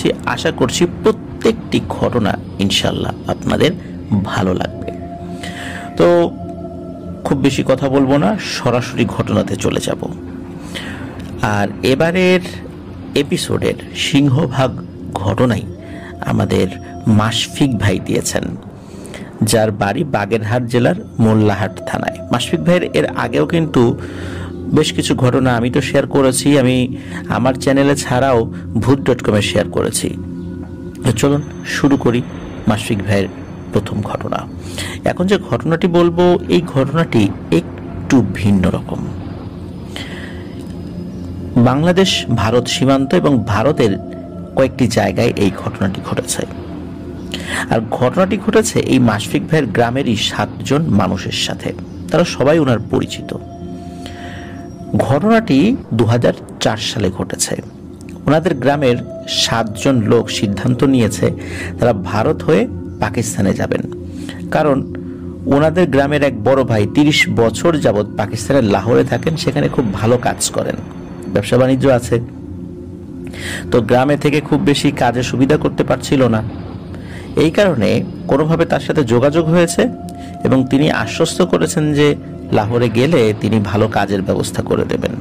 দিচ্ছি। আশা করছি প্রত্যেকটি ঘটনা ইনশাল্লাহ আপনাদের ভালো লাগবে। তো খুব বেশি কথা বলবো না, সরাসরি ঘটনাতে চলে যাব। আর এবারের এপিসোডের সিংহভাগ ঘটনাই আমাদের মাশফিক ভাই দিয়েছেন, যার বাড়ি বাগেরহাট জেলার মোল্লাহাট থানায়। মাশফিক ভাইয়ের এর আগেও কিন্তু বেশ কিছু ঘটনা আমি তো শেয়ার করেছি, আমি আমার চ্যানেলে ছাড়াও ভূত.com-এ শেয়ার করেছি। তো চলুন শুরু করি মাশফিক ভাইয়ের প্রথম ঘটনা। এখন যে ঘটনাটি বলবো, এই ঘটনাটি একটু ভিন্ন রকম। বাংলাদেশ ভারত সীমান্ত এবং ভারতের কয়েকটি জায়গায় এই ঘটনাটি ঘটেছে। আর ঘটনাটি ঘটেছে এই মাশফিক ভাইয়ের গ্রামেরই 7 জন মানুষের সাথে। তারা সবাই ওনার পরিচিত। ঘটনাটি 2004 সালে ঘটেছে। ওনাদের গ্রামের 7 জন লোক সিদ্ধান্ত নিয়েছে তারা ভারত হয়ে পাকিস্তানে যাবেন, কারণ ওনাদের গ্রামের এক বড় ভাই 30 বছর যাবৎ পাকিস্তানের লাহোরে থাকেন, সেখানে খুব ভালো কাজ করেন, ব্যবসা বাণিজ্য আছে। তো গ্রামে থেকে খুব বেশি কাজে সুবিধা করতে পারছিল না। এই কারণে কোনোভাবে তার সাথে যোগাযোগ হয়েছে এবং তিনি আশ্বস্ত করেছেন যে লাহোরে গেলে তিনি ভালো কাজের ব্যবস্থা করে দেবেন।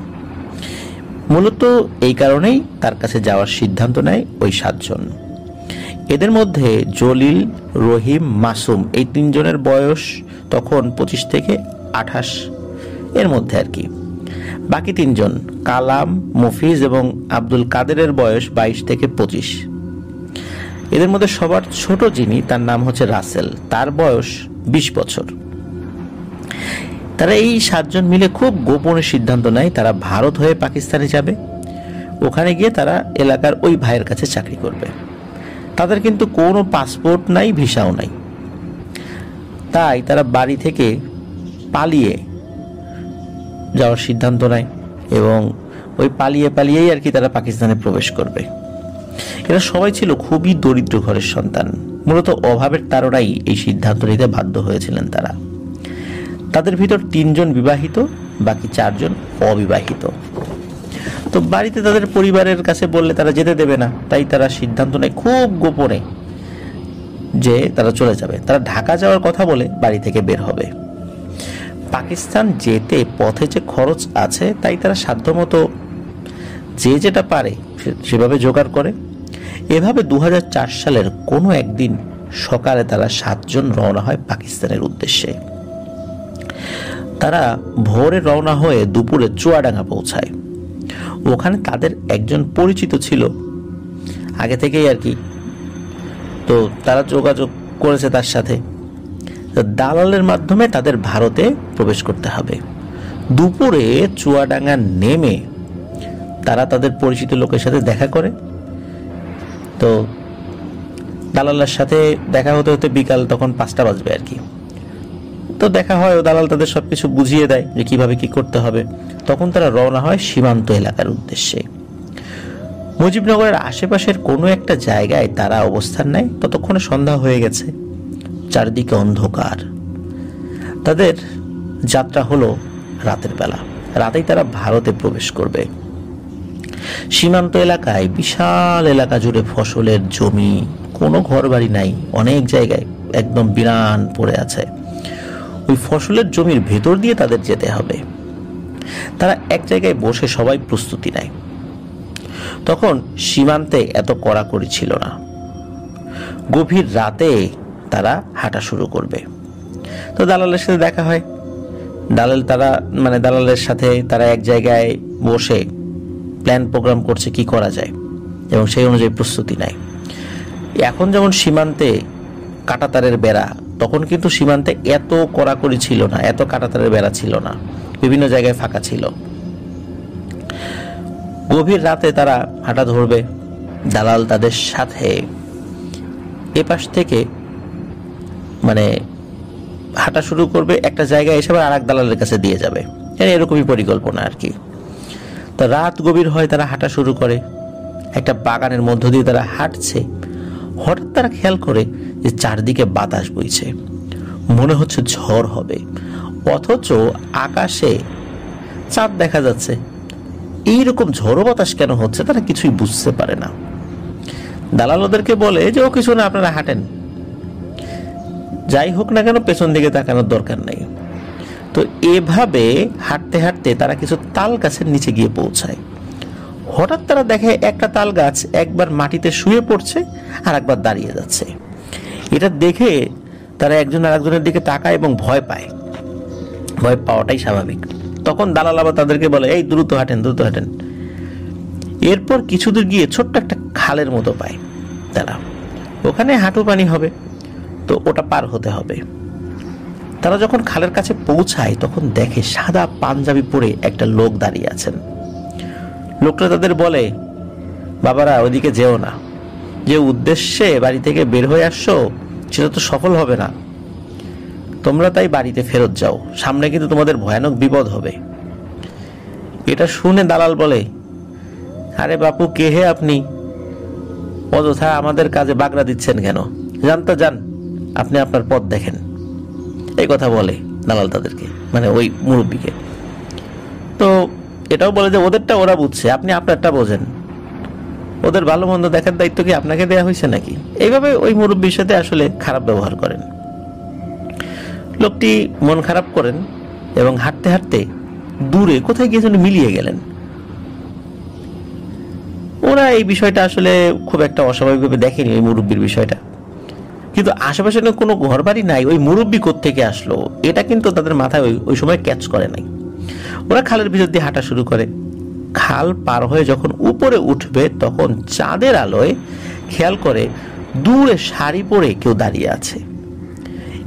মূলত এই কারণেই তার কাছে যাওয়ার সিদ্ধান্ত নেয় ওই 7 জন। এদের মধ্যে জলিল, রহিম, মাসুম এই 3 জনের বয়স তখন 25 থেকে 28 এর মধ্যে আর কি। বাকি 3 জন কালাম, মফিজ এবং আব্দুল কাদেরের বয়স 22 থেকে 25। এদের মধ্যে সবার ছোট যিনি, তার নাম হচ্ছে রাসেল, তার বয়স 20 বছর। তারা এই 7 জন মিলে খুব গোপনে সিদ্ধান্ত নেয় তারা ভারত হয়ে পাকিস্তানে যাবে। ওখানে গিয়ে তারা এলাকার ওই ভাইয়ের কাছে চাকরি করবে। তাদের কিন্তু কোনো পাসপোর্ট নাই, ভিসাও নাই। তাই তারা বাড়ি থেকে পালিয়ে যাওয়ার সিদ্ধান্ত নেয় এবং ওই পালিয়েই আর কি তারা পাকিস্তানে প্রবেশ করবে। এরা সবাই ছিল খুবই দরিদ্র ঘরের সন্তান। মূলত অভাবের তাড়নায় এই সিদ্ধান্ত নিতে বাধ্য হয়েছিলেন তারা। তাদের ভিতর 3 জন বিবাহিত, বাকি 4 জন অবিবাহিত। তো বাড়িতে তাদের পরিবারের কাছে বললে তারা যেতে দেবে না, তাই তারা সিদ্ধান্ত নেয় খুব গোপনে যে তারা চলে যাবে। তারা ঢাকা যাওয়ার কথা বলে বাড়ি থেকে বের হবে। পাকিস্তান যেতে পথে যে খরচ আছে, তাই তারা সাধ্যমতো যে যেটা পারে সেভাবে জোগাড় করে। এভাবে 2004 সালের কোনো একদিন সকালে তারা 7 জন রওনা হয় পাকিস্তানের উদ্দেশ্যে। তারা ভোরে রওনা হয়ে দুপুরে চুয়াডাঙ্গা পৌঁছায়। ওখানে তাদের একজন পরিচিত ছিল আগে থেকেই আর কি, তো তারা যোগাযোগ করেছে তার সাথে। দালালের মাধ্যমে তাদের ভারতে প্রবেশ করতে হবে। দুপুরে চুয়াডাঙ্গা নেমে তারা তাদের পরিচিত লোকের সাথে দেখা করে। তো দালালের সাথে দেখা হতে হতে বিকাল তখন 5টা বাজবে আর কি। তো দেখা হয়, ও দালাল তাদের সবকিছু বুঝিয়ে দেয় যে কিভাবে কি করতে হবে। তখন তারা রওনা হয় সীমান্ত এলাকার উদ্দেশ্যে। মুজিবনগরের আশেপাশের কোনো একটা জায়গায় তারা অবস্থান নেয়। ততক্ষণে সন্ধ্যা হয়ে গেছে, চারদিকে অন্ধকার। তাদের যাত্রা হলো রাতের বেলা। রাতেই তারা ভারতে প্রবেশ করবে। সীমান্ত এলাকায় বিশাল এলাকা জুড়ে ফসলের জমি, কোনো ঘর বাড়ি নাই, অনেক জায়গায় একদম বিরান পড়ে আছে। ওই ফসলের জমির ভেতর দিয়ে তাদের যেতে হবে। তারা এক জায়গায় বসে সবাই প্রস্তুতি নেয়। তখন সীমান্তে এত কড়াকড়ি ছিল না। গভীর রাতে তারা হাঁটা শুরু করবে। তো দালালের সাথে দেখা হয়। দালালের সাথে তারা এক জায়গায় বসে প্ল্যান প্রোগ্রাম করছে কি করা যায় এবং সেই অনুযায়ী প্রস্তুতি নেয়। এখন যেমন সীমান্তে কাঁটাতারের বেড়া, তখন কিন্তু সীমান্তে এত কড়াকড়ি ছিল না, এত কাঁটাতারের বেড়া ছিল না, বিভিন্ন জায়গায় ফাঁকা ছিল। গভীর রাতে তারা হাঁটা ধরবে। দালাল তাদের সাথে এপাশ থেকে হাঁটা শুরু করবে, একটা জায়গায় এসে আর এক দালালের কাছে দিয়ে যাবে। এরকমই পরিকল্পনা আর কি। তো রাত গভীর হয়, তারা হাঁটা শুরু করে। একটা বাগানের মধ্য দিয়ে তারা হাঁটছে। হঠাৎ তারা খেয়াল করে যে চারদিকে বাতাস বইছে, মনে হচ্ছে ঝড় হবে, অথচ আকাশে চাঁদ দেখা যাচ্ছে। এইরকম ঝড়ো বাতাস কেন হচ্ছে তারা কিছুই বুঝতে পারে না। দালাল ওদেরকে বলে যে ও কিছু না, আপনারা হাঁটেন, যাই হোক না কেন পেছন দিকে তাকানোর দরকার নেই। তো এভাবে হাঁটতে হাঁটতে তারা কিছু তাল গাছের নিচে গিয়ে পৌঁছায়। হঠাৎ তারা দেখে একটা তাল গাছ একবার মাটিতে শুয়ে পড়ছে আর একবার দাঁড়িয়ে যাচ্ছে। এটা দেখে তারা একজন আরেকজনের দিকে তাকায় এবং ভয় পায়। ভয় পাওয়াটাই স্বাভাবিক। তখন দালাল আবার তাদেরকে বলে, এই দ্রুত হাঁটেন, দ্রুত হাঁটেন। এরপর কিছু দূর গিয়ে ছোট্ট একটা খালের মতো পায় তারা, ওখানে হাঁটু পানি হবে, তো ওটা পার হতে হবে। তারা যখন খালের কাছে পৌঁছায় তখন দেখে সাদা পাঞ্জাবি পরে একটা লোক দাঁড়িয়ে আছেন। লোকটা তাদের বলে, বাবারা ওইদিকে যেও না, যে উদ্দেশ্যে বাড়ি থেকে বের হয়ে আসছো সেটা তো সফল হবে না, তোমরা তাই বাড়িতে ফেরত যাও, সামনে কিন্তু তোমাদের ভয়ানক বিপদ হবে। এটা শুনে দালাল বলে, আরে বাপু, কে হে আপনি? অযথা আমাদের কাজে বাগড়া দিচ্ছেন কেন? জানতো যান, আপনি আপনার পথ দেখেন। এই কথা বলে দালাল তাদেরকে, মানে ওই মুরব্বীকে। তো এটাও বলে যে ওদেরটা ওরা বুঝছে, আপনি আপনারটা বোঝেন, ওদের ভালো মন্দ দেখার দায়িত্ব কি আপনাকে দেয়া হয়েছে নাকি? এইভাবে ওই মুরব্বীর সাথে আসলে খারাপ ব্যবহার করেন। লোকটি মন খারাপ করেন এবং হাঁটতে হাঁটতে দূরে কোথায় গিয়ে যেন মিলিয়ে গেলেন। ওরা এই বিষয়টা আসলে খুব একটা অস্বাভাবিকভাবে দেখেনি, ওই মুরব্বীর বিষয়টা। কিন্তু আশেপাশে কোনো ঘর বাড়ি নাই, ওই মুরব্বী কোত্থেকে আসলো এটা কিন্তু তাদের মাথায় ওই সময় ক্যাচ করে নাই। ওরা খালের ভিতর দিয়ে হাঁটা শুরু করে। খাল পার হয়ে যখন উপরে উঠবে তখন চাঁদের আলোয় খেয়াল করে দূরে শাড়ি পরে কেউ দাঁড়িয়ে আছে।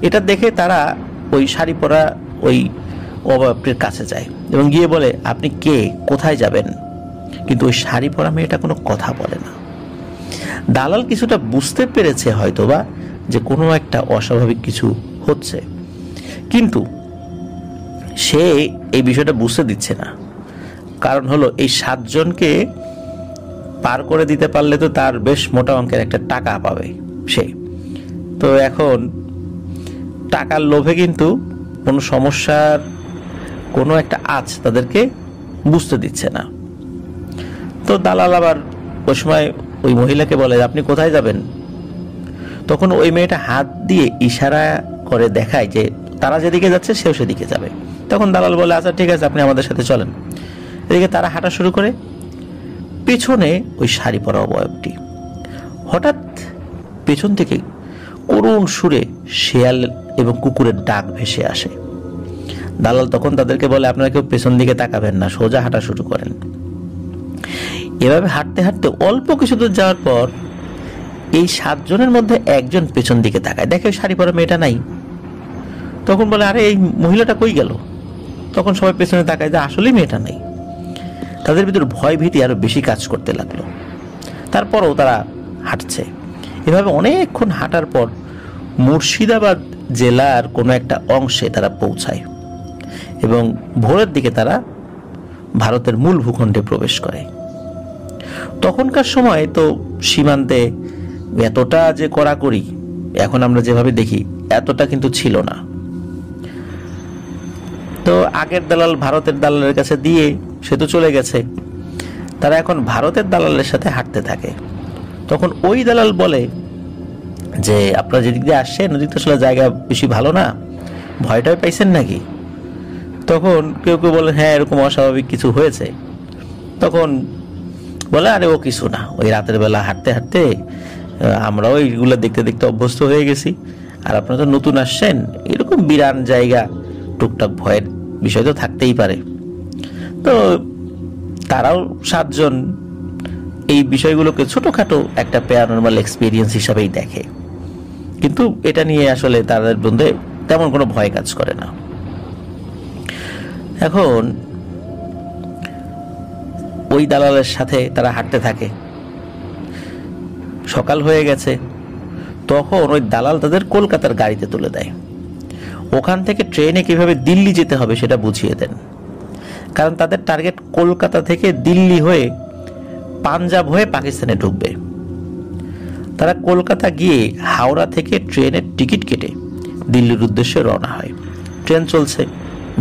এটা দেখে তারা ওই শাড়ি পরা ওই অবয়বটির কাছে যায় এবং গিয়ে বলে, আপনি কে, কোথায় যাবেন? কিন্তু ওই শাড়ি পরা মেয়েটা কোনো কথা বলে না। দালাল কিছুটা বুঝতে পেরেছে হয়তোবা যে কোনো একটা অস্বাভাবিক কিছু হচ্ছে, কিন্তু সে এই বিষয়টা বুঝতে দিচ্ছে না। কারণ হলো এই 7 জনকে পার করে দিতে পারলে তো তার বেশ মোটা অঙ্কের একটা টাকা পাবে সে। তো এখন টাকার লোভে কিন্তু কোনো সমস্যার কোনো একটা আঁচ তাদেরকে বুঝতে দিচ্ছে না। তো দালাল আবার ওই সময় ওই মহিলাকে বলে, আপনি কোথায় যাবেন? তখন ওই মেয়েটা হাত দিয়ে ইশারা করে দেখায় যে তারা যেদিকে যাচ্ছে সেও সেদিকে যাবে। তখন দালাল বলে, আচ্ছা ঠিক আছে, আপনি আমাদের সাথে চলেন। এদিকে তারা হাঁটা শুরু করে। পেছনে ওই শাড়ি পরা অবয়বটি হঠাৎ পেছন থেকে করুণ সুরে শেয়াল এবং কুকুরের ডাক ভেসে আসে। দালাল তখন তাদেরকে বলে, আপনারা কেউ পেছন দিকে তাকাবেন না, সোজা হাঁটা শুরু করেন। এভাবে হাঁটতে হাঁটতে অল্প কিছু দূর যাওয়ার পর এই 7 জনের মধ্যে একজন পেছন দিকে তাকায়, দেখে শাড়ি পরা মেয়েটা নাই। তখন বলে, আরে এই মহিলাটা কই গেল? তখন সবাই পেছনে তাকায় যে আসলেই মেয়েটা নেই। তাদের ভিতর ভয় ভীতি আরো বেশি কাজ করতে লাগলো। তারপরও তারা হাঁটছে। এভাবে অনেকক্ষণ হাঁটার পর মুর্শিদাবাদ জেলার কোনো একটা অংশে তারা পৌঁছায় এবং ভোরের দিকে তারা ভারতের মূল ভূখণ্ডে প্রবেশ করে। তখনকার সময় তো সীমান্তে এতটা যে কড়াকড়ি এখন আমরা যেভাবে দেখি এতটা কিন্তু ছিল না। তো আগের দালাল ভারতের দালালের কাছে দিয়ে সে তো চলে গেছে, তারা এখন ভারতের দালালের সাথে হাঁটতে থাকে। তখন ওই দালাল বলে যে আপনারা যেদিক দিয়ে আসছেন ওদিক তো আসলে জায়গা বেশি ভালো না, ভয়টাই পাইছেন নাকি? তখন কেউ কেউ বলে, হ্যাঁ এরকম অস্বাভাবিক কিছু হয়েছে। তখন বলে, আরে ও কিছু না, ওই রাতের বেলা হাঁটতে হাঁটতে আমরাও এইগুলো দেখতে দেখতে অভ্যস্ত হয়ে গেছি, আর আপনারা তো নতুন আসছেন, এরকম বিরান জায়গা, টুকটাক ভয়ের বিষয় তো থাকতেই পারে। তো তারাও 7 জন এই বিষয়গুলোকে ছোটখাটো একটা প্যারানরমাল এক্সপিরিয়েন্স হিসাবেই দেখে, কিন্তু এটা নিয়ে আসলে তাদের মধ্যে তেমন কোনো ভয় কাজ করে না। এখন ওই দালালের সাথে তারা হাঁটতে থাকে। সকাল হয়ে গেছে। তখন ওই দালাল তাদের কলকাতার গাড়িতে তুলে দেয়। ওখান থেকে ট্রেনে কিভাবে দিল্লি যেতে হবে সেটা বুঝিয়ে দেন, কারণ তাদের টার্গেট কলকাতা থেকে দিল্লি হয়ে পাঞ্জাব হয়ে পাকিস্তানে ঢুকবে। তারা কলকাতা গিয়ে হাওড়া থেকে ট্রেনের টিকিট কেটে দিল্লির উদ্দেশ্যে রওনা হয়। ট্রেন চলছে,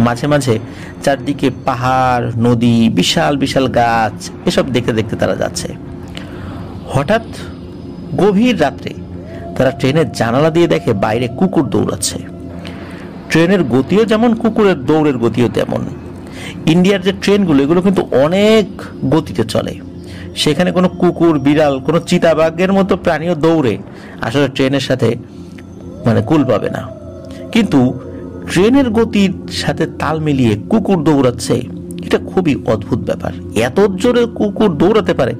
মাঝে মাঝে চারদিকে পাহাড়, নদী, বিশাল বিশাল গাছ, এসব দেখতে দেখতে তারা যাচ্ছে। হঠাৎ গভীর রাত্রে তারা ট্রেনের জানালা দিয়ে দেখে বাইরে কুকুর দৌড়াচ্ছে। ট্রেনের গতিও যেমন, কুকুরের দৌড়ের গতিও তেমন। ইন্ডিয়ার যে ট্রেনগুলো এগুলো কিন্তু অনেক গতিতে চলে, সেখানে কোনো কুকুর, বিড়াল, কোনো চিতাবাঘের মতো প্রাণীও দৌড়ে আসলে ট্রেনের সাথে কুল পাবে না। কিন্তু ট্রেনের গতির সাথে তাল মিলিয়ে কুকুর দৌড়াচ্ছে, এটা খুবই অদ্ভুত ব্যাপার। এত জোরে কুকুর দৌড়াতে পারে।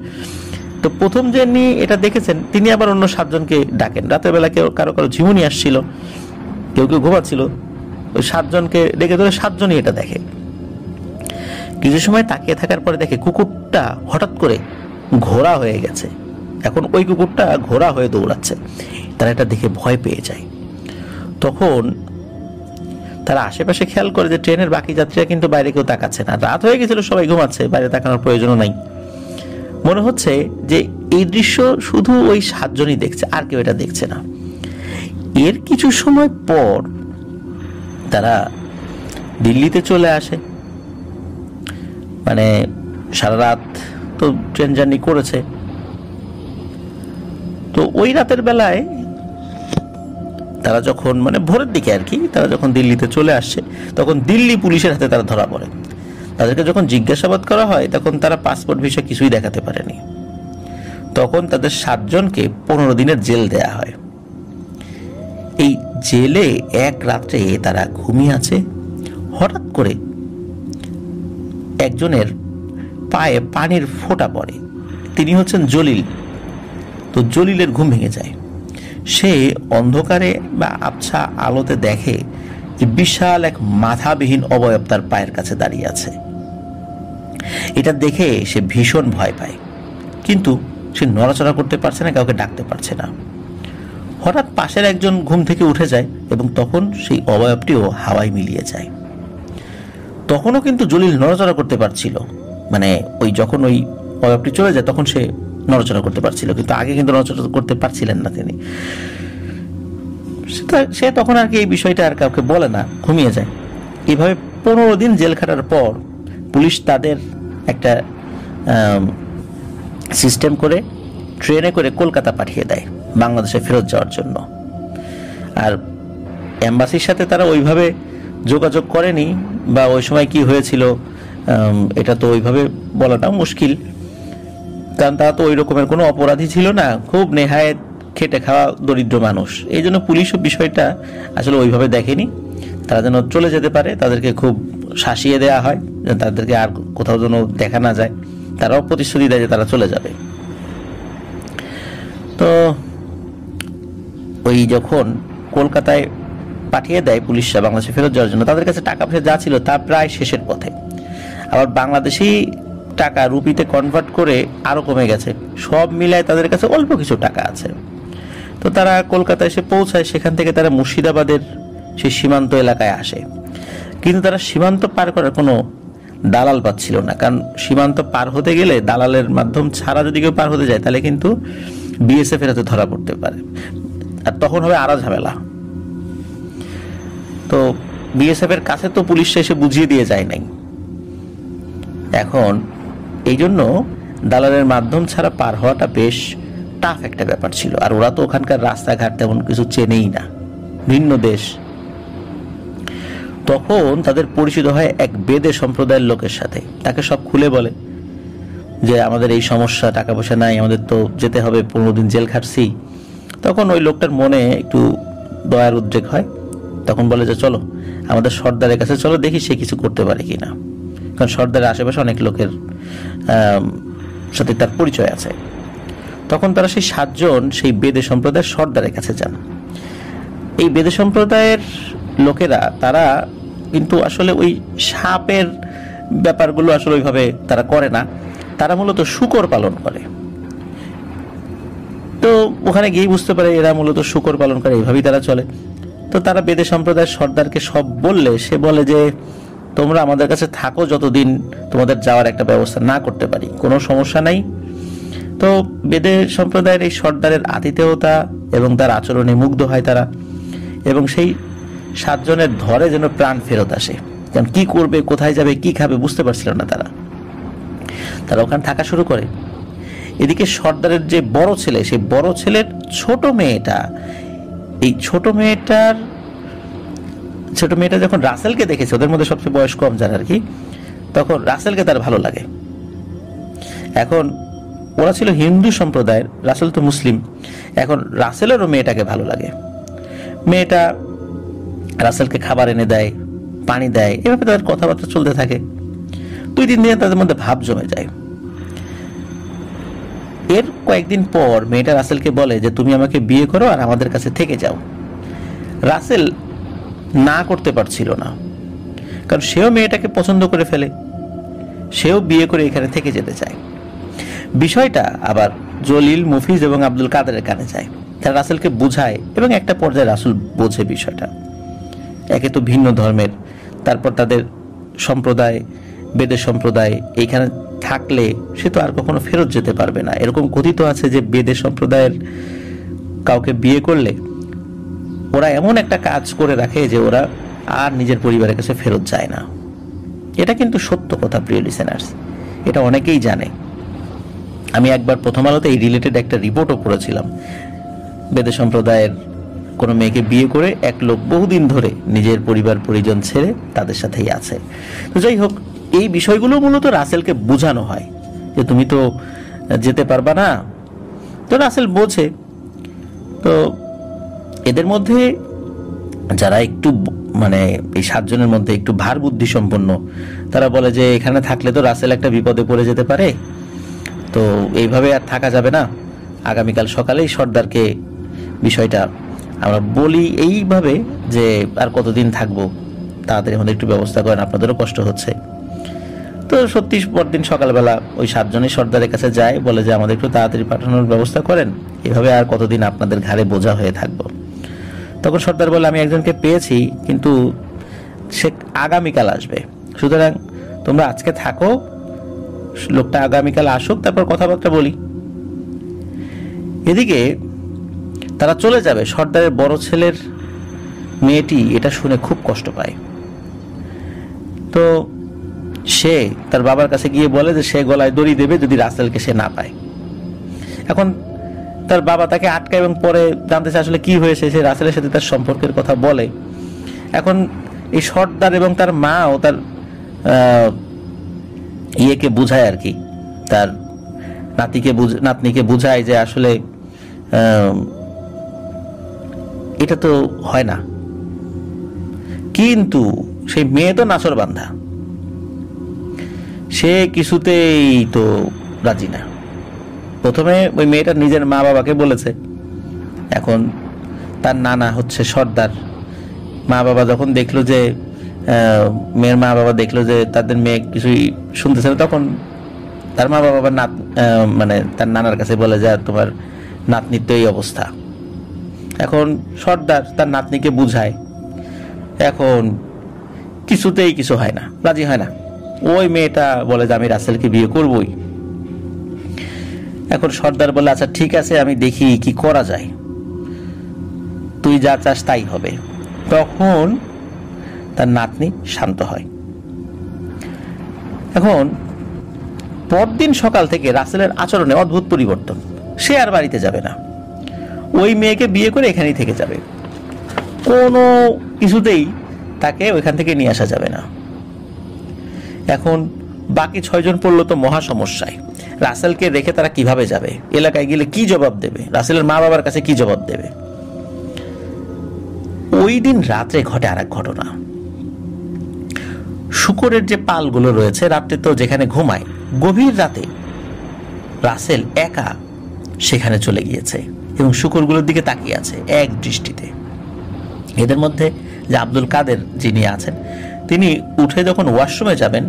তো প্রথম যিনি এটা দেখেছেন তিনি আবার অন্য 7 জনকে ডাকেন। রাতের বেলা কেউ কারো ঝিমুনি আসছিল, কেউ কেউ ঘুমাচ্ছিল, ওই 7 জনকে ডেকে ধরে 7 জনই এটা দেখে। কিছু সময় তাকিয়ে থাকার পরে দেখে কুকুরটা হঠাৎ করে ঘোড়া হয়ে গেছে। এখন ওই কুকুরটা ঘোড়া হয়ে দৌড়াচ্ছে। তারা এটা দেখে ভয় পেয়ে যায়। তখন তারা আশেপাশে খেয়াল করে যে ট্রেনের বাকি যাত্রীরা কিন্তু বাইরে কেউ তাকাচ্ছে না। রাত হয়ে গেছিল, সবাই ঘুমাচ্ছে, বাইরে তাকানোর প্রয়োজনও নাই। মনে হচ্ছে যে এই দৃশ্য শুধু ওই 7 জনই দেখছে, আর কেউ এটা দেখছে না। এর কিছু সময় পর তারা দিল্লিতে চলে আসে। সারা রাত তো ট্রেন জার্নি করেছে। তো ওই রাতের বেলায় তারা যখন ভোরের দিকে আর কি, তারা যখন দিল্লিতে চলে আসছে, তখন দিল্লি পুলিশের হাতে তারা ধরা পড়ে। তাদেরকে যখন জিজ্ঞাসাবাদ করা হয় তখন তারা পাসপোর্ট ভিসা কিছুই দেখাতে পারেনি। তখন তাদের 7 জনকে 15 দিনের জেল দেয়া হয়। এই জেলে এক রাত্রে তারা ঘুমিয়ে আছে। হঠাৎ করে একজনের পায়ে পানির ফোঁটা পড়ে। তিনি হচ্ছেন জলিল। তো জলিলের ঘুম ভেঙে যায়। সে অন্ধকারে বা আবছা আলোতে দেখে যে বিশাল এক মাথাবিহীন অবয়ব তার পায়ের কাছে দাঁড়িয়ে আছে। এটা দেখে সে ভীষণ ভয় পায়, কিন্তু সে নড়াচড়া করতে পারছে না, কাউকে ডাকতে পারছে না। হঠাৎ পাশের একজন ঘুম থেকে উঠে যায় এবং তখন সেই অবয়বটিও হাওয়ায় মিলিয়ে যায়। তখনও কিন্তু জলিল নড়াচড়া করতে পারছিল, যখন ওই অবয়বটি চলে যায় তখন সে নড়াচড়া করতে পারছিল, কিন্তু আগে কিন্তু নড়াচড়া করতে পারছিলেন না তিনি। সে তখন আর কি এই বিষয়টা আর কাউকে বলে না, ঘুমিয়ে যায়। এইভাবে 15 দিন জেল খাটার পর পুলিশ তাদের একটা সিস্টেম করে ট্রেনে করে কলকাতা পাঠিয়ে দেয় বাংলাদেশে ফেরত যাওয়ার জন্য। আর এম্বাসির সাথে তারা ওইভাবে যোগাযোগ করেনি, বা ওই সময় কি হয়েছিল এটা তো ওইভাবে বলাটা মুশকিল, কারণ তারা তো ওই রকমের কোনো অপরাধী ছিল না, খুব নেহায়েত খেটে খাওয়া দরিদ্র মানুষ। এই জন্য পুলিশও বিষয়টা আসলে ওইভাবে দেখেনি। তারা যেন চলে যেতে পারে তাদেরকে খুব শাসিয়ে দেওয়া হয়, যেন তাদেরকে আর কোথাও যেন দেখা না যায়। তারাও প্রতিশ্রুতি দেয় যে তারা চলে যাবে। তো ওই যখন কলকাতায় পাঠিয়ে দেয় পুলিশরা বাংলাদেশে ফেরত যাওয়ার জন্য, তাদের কাছে টাকা পয়সা যা ছিল তা প্রায় শেষের পথে। আবার বাংলাদেশি টাকা রুপিতে কনভার্ট করে আরো কমে গেছে। সব মিলায় তাদের কাছে অল্প কিছু টাকা আছে। তো তারা কলকাতায় এসে পৌঁছায়। সেখান থেকে তারা মুর্শিদাবাদের সেই সীমান্ত এলাকায় আসে। কিন্তু তারা সীমান্ত পার করার কোনো দালাল পাচ্ছিল না, কারণ সীমান্ত পার হতে গেলে দালালের মাধ্যম ছাড়া যদি কেউ পার হতে যায় তাহলে কিন্তু বিএসএফ এর হাতে ধরা পড়তে পারে, আর তখন হবে আরো ঝামেলা। তো বিএসএফ এর কাছে তো পুলিশ এসে বুঝিয়ে দিয়ে যায় নাই। এখন এই জন্য দালালের মাধ্যম ছাড়া পার হওয়াটা বেশ টাফ একটা ব্যাপার ছিল। আর ওরা তো ওখানকার রাস্তাঘাট তেমন কিছু চেনেই না, ভিন্ন দেশ। তখন তাদের পরিচিত হয় এক বেদে সম্প্রদায়ের লোকের সাথে। তাকে সব খুলে বলে যে আমাদের এই সমস্যা, টাকা পয়সা নাই, আমাদের তো যেতে হবে, 15 দিন জেল খাটছি। তখন ওই লোকটার মনে একটু দয়ার উদ্রেক হয়। তখন বলে যে চলো আমাদের সর্দারের কাছে চলো, দেখি সে কিছু করতে পারে কিনা, কারণ সর্দারের আশেপাশে অনেক লোকের সাথে তার পরিচয় আছে। তখন তারা সেই 7 জন সেই বেদে সম্প্রদায়ের সর্দারের কাছে যান। এই বেদে সম্প্রদায়ের লোকেরা তারা কিন্তু আসলে ওই সাপের ব্যাপারগুলো আসলে ওইভাবে তারা করে না, তারা মূলত শূকর পালন করে। তো ওখানে গিয়ে বুঝতে পারে এরা মূলত শূকর পালন করে, এইভাবেই তারা চলে। তো তারা বেদে সম্প্রদায়ের সর্দারকে সব বললে সে বলে যে তোমরা আমাদের কাছে থাকো যতদিন তোমাদের যাওয়ার একটা ব্যবস্থা না করতে পারি, কোনো সমস্যা নাই। তো বেদে সম্প্রদায়ের এই সর্দারের আতিথেয়তা এবং তার আচরণে মুগ্ধ হয় তারা, এবং সেই 7 জনের ধরে যেন প্রাণ ফেরত আসে। কারণ কি করবে, কোথায় যাবে, কি খাবে বুঝতে পারছিল না তারা। তারা ওখানে থাকা শুরু করে। এদিকে সর্দারের যে বড় ছেলে, সেই বড় ছেলের ছোট মেয়েটা, এই ছোট মেয়েটা যখন রাসেলকে দেখেছে, ওদের মধ্যে সবচেয়ে বয়স কম যারা আর কি, তখন রাসেলকে তার ভালো লাগে। এখন ওরা ছিল হিন্দু সম্প্রদায়ের, রাসেল তো মুসলিম। এখন রাসেলেরও মেয়েটাকে ভালো লাগে। মেয়েটা রাসেলকে খাবার এনে দেয়, পানি দেয়, এভাবে তাদের কথাবার্তা চলতে থাকে। 2-3 দিনে তাদের মধ্যে ভাব জমে যায়। এর কয়েকদিন পর মেয়েটা রাসেলকে বলে যে তুমি আমাকে বিয়ে করো আর আমাদের কাছে থেকে যাও। রাসেল না করতে পারছিল না, কারণ সেও মেয়েটাকে পছন্দ করে ফেলে, সেও বিয়ে করে এখানে থেকে যেতে চায়। বিষয়টা আবার জলিল, মুফিজ এবং আব্দুল কাদেরের কানে যায়। তারা রাসেলকে বুঝায় এবং একটা পর্যায়ে রাসেল বোঝে বিষয়টা। একে তো ভিন্ন ধর্মের, তারপর তাদের সম্প্রদায়, বেদের সম্প্রদায়, এইখানে থাকলে সে তো আর কখনো ফেরত যেতে পারবে না। এরকম কথিত আছে যে বেদের সম্প্রদায়ের কাউকে বিয়ে করলে ওরা এমন একটা কাজ করে রাখে যে ওরা আর নিজের পরিবারের কাছে ফেরত যায় না। এটা কিন্তু সত্য কথা প্রিয় লিসেনার্স, এটা অনেকেই জানে। আমি একবার প্রথম আলোতে এই রিলেটেড একটা রিপোর্টও পড়েছিলাম। বেদের সম্প্রদায়ের কোনো মেয়েকে বিয়ে করে এক লোক বহুদিন ধরে নিজের পরিবার পরিজন ছেড়ে তাদের সাথেই আছে। তো যাই হোক, এই বিষয়গুলো মূলত রাসেলকে বোঝানো হয় যে তুমি তো যেতে পারবা না। তো রাসেল বোঝে। তো এদের মধ্যে যারা একটু মানে এই 7 জনের মধ্যে একটু ভার বুদ্ধি সম্পন্ন, তারা বলে যে এখানে থাকলে তো রাসেল একটা বিপদে পড়ে যেতে পারে, তো এইভাবে আর থাকা যাবে না, আগামীকাল সকালেই সর্দারকে বিষয়টা আমরা বলি এইভাবে যে আর কতদিন থাকবো, তাড়াতাড়ি আমাদের একটু ব্যবস্থা করেন, আপনাদেরও কষ্ট হচ্ছে। তো সত্যি পরদিন সকালবেলা ওই 7 জনই সর্দারের কাছে যায়, বলে যে আমাদের একটু তাড়াতাড়ি পাঠানোর ব্যবস্থা করেন, এভাবে আর কতদিন আপনাদের ঘাড়ে বোঝা হয়ে থাকবো। তখন সর্দার বলে আমি একজনকে পেয়েছি, কিন্তু সে আগামীকাল আসবে, সুতরাং তোমরা আজকে থাকো, লোকটা আগামীকাল আসুক, তারপর কথাবার্তা বলি। এদিকে তারা চলে যাবে। সর্দারের বড় ছেলের মেয়েটি এটা শুনে খুব কষ্ট পায়। তো সে তার বাবার কাছে গিয়ে বলে যে সে গলায় দড়ি দেবে যদি রাসেলকে সে না পায়। এখন তার বাবা তাকে আটকায় এবং পরে জানতে চায় আসলে কি হয়েছে। সে রাসেলের সাথে তার সম্পর্কের কথা বলে। এখন এই সর্দার এবং তার মা ও তার ইয়েকে বুঝায় আর কি, তার নাতনিকে বুঝায় যে আসলে এটা তো হয় না। কিন্তু সেই মেয়ে তো নাছর বান্ধা, সে কিছুতেই তো রাজি না। প্রথমে ওই মেয়েটা নিজের মা বাবাকে বলেছে। এখন তার নানা হচ্ছে সর্দার। মা বাবা যখন দেখলো যে মেয়ের মা বাবা দেখলো যে তাদের মেয়ে কিছুই শুনতেছে না, তখন তার মা বাবা মানে তার নানার কাছে বলে যে তোমার নাতনির তো এই অবস্থা। এখন সর্দার তার নাতনিকে বুঝায়, এখন কিছুতেই কিছু হয় না, রাজি হয় না। ওই মেয়েটা বলে যে আমি রাসেলকে বিয়ে করবই। এখন সর্দার বলে আচ্ছা ঠিক আছে, আমি দেখি কি করা যায়, তুই যা চাস তাই হবে। তখন তার নাতনি শান্ত হয়। এখন পরদিন সকাল থেকে রাসেলের আচরণে অদ্ভুত পরিবর্তন। সে আর বাড়িতে যাবে না, ওই মেয়েকে বিয়ে করে এখানেই থেকে যাবে, কোনো কিছুতেই তাকে ওইখান থেকে নিয়ে আসা যাবে না। এখন বাকি 6 জন পড়লো তো মহা সমস্যায়। রাসেলকে রেখে তারা কিভাবে যাবে, এলাকায় গেলে কি জবাব দেবে, রাসেলের মা বাবার কাছে কি জবাব দেবে। ওই দিন রাত্রে ঘটে আর এক ঘটনা। শূকরের যে পালগুলো রয়েছে রাত্রে তো যেখানে ঘুমায়, গভীর রাতে রাসেল একা সেখানে চলে গিয়েছে এবং শূকরগুলোর দিকে তাকিয়ে আছে এক দৃষ্টিতে। এদের মধ্যে যে আব্দুল কাদের যিনি আছেন, তিনি উঠে যখন ওয়াশরুমে যাবেন,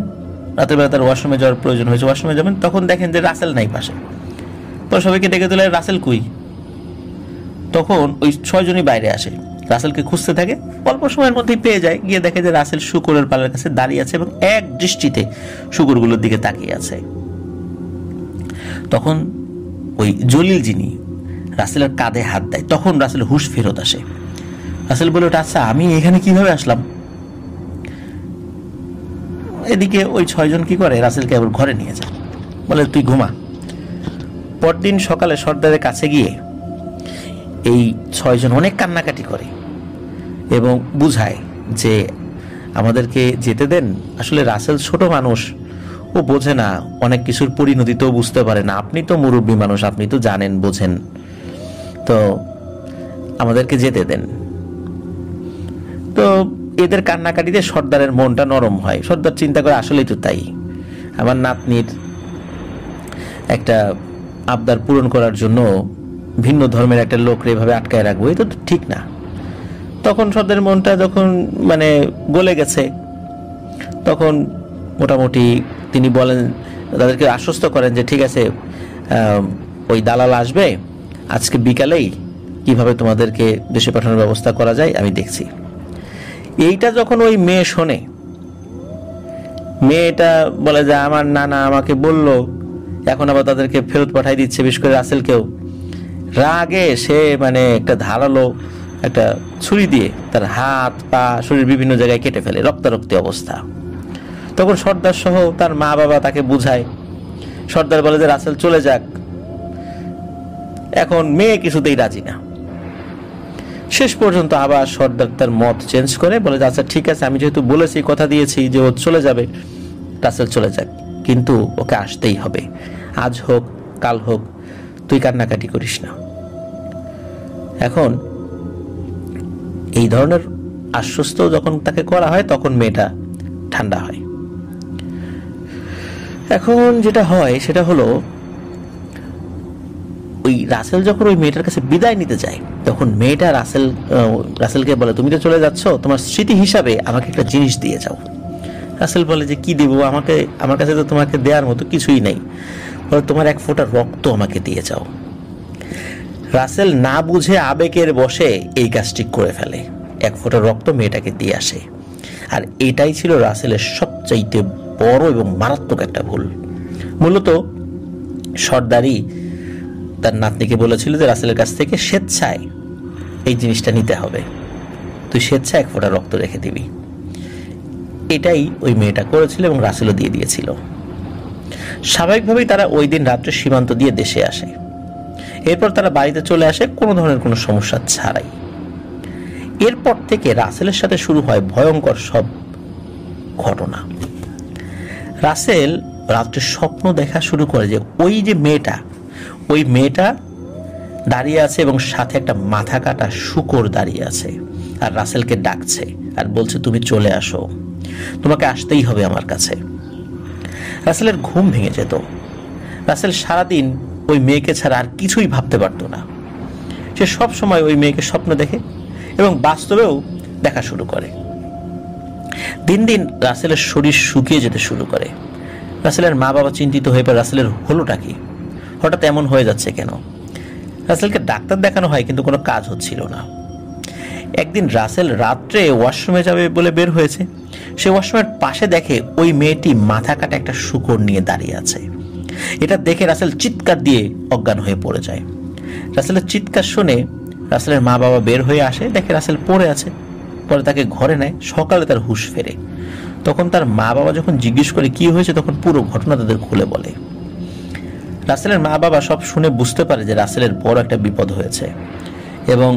রাতের বেলা তার ওয়াশরুমে যাওয়ার প্রয়োজন হয়েছে, ওয়াশরুমে যাবেন, তখন দেখেন যে রাসেল নাই পাশে। তো সবাইকে ডেকে তোলে, রাসেল কই? তখন ওই 6 জনই বাইরে আসে, রাসেলকে খুঁজতে থাকে। অল্প সময়ের মধ্যেই পেয়ে যায়, গিয়ে দেখে যে রাসেল শূকরের পালের কাছে দাঁড়িয়ে আছে এবং এক দৃষ্টিতে শূকরগুলোর দিকে তাকিয়ে আছে। তখন ওই জলিল যিনি রাসেলের কাঁধে হাত দেয়, তখন রাসেল হুঁশ ফেরত আসে। রাসেল বলে ওটা আচ্ছা আমি এখানে কিভাবে আসলাম? এদিকে ওই 6 জন কি করে, রাসেলকে আবার ঘরে নিয়ে যায়, বলে তুই ঘুমা। পরদিন সকালে সর্দারের কাছে গিয়ে এই 6 জন অনেক কান্নাকাটি করে এবং বুঝায় যে আমাদেরকে যেতে দেন, আসলে রাসেল ছোট মানুষ, ও বোঝে না, অনেক কিছুর পরিণতি তো বুঝতে পারে না, আপনি তো মুরব্বী মানুষ, আপনি তো জানেন, বোঝেন, তো আমাদেরকে যেতে দেন। তো এদের কান্নাকাটিতে সর্দারের মনটা নরম হয়। সর্দার চিন্তা করে আসলেই তো তাই, আমার নাতনির একটা আবদার পূরণ করার জন্য ভিন্ন ধর্মের একটা লোককে এভাবে আটকায় রাখবো, এটা তো ঠিক না। তখন সর্দারের মনটা যখন মানে গলে গেছে, তখন মোটামুটি তিনি বলেন, তাদেরকে আশ্বস্ত করেন যে ঠিক আছে, ওই দালাল আসবে আজকে বিকালেই, কিভাবে তোমাদেরকে দেশে পাঠানোর ব্যবস্থা করা যায় আমি দেখছি। এইটা যখন ওই মেয়ে শোনে, মেয়েটা বলে যে আমার নানা আমাকে বলল, এখন আবার তাদেরকে ফেরত পাঠাই দিচ্ছে, বিশেষ করে রাসেলকেও। রাগে সে মানে একটা ধারালো একটা ছুরি দিয়ে তার হাত পা শরীর বিভিন্ন জায়গায় কেটে ফেলে, রক্তারক্তি অবস্থা। তখন সর্দার সহ তার মা বাবা তাকে বুঝায়। সর্দার বলে যে রাসেল চলে যাক। এখন মেয়ে কিছুতেই রাজি না। শেষ পর্যন্ত আবার সর্দার তার মত চেঞ্জ করে, বলে যে আচ্ছা ঠিক আছে, আমি যেহেতু বলেছি, কথা দিয়েছি যে ও চলে যাবে, রাসেল চলে যাক, কিন্তু ওকে আসতেই হবে, আজ হোক কাল হোক, তুই কান্নাকাটি করিস না। এখন এই ধরনের আশ্বস্ত যখন তাকে করা হয়, তখন মেয়েটা ঠান্ডা হয়। এখন যেটা হয় সেটা হলো, ওই রাসেল যখন ওই মেয়েটার কাছে বিদায় নিতে যায়, তখন মেয়েটা রাসেলকে বলে, তুমি তো চলে যাচ্ছ, তোমার স্মৃতি হিসাবে আমাকে একটা জিনিস দিয়ে যাও। রাসেল বলে যে কি দেবো, আমার কাছে তো তোমাকে দেওয়ার মতো কিছুই নেই, বলে তোমার এক ফোঁটা রক্ত আমাকে দিয়ে যাও। রাসেল না বুঝে আবেগের বশে এই কাজটি করে ফেলে, এক ফোঁটা রক্ত মেয়েটাকে দিয়ে আসে। আর এটাই ছিল রাসেলের সবচাইতে বড় এবং মারাত্মক একটা ভুল। মূলত সর্দারই তার নাতনিকে বলেছিল যে রাসেলের কাছ থেকে স্বেচ্ছায় এই জিনিসটা নিতে হবে, তুই স্বেচ্ছায় এক ফোঁটা রক্ত রেখে দিবি। এটাই ওই মেয়েটা করেছিল এবং রাসেলও দিয়ে দিয়েছিল। স্বাভাবিকভাবেই তারা ওই দিন রাত্রে সীমান্ত দিয়ে দেশে আসে। এরপর তারা বাড়িতে চলে আসে কোনো ধরনের কোনো সমস্যা ছাড়াই। এরপর থেকে রাসেলের সাথে শুরু হয় ভয়ঙ্কর সব ঘটনা। রাসেল রাত্রে স্বপ্ন দেখা শুরু করে যে ওই মেয়েটা দাঁড়িয়ে আছে এবং সাথে একটা মাথা কাটা শূকর দাঁড়িয়ে আছে, আর রাসেলকে ডাকছে আর বলছে তুমি চলে আসো, তোমাকে আসতেই হবে আমার কাছে। রাসেলের ঘুম ভেঙে যেত। রাসেল সারাদিন ওই মেয়েকে ছাড়া আর কিছুই ভাবতে পারত না। সে সব সময় ওই মেয়েকে স্বপ্ন দেখে এবং বাস্তবেও দেখা শুরু করে। দিন দিন রাসেলের শরীর শুকিয়ে যেতে শুরু করে। রাসেলের মা বাবা চিন্তিত হয়ে পড়ে, রাসেলের হলোটা কি, হঠাৎ এমন হয়ে যাচ্ছে কেন। রাসেলকে ডাক্তার দেখানো হয়, কিন্তু কোনো কাজ হচ্ছিল না। একদিন রাসেল রাত্রে ওয়াশরুমে যাবে বলে বের হয়েছে। সে ওয়াশরুমের পাশে দেখে ওই মেয়েটি মাথা কাটা একটা শূকর নিয়ে দাঁড়িয়ে আছে। এটা দেখে রাসেল চিৎকার দিয়ে অজ্ঞান হয়ে পড়ে যায়। রাসেলের চিৎকার শুনে রাসেলের মা বাবা বের হয়ে আসে, দেখে রাসেল পড়ে আছে। পরে তাকে ঘরে নেয়। সকালে তার হুঁশ ফেরে। তখন তার মা বাবা যখন জিজ্ঞেস করে কি হয়েছে, তখন পুরো ঘটনা তাদের খুলে বলে। রাসেলের মা বাবা সব শুনে বুঝতে পারে যে রাসেলের বড় একটা বিপদ হয়েছে, এবং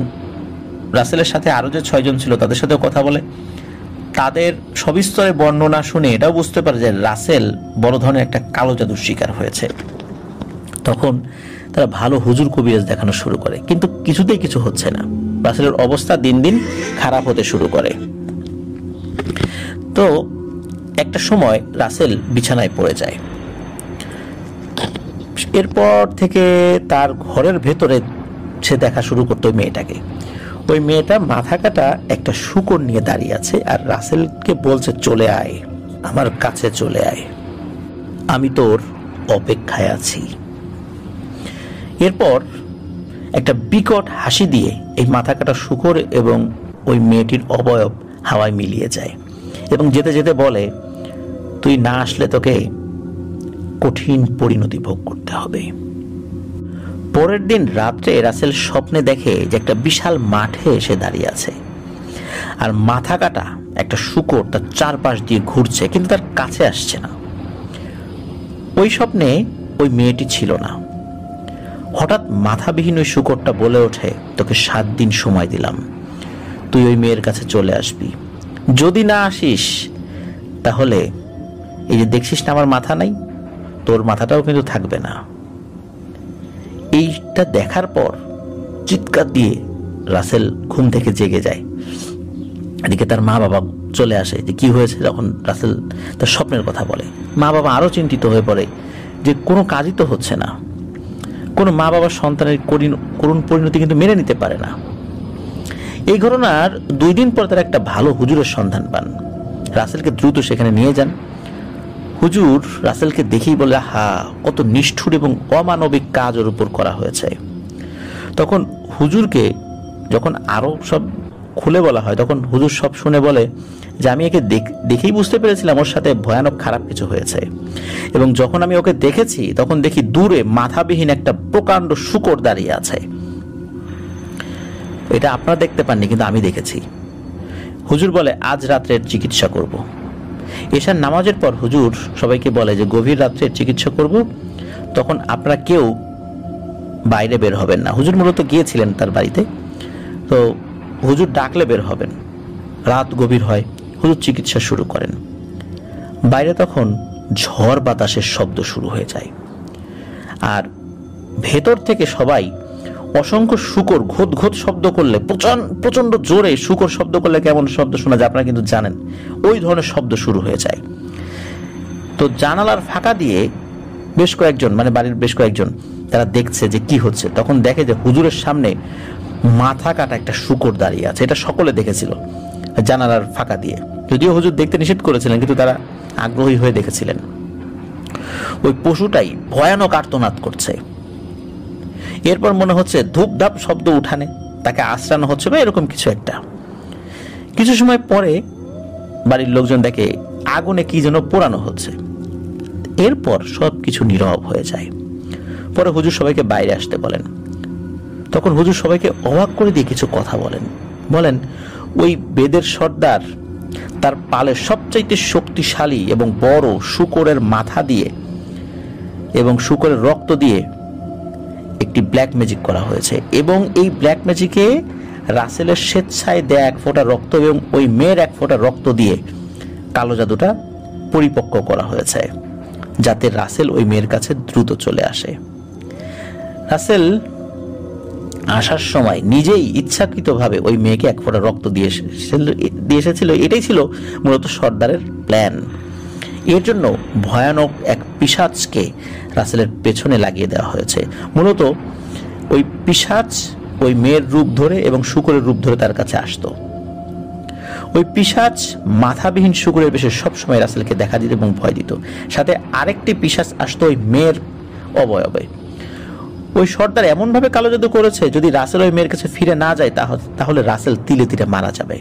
রাসেলের সাথে আরো যে 6 জন ছিল তাদের সাথেও কথা বলে। তাদের সবিস্তরে বর্ণনা শুনে এটাও বুঝতে পারে যে রাসেল বড় ধরনের একটা কালো জাদুর শিকার হয়েছে। তখন তারা ভালো হুজুর কবিরাজ দেখানো শুরু করে, কিন্তু কিছুতেই কিছু হচ্ছে না। রাসেলের অবস্থা দিন দিন খারাপ হতে শুরু করে। তো একটা সময় রাসেল বিছানায় পড়ে যায়। এরপর থেকে তার ঘরের ভেতরে সে দেখা শুরু করতো ওই মেয়েটাকে। ওই মেয়েটা মাথা কাটা একটা শূকর নিয়ে দাঁড়িয়ে আছে আর রাসেলকে বলছে চলে আয়, আমার কাছে চলে আয়, আমি তোর অপেক্ষায় আছি। এরপর একটা বিকট হাসি দিয়ে এই মাথা কাটা শূকর এবং ওই মেয়েটির অবয়ব হাওয়ায় মিলিয়ে যায় এবং যেতে যেতে বলে, তুই না আসলে তোকে কঠিন পরিণতি ভোগ করতে হবে। পরের দিন রাত্রে রাসেল স্বপ্নে দেখে যে একটা বিশাল মাঠে এসে দাঁড়িয়ে আছে, আর মাথা কাটা একটা শূকর তার চারপাশ দিয়ে ঘুরছে, কিন্তু তার কাছে আসছে না। ওই স্বপ্নে ওই মেয়েটি ছিল না। হঠাৎ মাথাবিহীন ওই শূকরটা বলে ওঠে, তোকে 7 দিন সময় দিলাম, তুই ওই মেয়ের কাছে চলে আসবি। যদি না আসিস তাহলে এই যে দেখছিস না আমার মাথা নাই, তোর মাথাটাও কিন্তু থাকবে না। এইটা দেখার পর চিৎকার দিয়ে রাসেল ঘুম থেকে জেগে যায়। এদিকে তার মা বাবা চলে আসে যে কি হয়েছে। যখন রাসেল তার স্বপ্নের কথা বলে, মা বাবা আরো চিন্তিত হয়ে পড়ে যে কোনো কাজই তো হচ্ছে না। কোনো মা বাবার সন্তানের করুণ পরিণতি কিন্তু মেনে নিতে পারে না। এই ঘটনার 2 দিন পর তারা একটা ভালো হুজুরের সন্ধান পান। রাসেলকে দ্রুত সেখানে নিয়ে যান। হুজুর রাসেলকে দেখেই বলে, হা, কত নিষ্ঠুর এবং অমানবিক কাজ ওর উপর করা হয়েছে। তখন হুজুরকে যখন আরো সব খুলে বলা হয়, তখন হুজুর সব শুনে বলে যে আমি একে দেখেই বুঝতে পেরেছিলাম ওর সাথে ভয়ানক খারাপ কিছু হয়েছে, এবং যখন আমি ওকে দেখেছি তখন দেখি দূরে মাথাবিহীন একটা প্রকাণ্ড শূকর দাঁড়িয়ে আছে। এটা আপনারা দেখতে পাননি, কিন্তু আমি দেখেছি। হুজুর বলে, আজ রাত্রের চিকিৎসা করব। এশার নামাজের পর হুজুর সবাইকে বলে যে গভীর রাত্রের চিকিৎসা করব, তখন আপনারা কেউ বাইরে বের হবেন না। হুজুর মূলত গিয়েছিলেন তার বাড়িতে, তো হুজুর ডাকলে বের হবেন। রাত গভীর হয়, হুজুর চিকিৎসা শুরু করেন। বাইরে তখন ঝড় বাতাসের শব্দ শুরু হয়ে যায়, আর ভেতর থেকে সবাই অসংখ্য শূকর ঘোত ঘোত শব্দ করলে, প্রচন্ড জোরে শূকর শব্দ করলে কেমন শব্দ শোনা যায় আপনারা কিন্তু জানেন, ওই ধরনের শব্দ শুরু হয়ে যায়। তো জানালার ফাঁকা দিয়ে বেশ কয়েকজন, মানে বাড়ির বেশ কয়েকজন, তারা দেখছে যে কি হচ্ছে। তখন দেখে যে হুজুরের সামনে মাথা কাটা একটা শূকর দাঁড়িয়ে আছে। এটা সকলে দেখেছিল জানালার ফাঁকা দিয়ে, যদিও হুজুর দেখতে নিষেধ করেছিলেন, কিন্তু তারা আগ্রহী হয়ে দেখেছিলেন। ওই পশুটাই ভয়ানক আর্তনাদ করছে। এরপর মনে হচ্ছে ধূপধাপ শব্দ উঠানে তাকে আশ্রানো হচ্ছে বা এরকম কিছু একটা। কিছু সময় পরে বাড়ির লোকজন দেখে আগুনে কি যেন পোড়ানো হচ্ছে। এরপর সবকিছু নীরব হয়ে যায়। পরে হুজুর সবাইকে বাইরে আসতে বলেন। তখন হুজুর সবাইকে অবাক করে দিয়ে কিছু কথা বলেন ওই বেদের সর্দার তার পালের সবচাইতে শক্তিশালী এবং বড় শূকরের মাথা দিয়ে এবং শূকরের রক্ত দিয়ে একটি ব্ল্যাক ম্যাজিক করা হয়েছে, এবং এই ব্ল্যাক ম্যাজিকে রাসেলের স্বেচ্ছায় দেয়া 1 ফোঁটা রক্ত এবং ওই মেয়ের 1 ফোঁটা রক্ত দিয়ে কালো জাদুটা পরিপক্ক করা হয়েছে, যাতে রাসেল ওই মেয়ের কাছে দ্রুত চলে আসে। রাসেল আসার সময় নিজেই ইচ্ছাকৃতভাবে ওই মেয়েকে 1 ফোঁটা রক্ত দিয়ে এসেছিল। এটাই ছিল মূলত সর্দারের প্ল্যান। এর জন্য ভয়ানক এক পিশাচকে রাসেলের পেছনে লাগিয়ে দেওয়া হয়েছে। মূলত ওই পিশাচ ওই মেয়ের রূপ ধরে এবং শূকরের রূপ ধরে তার কাছে আসতো। ওই পিশাচ মাথাবিহীন শূকরের বেশে সবসময় রাসেলকে দেখা দিত এবং ভয় দিত। সাথে আরেকটি পিশাচ আসতো ওই মেয়ের অবয়বে। ওই সর্দার এমন ভাবে কালো জাদু করেছে, যদি রাসেল ওই মেয়ের কাছে ফিরে না যায় তাহলে রাসেল তিলে তিলে মারা যাবে।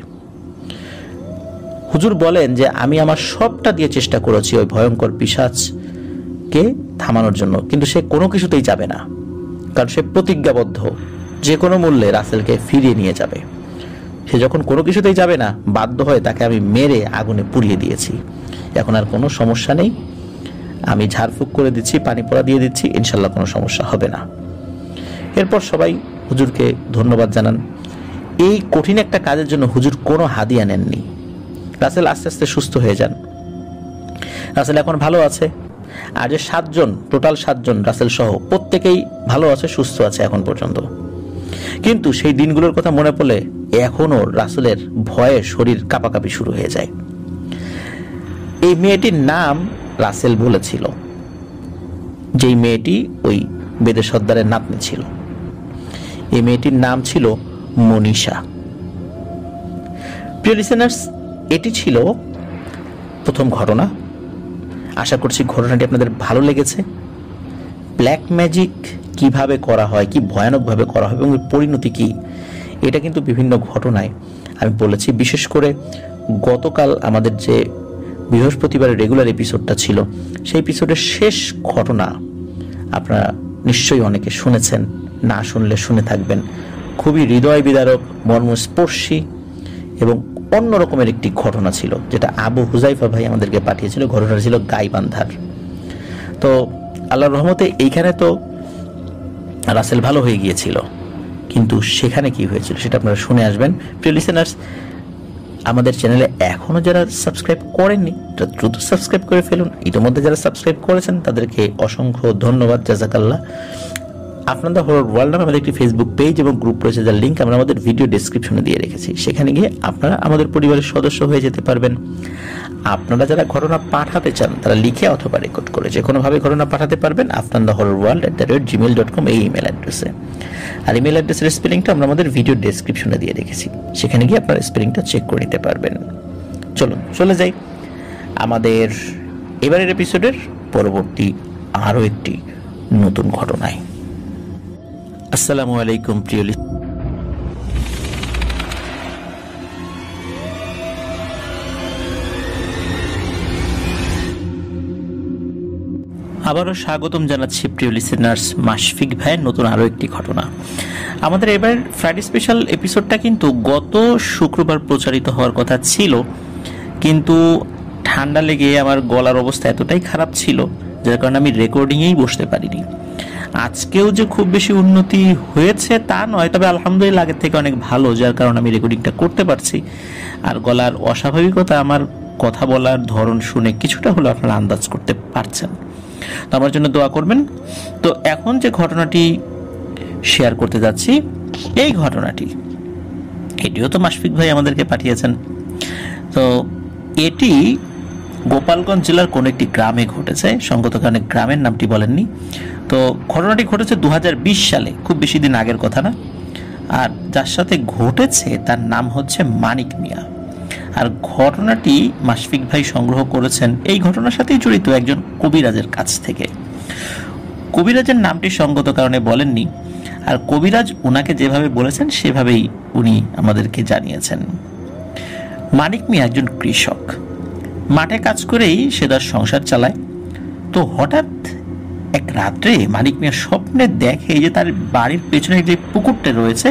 হুজুর বলেন যে আমি আমার সবটা দিয়ে চেষ্টা করেছি ওই ভয়ঙ্কর পিশাচকে থামানোর জন্য, কিন্তু সে কোনো কিছুতেই যাবে না, কারণ সে প্রতিজ্ঞাবদ্ধ যে কোনো মূল্যে রাসেলকে ফিরিয়ে নিয়ে যাবে। সে যখন কোনো কিছুতেই যাবে না, বাধ্য হয়ে তাকে আমি মেরে আগুনে পুড়িয়ে দিয়েছি। এখন আর কোনো সমস্যা নেই, আমি ঝাড়ফুঁক করে দিচ্ছি, পানি পড়া দিয়ে দিচ্ছি, ইনশাল্লাহ কোনো সমস্যা হবে না। এরপর সবাই হুজুরকে ধন্যবাদ জানান। এই কঠিন একটা কাজের জন্য হুজুর কোনো হাদিয়া নেননি। রাসেল আস্তে আস্তে সুস্থ হয়ে যান। রাসেল এখন ভালো আছে। আর যে 7 জন, টোটাল 7 জন রাসেল সহ প্রত্যেকেই ভালো আছে, সুস্থ আছে এখন পর্যন্ত। কিন্তু সেই দিনগুলোর কথা মনে পড়লে এখনো রাসেলের ভয়ে শরীর কাঁপাকাঁপি শুরু হয়ে যায়। এই মেয়েটির নাম রাসেল বলেছিল, যেই মেয়েটি ওই বেদের সর্দারের নাতনি ছিল। এই মেয়েটির নাম ছিল মনীষা। প্রিয় লিসেনার্স, এটি ছিল প্রথম ঘটনা। আশা করছি ঘটনাটি আপনাদের ভালো লেগেছে। ব্ল্যাক ম্যাজিক কিভাবে করা হয়, কি ভয়ানকভাবে করা হয় এবং পরিণতি কি, এটা কিন্তু বিভিন্ন ঘটনায় আমি বলেছি। বিশেষ করে গতকাল আমাদের যে বৃহস্পতিবারের রেগুলার এপিসোডটা ছিল, সেই এপিসোডের শেষ ঘটনা আপনারা নিশ্চয়ই অনেকে শুনেছেন, না শুনলে শুনে থাকবেন। খুবই হৃদয় বিদারক, মর্মস্পর্শী এবং অন্য রকমের একটি ঘটনা ছিল, যেটা আবু হুজাইফা ভাই আমাদেরকে পাঠিয়েছিল। ঘটনাটা ছিল গাইবান্ধার। তো আল্লাহর রহমতে এইখানে তো রাসেল ভালো হয়ে গিয়েছিল, কিন্তু সেখানে কি হয়েছিল সেটা আপনারা শুনে আসবেন। প্রিয় লিসেনার্স, আমাদের চ্যানেলে এখনও যারা সাবস্ক্রাইব করেননি তারা দ্রুত সাবস্ক্রাইব করে ফেলুন। ইতিমধ্যে যারা সাবস্ক্রাইব করেছেন তাদেরকে অসংখ্য ধন্যবাদ, জাজাকাল্লাহ। আপনার দ্য হরর ওয়ার্ল্ড নামে আমাদের একটি ফেসবুক পেজ এবং গ্রুপ রয়েছে, যার লিঙ্ক আমরা আমাদের ভিডিও ডেসক্রিপশনে দিয়ে রেখেছি। সেখানে গিয়ে আপনারা আমাদের পরিবারের সদস্য হয়ে যেতে পারবেন। আপনারা যারা ঘটনা পাঠাতে চান তারা লিখে অথবা রেকর্ড করে যে কোনোভাবে ঘটনা পাঠাতে পারবেন afnanthehorrorworld@gmail.com এই ইমেল অ্যাড্রেসে। আর ইমেল অ্যাড্রেসের স্পেলিংটা আমরা আমাদের ভিডিও ডেসক্রিপশনে দিয়ে রেখেছি, সেখানে গিয়ে আপনারা স্পেলিংটা চেক করে নিতে পারবেন। চলুন চলে যাই আমাদের এবারের এপিসোডের পরবর্তী আরও একটি নতুন ঘটনায়। আসসালামু আলাইকুম প্রিয় আবারও স্বাগতম জানাচ্ছি প্রিয় লিসেনার্স, মাশফিক ভাইয়ের নতুন আরও একটি ঘটনা। আমাদের এবার ফ্রাইডে স্পেশাল এপিসোডটা কিন্তু গত শুক্রবার প্রচারিত হওয়ার কথা ছিল, কিন্তু ঠান্ডা লেগে আমার গলার অবস্থা এতটাই খারাপ ছিল যার কারণে আমি রেকর্ডিংয়েই বসতে পারিনি। আজকেও যে খুব বেশি উন্নতি হয়েছে তা নয়, তবে আলহামদুলিল্লাহ আগের থেকে অনেক ভালো, যার কারণে আমি রেকর্ডিংটা করতে পারছি। আর গলার অস্বাভাবিকতা আমার কথা বলার ধরন শুনে কিছুটা হলেও আপনারা আন্দাজ করতে পারছেন, তো আমার জন্য দোয়া করবেন। তো এখন যে ঘটনাটি শেয়ার করতে যাচ্ছি, এই ঘটনাটি এটিও তো মাশফিক ভাই আমাদেরকে পাঠিয়েছেন। তো এটি গোপালগঞ্জ জেলার কোন একটি গ্রামে ঘটেছে, সঙ্গত কারণে গ্রামের নামটি বলেননি। তো ঘটনাটি ঘটেছে 2020 সালে, খুব বেশি দিন আগের কথা না। আর যার সাথে ঘটেছে তার নাম হচ্ছে মানিক মিয়া। আর ঘটনাটি মাশফিক ভাই সংগ্রহ করেছেন এই ঘটনার সাথেই জড়িত একজন কবিরাজের কাছ থেকে। কবিরাজের নামটি সঙ্গত কারণে বলেননি, আর কবিরাজ উনাকে যেভাবে বলেছেন সেভাবেই উনি আমাদেরকে জানিয়েছেন। মানিক মিয়া একজন কৃষক, মাঠে কাজ করেই সে তার সংসার চালায়। তো হঠাৎ এক রাত্রে মানিক মিয়া স্বপ্নে দেখে যে তার বাড়ির পেছনে যে পুকুরটা রয়েছে,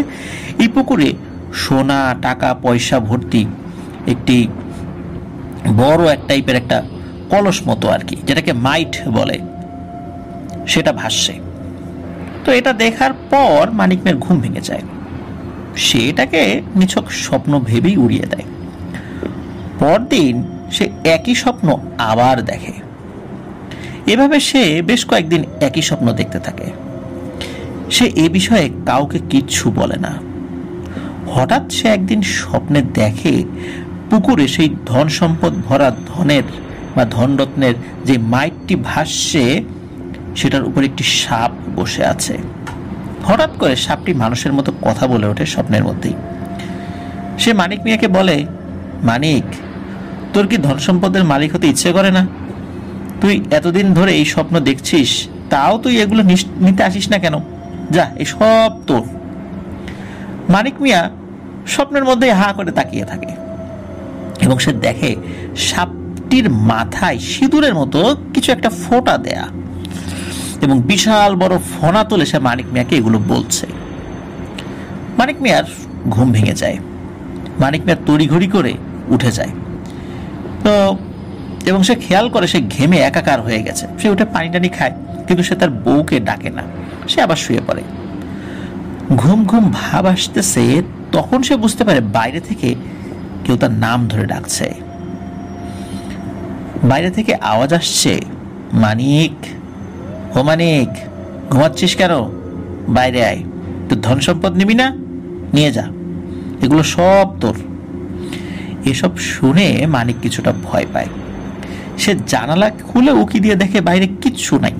এই পুকুরে সোনা টাকা পয়সা ভর্তি একটি বড় এক টাইপের একটা কলস মতো আর কি, যেটাকে মাইট বলে, সেটা ভাসছে। তো এটা দেখার পর মানিক মিয়ার ঘুম ভেঙে যায়। সে এটাকে নিছক স্বপ্ন ভেবেই উড়িয়ে দেয়। পরদিন সে একই স্বপ্ন আবার দেখে। এভাবে সে বেশ কয়েকদিন একই স্বপ্ন দেখতে থাকে। সে এ বিষয়ে কাউকে কিচ্ছু বলে না। হঠাৎ সে একদিন স্বপ্নে দেখে পুকুরে সেই ধন সম্পদ ভরা ধনের বা ধনরত্নের যে মাইটটি ভাসছে সেটার উপর একটি সাপ বসে আছে। হঠাৎ করে সাপটি মানুষের মতো কথা বলে ওঠে স্বপ্নের মধ্যেই। সে মানিক মিয়াকে বলে, মানিক, তোর কি ধন সম্পদের মালিক হতে ইচ্ছে করে না? তুই এতদিন ধরে এই স্বপ্ন দেখছিস, তাও তুই এগুলো নিতে আসিস না কেন? যা, এই সব তোর। মানিক মিয়া স্বপ্নের মধ্যে হা করে তাকিয়ে থাকে এবং সে দেখে সাপটির মাথায় সিঁদুরের মতো কিছু একটা ফোঁটা দেয়া এবং বিশাল বড় ফোনা তুলে সে মানিক মিয়াকে এগুলো বলছে। মানিক মিয়ার ঘুম ভেঙে যায়। মানিক মিয়া তড়িঘড়ি করে উঠে যায়। তো এবং সে খেয়াল করে সে ঘেমে একাকার হয়ে গেছে। সে উঠে পানি টানি খায়, কিন্তু সে তার বউকে ডাকে না। সে আবার শুয়ে পড়ে। ঘুম ঘুম ভাব আসতেছে, তখন সে বুঝতে পারে বাইরে থেকে কেউ তার নাম ধরে ডাকছে। বাইরে থেকে আওয়াজ আসছে, মানিক, ও মানিক, ঘুমাচ্ছিস কেন? বাইরে আয়, তোর ধন সম্পদ নিবি না? নিয়ে যা, এগুলো সব তোর। এসব শুনে মানিক কিছুটা ভয় পায়। সে জানালা খুলে উকি দিয়ে দেখে বাইরে কিচ্ছু নাই।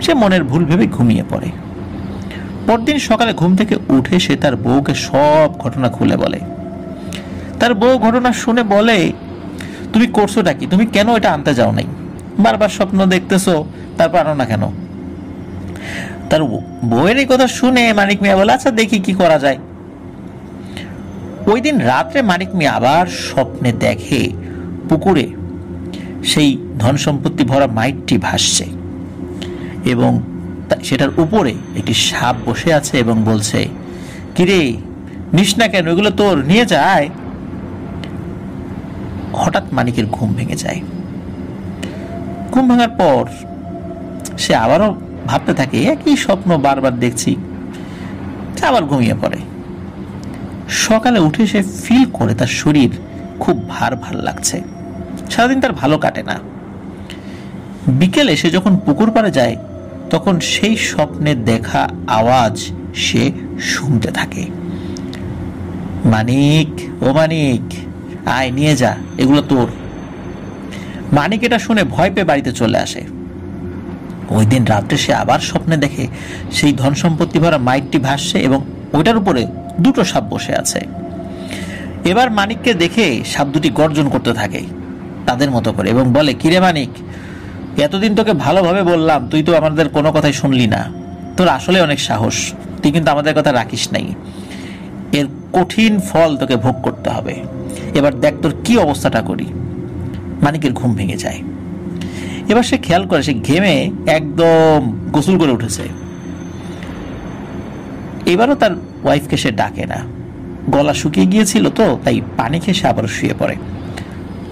সে মনের ভুল ভেবে ঘুমিয়ে পড়ে। পরদিন সকালে ঘুম থেকে উঠে সে তার বউকে সব ঘটনা খুলে বলে। তার বউ ঘটনা শুনে বলে, তুমি করছোটা কি? তুমি কেন এটা আনতে যাও নাই? বারবার স্বপ্ন দেখতেছো, তারপর আনো না কেন? তার বউয়ের এই কথা শুনে মানিক মিয়া বলে, আচ্ছা দেখি কি করা যায়। ওই দিন রাত্রে মানিক মিয়া আবার স্বপ্নে দেখে পুকুরে সেই ধন সম্পত্তি ভরা মাইটটি ভাসছে এবং সেটার উপরে একটি সাপ বসে আছে এবং বলছে, কিরে, নিস না কেন? এগুলো তোর, নিয়ে যায়। হঠাৎ মানিকের ঘুম ভেঙে যায়। ঘুম ভাঙার পর সে আবারও ভাবতে থাকে একই স্বপ্ন বারবার দেখছি, আবার ঘুমিয়ে পড়ে। সকালে উঠে সে ফিল করে তার শরীর খুব ভার ভার লাগছে, সারাদিন তার ভালো কাটে না। বিকেলে সে যখন পুকুর পাড়ে যায় তখন সেই স্বপ্নে দেখা আওয়াজ সে শুনতে থাকে, মানিক, ও মানিক, আয় নিয়ে যা, এগুলো তোর। মানিক এটা শুনে ভয় পেয়ে বাড়িতে চলে আসে। ওই দিন রাত্রে সে আবার স্বপ্নে দেখে সেই ধন সম্পত্তি ভরা মাইকটি ভাসছে এবং ওইটার উপরে দুটো সাপ বসে আছে। এবার মানিককে দেখে সাপ দুটি গর্জন করতে থাকে তাদের মতো করে এবং বলে, কিরে মানিক, এতদিন তোকে ভালোভাবে বললাম, তুই তো আমাদের কোনো কথাই শুনলি না। তোর আসলে অনেক সাহস, তুই কিন্তু আমাদের কথা রাখিস নাই। এর কঠিন ফল তোকে ভোগ করতে হবে। এবার দেখ তোর কি অবস্থাটা করি। মানিকের ঘুম ভেঙে যায়। এবার সে খেয়াল করে সে ঘেমে একদম গোসল করে উঠেছে। এবারও তার ওয়াইফকে সে ডাকে না, গলা শুকিয়ে গিয়েছিল তো, তাই পানি খেয়ে সে আবার শুয়ে পড়ে।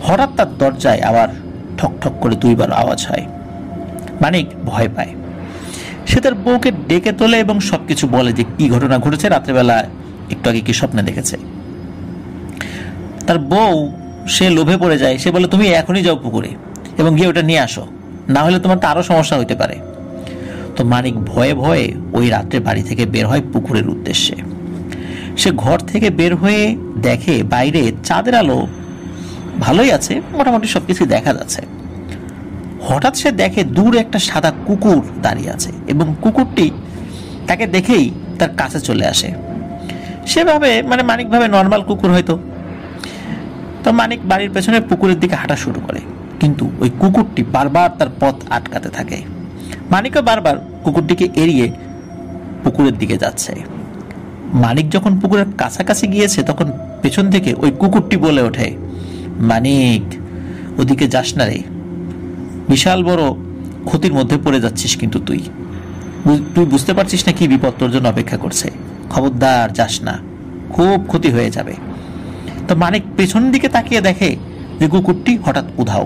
হঠাৎ তার দরজায় আবার ঠক ঠক করে 2 বার আওয়াজ হয়। মানিক ভয় পায়। সে তার বউকে ডেকে তোলে এবং সবকিছু বলে যে কি ঘটনা ঘটেছে, রাত্রেবেলা একটু আগে কি স্বপ্নে দেখেছে। তার বউ সে লোভে পড়ে যায়। সে বলে, তুমি এখনই যাও পুকুরে এবং গিয়ে ওটা নিয়ে আসো, না হলে তোমার তো আরো সমস্যা হইতে পারে। তো মানিক ভয়ে ভয়ে ওই রাত্রে বাড়ি থেকে বের হয় পুকুরের উদ্দেশ্যে। সে ঘর থেকে বের হয়ে দেখে বাইরে চাঁদের আলো ভালোই আছে, মোটামুটি সবকিছু দেখা যাচ্ছে। হঠাৎ সে দেখে দূরে একটা সাদা কুকুর দাঁড়িয়ে আছে এবং কুকুরটি তাকে দেখেই তার কাছে চলে আসে। সেভাবে মানিক ভাবে নর্মাল কুকুর হয়তো। তো মানিক বাড়ির পেছনে পুকুরের দিকে হাঁটা শুরু করে, কিন্তু ওই কুকুরটি বারবার তার পথ আটকাতে থাকে। মানিকও বারবার কুকুরটিকে এড়িয়ে পুকুরের দিকে যাচ্ছে। মানিক যখন পুকুরের কাছাকাছি গিয়েছে তখন পেছন থেকে ওই কুকুরটি বলে ওঠে, মানিক, ওদিকে যাস না রে, বিশাল বড় ক্ষতির মধ্যে পড়ে যাচ্ছিস কিন্তু তুই বুঝতে পারছিস না কি বিপদ তোর জন্য অপেক্ষা করছে। খবরদার যাস না, খুব ক্ষতি হয়ে যাবে। তো মানিক পেছন দিকে তাকিয়ে দেখে যে কুকুরটি হঠাৎ উধাও।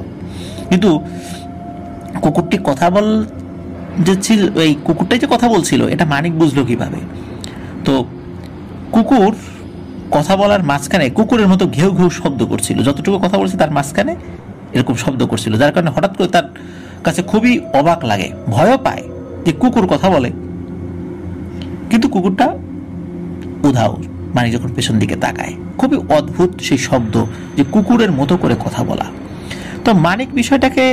কিন্তু কুকুরটি কথা বল যে ছিল, এই কুকুরটাই যে কথা বলছিল এটা মানিক বুঝলো কিভাবে? তো কুকুর কথা বলার মাঝখানে কুকুরের মতো ঘেউ ঘেউ শব্দ করছিল, যতটুকু কথা বলছে তার মাঝখানে এরকম শব্দ করছিল, যার কারণে হঠাৎ করে তার কাছে খুবই অবাক লাগে, ভয়ও পায় যে কুকুর কথা বলে, কিন্তু কুকুরটা উধাও। মানিক যখন পেছন দিকে তাকায়, খুবই অদ্ভুত সেই শব্দ, যে কুকুরের মতো করে কথা বলা। তো মানিক বিষয়টাকে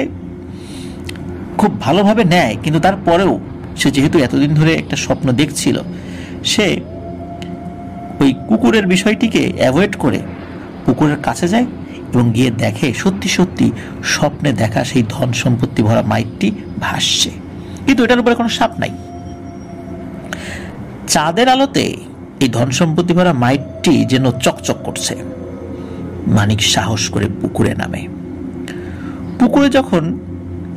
খুব ভালোভাবে নেয়, কিন্তু তারপরেও সে যেহেতু এতদিন ধরে একটা স্বপ্ন দেখছিল, সে ওই কুকুরের বিষয়টিকে অ্যাভয়েড করে পুকুরের কাছে যায় এবং গিয়ে দেখে সত্যি সত্যি স্বপ্নে দেখা সেই ধন সম্পত্তি ভরা মাইকটি ভাসছে, কিন্তু এটার উপরে কোনো সাপ নাই। চাঁদের আলোতে এই ধন সম্পত্তি ভরা মাইকটি যেন চকচক করছে। মানিক সাহস করে পুকুরে নামে। পুকুরে যখন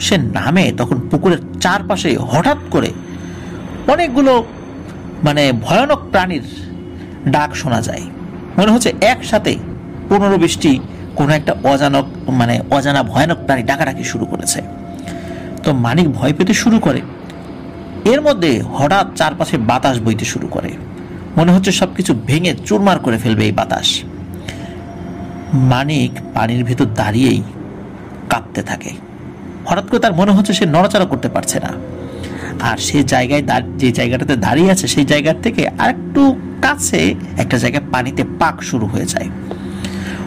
সে নামে তখন পুকুরের চারপাশে হঠাৎ করে অনেকগুলো ভয়ানক প্রাণীর ডাক শোনা যায়। মনে হচ্ছে একসাথে 15-20টি কোনো একটা অজানা ভয়ানক প্রাণী ডাকাডাকি শুরু করেছে। তো মানিক ভয় পেতে শুরু করে। এর মধ্যে হঠাৎ চারপাশে বাতাস বইতে শুরু করে, মনে হচ্ছে সবকিছু ভেঙে চুরমার করে ফেলবে এই বাতাস। মানিক পানির ভেতর দাঁড়িয়েই কাঁপতে থাকে। হঠাৎ করে তার মনে হচ্ছে সে নড়াচড়া করতে পারছে না, আর সে জায়গায় যে জায়গাটাতে দাঁড়িয়ে আছে সেই জায়গার থেকে আরেকটু কাছে একটা জায়গায় পানিতে পাক শুরু হয়ে যায়।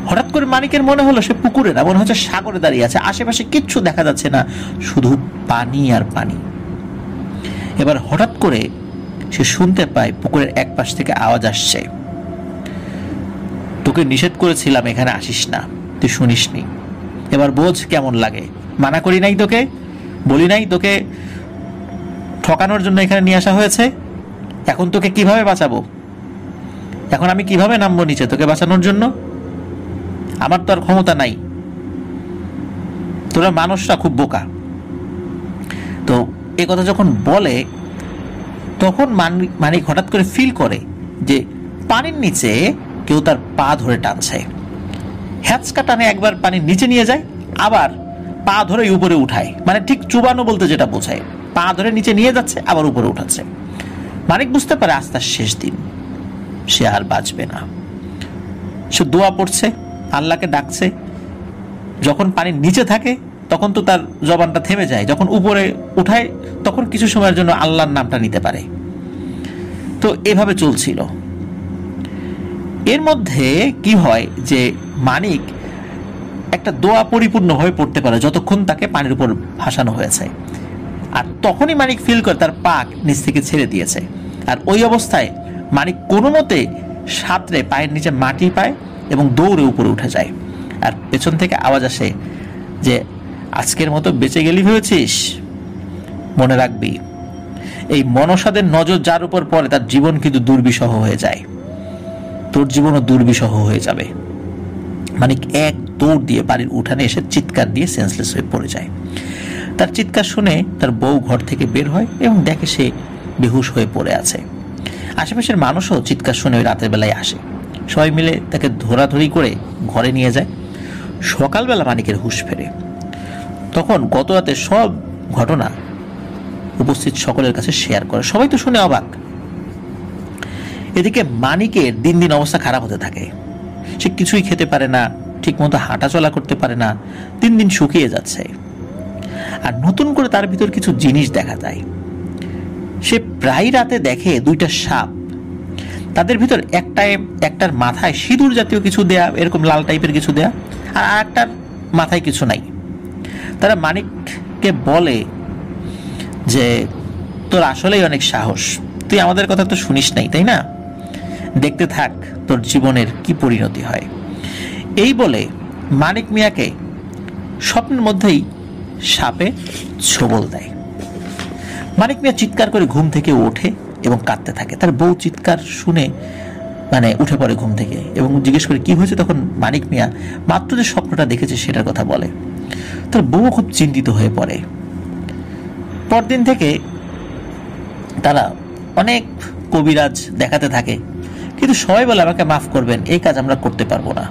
হঠাৎ করে মানিকের মনে হলো সে পুকুরে না, মনে হচ্ছে সাগরে দাঁড়িয়ে আছে, আশেপাশে কিচ্ছু দেখা যাচ্ছে না, শুধু পানি আর পানি। এবার হঠাৎ করে সে শুনতে পায় পুকুরের এক পাশ থেকে আওয়াজ আসছে, তোকে নিষেধ করেছিলাম এখানে আসিস না, তুই শুনিসনি, এবার বোঝ কেমন লাগে। মানা করি নাই তোকে, বলি নাই তোকে ঠকানোর জন্য এখানে নিয়ে আসা হয়েছে, এখন তোকে কিভাবে বাঁচাবো? এখন আমি কিভাবে নামবো নিচে তোকে বাঁচানোর জন্য? আমার তো আর ক্ষমতা নাই, তোরা মানুষরা খুব বোকা। তো এ কথা যখন বলে তখন মানিক হঠাৎ করে ফিল করে যে পানির নিচে কেউ তার পা ধরে টানছে। হ্যাচকা টানে একবার পানির নিচে নিয়ে যায়, আবার পা ধরে উপরে উঠায়, মানে ঠিক চুবানো বলতে যেটা বোঝায়, পা ধরে নিচে নিয়ে যাচ্ছে আবার উপরে উঠাচ্ছে। মানিক বুঝতে পারে আজ তার শেষ দিন, সে আর বাঁচবে না। সে দোয়া পড়ছে, আল্লাহকে ডাকছে। যখন পানির নিচে থাকে তখন তো তার জবানটা থেমে যায়, যখন উপরে উঠায় তখন কিছু সময়ের জন্য আল্লাহর নামটা নিতে পারে। তো এভাবে চলছিল। এর মধ্যে কি হয় যে মানিক একটা দোয়া পরিপূর্ণভাবে পড়তে পারে যতক্ষণ তাকে পানির উপর ভাসানো হয়েছে, আর তখনই মানিক ফিল করে তার পা নিচ থেকে ছেড়ে দিয়েছে। আর ওই অবস্থায় মানিক কোনো মতে সাঁতরে পায়ের নিচে মাটি পায় এবং দৌড়ে উপরে উঠে যায়। আর পেছন থেকে আওয়াজ আসে যে আজকের মতো বেঁচে গেলি ভেবেছিস, মনে রাখবি এই মনসাদের নজর যার উপর পড়ে তার জীবন কিন্তু দুর্বিষহ হয়ে যায়, তোর জীবনও দুর্বিষহ হয়ে যাবে। মানিক এক দৌড় দিয়ে বাড়ির উঠানে এসে চিৎকার দিয়ে সেন্সলেস হয়ে পড়ে যায়। তার চিৎকার শুনে তার বউ ঘর থেকে বের হয় এবং দেখে সে বেহুশ হয়ে পড়ে আছে। আশেপাশের মানুষও চিৎকার শুনে ওই রাতের বেলায় আসে, সবাই মিলে তাকে ধরাধরি করে ঘরে নিয়ে যায়। সকালবেলা মানিকের হুঁশ ফেরে। তখন গত রাতে সব ঘটনা উপস্থিত সকলের কাছে শেয়ার করে, সবাই তো শুনে অবাক। এদিকে মানিকের দিন দিন অবস্থা খারাপ হতে থাকে। সে কিছুই খেতে পারে না, ঠিক মতো হাঁটা চলা করতে পারে না, দিন দিন শুকিয়ে যাচ্ছে। আর নতুন করে তার ভিতর কিছু জিনিস দেখা যায়। সে প্রায় রাতে দেখে দুইটা সাপ, তাদের ভিতর একটার মাথায় সিঁদুর জাতীয় কিছু দেয়া, এরকম লাল টাইপের কিছু দেয়া, আর আরেকটার মাথায় কিছু নাই। তারা মানিককে বলে যে তোর আসলেই অনেক সাহস, তুই আমাদের কথা তো শুনিস নাই তাই না, দেখতে থাক তোর জীবনের কি পরিণতি হয়। এই বলে মানিক মিয়াকে স্বপ্নের মধ্যেই সাপে ছোবল দেয়। মানিক মিয়া চিৎকার করে ঘুম থেকে ওঠে এবং কাঁদতে থাকে। তার বউ চিৎকার শুনে উঠে পড়ে ঘুম থেকে এবং জিজ্ঞেস করে কি হয়েছে। তখন মানিক মিয়া মাত্র যে স্বপ্নটা দেখেছে সেটার কথা বলে। তার বউ খুব চিন্তিত হয়ে পড়ে। পরদিন থেকে তারা অনেক কবিরাজ দেখাতে থাকে, কিন্তু সবাই বলে আমাকে মাফ করবেন, এই কাজ আমরা করতে পারবো না।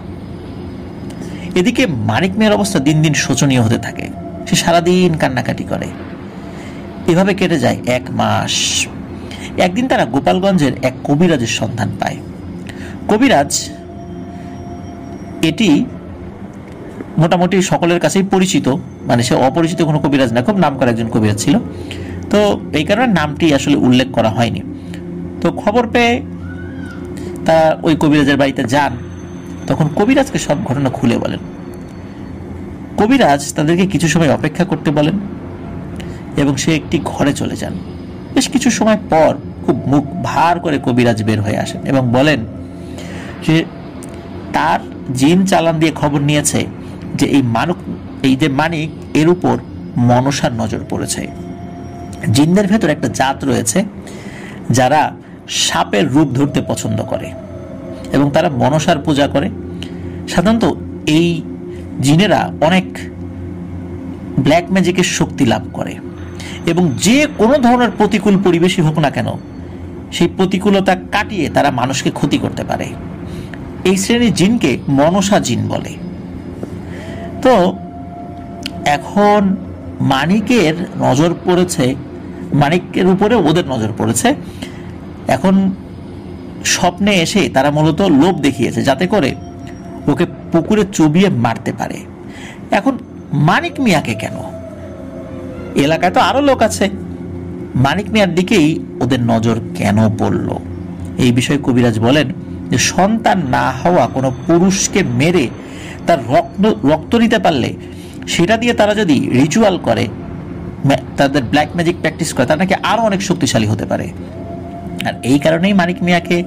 এদিকে মানিক মিয়ার অবস্থা দিন দিন শোচনীয় হতে থাকে। সে সারাদিন কান্নাকাটি করে। এভাবে কেটে যায় 1 মাস। একদিন তারা গোপালগঞ্জের এক কবিরাজের সন্ধান পায়। কবিরাজ এটি মোটামুটি সকলের কাছেই পরিচিত, সে অপরিচিত কোনো কবিরাজ না, খুব নামকরা একজন কবিরাজ ছিল। তো এই কারণে নামটি আসলে উল্লেখ করা হয়নি। তো খবর পেয়ে তা ওই কবিরাজের বাড়িতে যান। তখন কবিরাজকে সব ঘটনা খুলে বলেন। কবিরাজ তাদেরকে কিছু সময় অপেক্ষা করতে বলেন এবং সে একটি ঘরে চলে যান। বেশ কিছু সময় পর খুব মুখ ভার করে কবিরাজ বের হয়ে আসেন এবং বলেন যে তার জিন চালান দিয়ে খবর নিয়েছে যে এই যে মানিক এর উপর মনসার নজর পড়েছে। জিনদের ভেতর একটা জাত রয়েছে যারা সাপের রূপ ধরতে পছন্দ করে এবং তারা মনসার পূজা করে। সাধারণত এই জিনেরা অনেক ব্ল্যাক ম্যাজিকের শক্তি লাভ করে এবং যে কোনো ধরনের প্রতিকূল পরিবেশই হোক না কেন সেই প্রতিকূলতা কাটিয়ে তারা মানুষকে ক্ষতি করতে পারে। এই শ্রেণীর জিনকে মনসা জিন বলে। তো এখন মানিকের নজর পড়েছে, মানিকের উপরে ওদের নজর পড়েছে। এখন স্বপ্নে এসে তারা মূলত লোভ দেখিয়েছে যাতে করে ওকে পুকুরে চুবিয়ে মারতে পারে। এখন মানিক মিয়াকে কেন, এলাকায় তো আরো লোক আছে, মানিক মিয়ার দিকেই ওদের নজর কেন পড়ল? এই বিষয়ে কবিরাজ বলেন যে সন্তান না হওয়া কোনো পুরুষকে মেরে তার রক্ত নিতে পারলে সেটা দিয়ে তারা যদি রিচুয়াল করে, তাদের ব্ল্যাক ম্যাজিক প্র্যাকটিস করে, তারা নাকি আরো অনেক শক্তিশালী হতে পারে। আর এই কারণেই মানিক মিয়াকে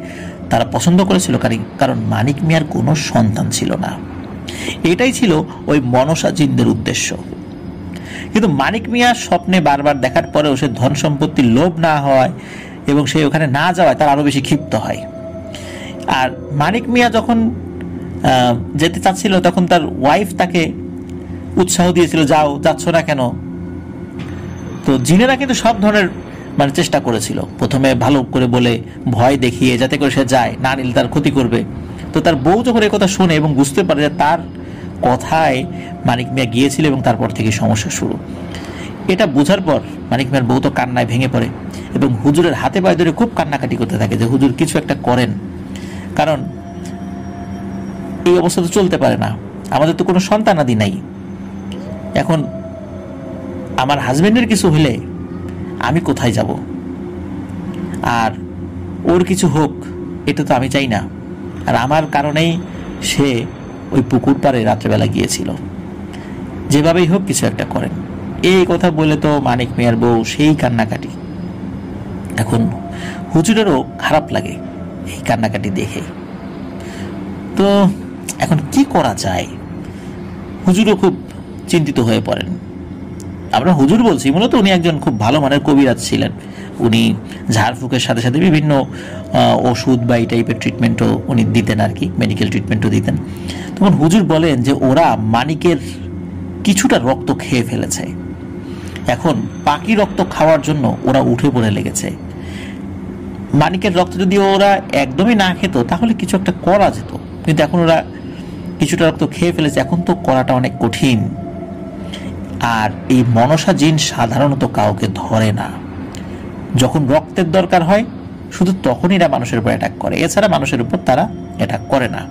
তারা পছন্দ করেছিল, কারণ মানিক মিয়ার কোনো সন্তান ছিল না। এটাই ছিল ওই মনসা জিনদের উদ্দেশ্য। কিন্তু মানিক মিয়া স্বপ্নে বারবার দেখার পরেও সে ধন সম্পত্তির লোভ না হয় এবং সে ওখানে না যাওয়ায় তার আরো বেশি ক্ষিপ্ত হয়। আর মানিক মিয়া যখন যেতে চাচ্ছিল তখন তার ওয়াইফ তাকে উৎসাহ দিয়েছিল, যাচ্ছ না কেন? তো জিনেরা কিন্তু সব ধরনের চেষ্টা করেছিল। প্রথমে ভালো করে বলে ভয় দেখিয়ে যাতে করে সে যায়, না নিলে তার ক্ষতি করবে। তো তার বউ যখন এই কথা শোনে এবং বুঝতে পারে যে তার কথায় মানিক মিয়া গিয়েছিল এবং তারপর থেকে সমস্যা শুরু। এটা বোঝার পর মানিক মিয়ার বউ তো কান্নায় ভেঙে পড়ে এবং হুজুরের হাতে পায়ে ধরে খুব কান্নাকাটি করতে থাকে যে হুজুর কিছু একটা করেন, কারণ এই অবস্থা তো চলতে পারে না, আমাদের তো কোনো সন্তানাদি নাই, এখন আমার হাজবেন্ডের কিছু হলে আমি কোথায় যাব, আর ওর কিছু হোক এটা তো আমি চাই না, আর আমার কারণেই সে ওই পুকুর পাড়ে রাত্রেবেলা গিয়েছিল, যেভাবেই হোক কিছু একটা করেন। এই কথা বলে তো মানিক মিয়ার বউ সেই কান্নাকাটি। এখন হুজুরেরও খারাপ লাগে এই কান্নাকাটি দেখে। তো এখন কি করা যায়, হুজুরও খুব চিন্তিত হয়ে পড়েন। আমরা হুজুর বলছি, মূলত উনি একজন খুব ভালো মানের কবিরাজ ছিলেন। উনি ঝাড়ফুঁকের সাথে সাথে বিভিন্ন ওষুধ বা এই টাইপের ট্রিটমেন্টও উনি দিতেন আর কি, মেডিকেল ট্রিটমেন্টও দিতেন। তখন হুজুর বলেন যে ওরা মানিকের কিছুটা রক্ত খেয়ে ফেলেছে, এখন বাকি রক্ত খাওয়ার জন্য ওরা উঠে পড়ে লেগেছে। মানিকের রক্ত যদি ওরা একদমই না খেত তাহলে কিছু একটা করা যেত, কিন্তু এখন ওরা কিছুটা রক্ত খেয়ে ফেলেছে, এখন তো করাটা অনেক কঠিন। আর এই মনসা জিন সাধারণত কাউকে ধরে না, যখন রক্তের দরকার হয় শুধু তখনই এরা মানুষের উপর অ্যাটাক করে, এছাড়া মানুষের উপর তারা অ্যাটাক করে না।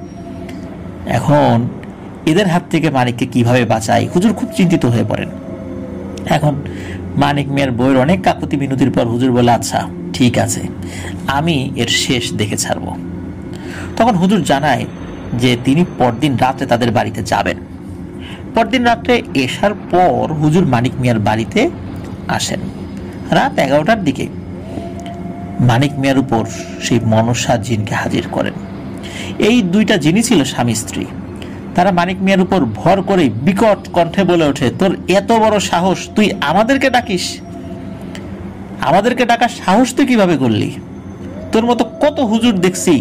এখন এদের হাত থেকে মানিককে কিভাবে বাঁচায়, হুজুর খুব চিন্তিত হয়ে পড়েন। এখন মানিক মিয়ার বইয়ের অনেক কাকুতি মিনতির পর হুজুর বলে, আচ্ছা ঠিক আছে, আমি এর শেষ দেখে ছাড়ব। তখন হুজুর জানায় যে তিনি পরদিন রাত্রে তাদের বাড়িতে যাবেন। পরদিন রাত্রে এসার পর হুজুর মানিক মিয়ার বাড়িতে আসেন। রাত 11টার দিকে মানিক মিয়ার উপর সেই মনসা জিনকে হাজির করেন। এই দুইটা জিনই ছিল স্বামী স্ত্রী। তারা মানিক মিয়ার উপর ভর করে বিকট কণ্ঠে বলে ওঠে, তোর এত বড় সাহস, তুই আমাদেরকে ডাকিস, আমাদেরকে ডাকার সাহস তুই কিভাবে করলি? তোর মতো কত হুজুর দেখছি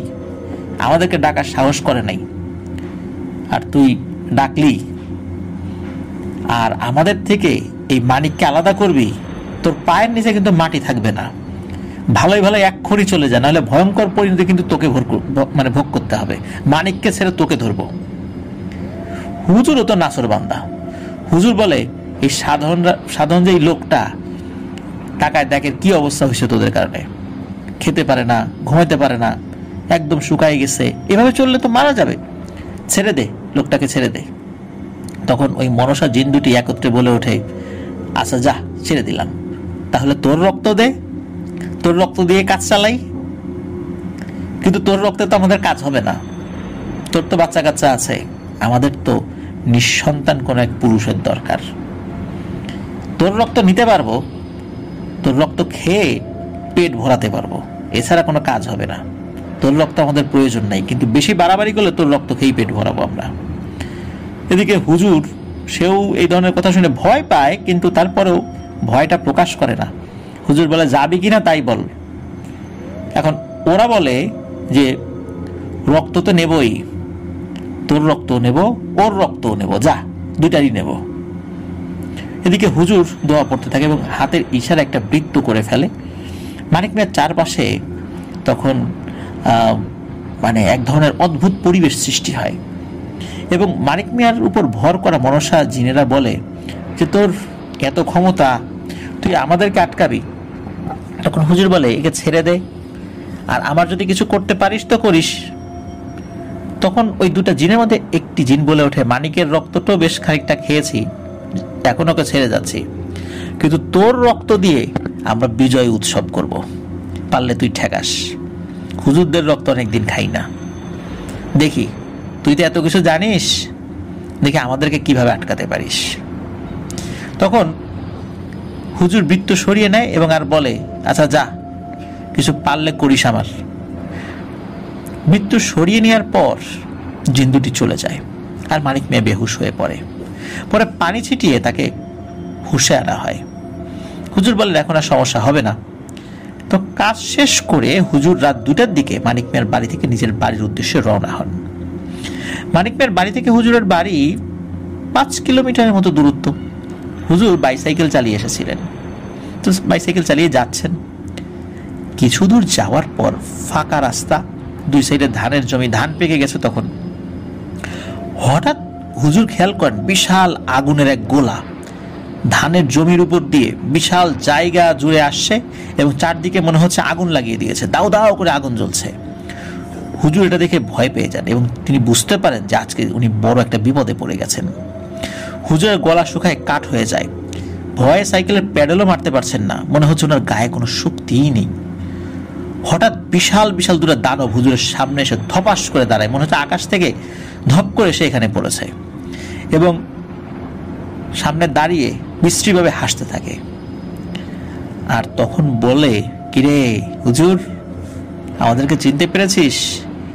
আমাদেরকে ডাকার সাহস করে নাই, আর তুই ডাকলি, আর আমাদের থেকে এই মানিককে আলাদা করবি, তোর পায়ের নিচে কিন্তু মাটি থাকবে না, ভালোই ভালো এক্ষুনি চলে যা, নাহলে ভয়ঙ্কর পরিণতি কিন্তু তোকে ভোগ করতে হবে, মানিককে ছেড়ে তোকে ধরবো। হুজুরও তো নাসর বান্দা। হুজুর বলে, এই সাধারণ যে লোকটা, টাকায় দেখের কি অবস্থা হয়েছে তোদের কারণে, খেতে পারে না, ঘুমাইতে পারে না, একদম শুকায় গেছে, এভাবে চললে তো মারা যাবে, ছেড়ে দে, লোকটাকে ছেড়ে দে। তখন ওই মনসা জিন দুটি একত্রে বলে ওঠে, আচ্ছা যা, ছেড়ে দিলাম, তাহলে তোর রক্ত দে, তোর রক্ত দিয়ে কাজ চালাই। কিন্তু তোর রক্তে তো আমাদের কাজ হবে না, তোর তো বাচ্চা কাচ্চা আছে, আমাদের তো নিঃসন্তান কোন এক পুরুষের দরকার। তোর রক্ত নিতে পারবো, তোর রক্ত খেয়ে পেট ভরাতে পারবো, এছাড়া কোনো কাজ হবে না, তোর রক্ত আমাদের প্রয়োজন নাই, কিন্তু বেশি বাড়াবাড়ি করলে তোর রক্ত খেয়েই পেট ভরাবো আমরা। এদিকে হুজুর, সেও এই ধরনের কথা শুনে ভয় পায়, কিন্তু তারপরেও ভয়টা প্রকাশ করে না। হুজুর বলে, যাবি কিনা তাই বল। এখন ওরা বলে যে রক্ত তো নেবই, তোর রক্ত নেব, ওর রক্তও নেব, যা, দুইটারই নেব। এদিকে হুজুর দোয়া পড়তে থাকে এবং হাতের ইশারা একটা বৃত্ত করে ফেলে। মানিক মিয়ার চারপাশে তখন মানে এক ধরনের অদ্ভুত পরিবেশ সৃষ্টি হয় এবং মানিক মিয়ার উপর ভর করা মনসা জিনেরা বলে যে তোর এত ক্ষমতা, তুই আমাদেরকে আটকাবি? তখন হুজুর বলে, একে ছেড়ে দে, আর আমার যদি কিছু করতে পারিস তো করিস। তখন ওই দুটা জিনের মধ্যে একটি জিন বলে ওঠে, মানিকের রক্তটাও বেশ খানিকটা খেয়েছি, এখন ওকে ছেড়ে যাচ্ছি, কিন্তু তোর রক্ত দিয়ে আমরা বিজয় উৎসব করব, পারলে তুই ঠেকাস। হুজুরদের রক্ত অনেকদিন খাই না, দেখি তুই তো এত কিছু জানিস, দেখি আমাদেরকে কিভাবে আটকাতে পারিস। তখন হুজুর বৃত্ত সরিয়ে নেয় এবং আর বলে, আচ্ছা যা, কিছু পারলে করিস আমার। বৃত্ত সরিয়ে নেওয়ার পর জিন দুটি চলে যায় আর মানিক মিয়া বেহুশ হয়ে পড়ে। পরে পানি ছিটিয়ে তাকে হুঁশে আনা হয়। হুজুর বললেন, এখন আর সমস্যা হবে না। তো কাজ শেষ করে হুজুর রাত 2টার দিকে মানিক মিয়ার বাড়ি থেকে নিজের বাড়ির উদ্দেশ্যে রওনা হন। মানিক মিয়ার বাড়ি থেকে হুজুরের বাড়ি 5 কিলোমিটারের মতো দূরত্ব। হুজুর বাইসাইকেল চালিয়ে এসেছিলেন, তো বাইসাইকেল চালিয়ে যাচ্ছেন। কিছু দূর যাওয়ার পর ফাঁকা রাস্তা, দুই সাইডে ধানের জমি, ধান পেকে গেছে। তখন হঠাৎ হুজুর খেয়াল করেন বিশাল আগুনের এক গোলা ধানের জমির উপর দিয়ে বিশাল জায়গা জুড়ে আসছে এবং চারদিকে মনে হচ্ছে আগুন লাগিয়ে দিয়েছে, দাও দাও করে আগুন জ্বলছে। হুজুর এটা দেখে ভয় পেয়ে যান এবং তিনি বুঝতে পারেন যে আজকে উনি বড় একটা বিপদে পড়ে গেছেন। হুজুরের গলা শুকায় কাঠ হয়ে যায়, ভয়ে সাইকেলের প্যাডেলও মারতে পারছেন না, মনে হচ্ছে ওনার গায়ে কোনো শক্তিই নেই। হঠাৎ বিশাল বিশাল দুটো দানব হুজুরের সামনে এসে ধপাস করে দাঁড়ায়, মনে হচ্ছে আকাশ থেকে ধপ করে সে এখানে পড়েছে এবং সামনে দাঁড়িয়ে বিশ্রীভাবে হাসতে থাকে। আর তখন বলে, কিরে হুজুর, আমাদেরকে চিনতে পেরেছিস?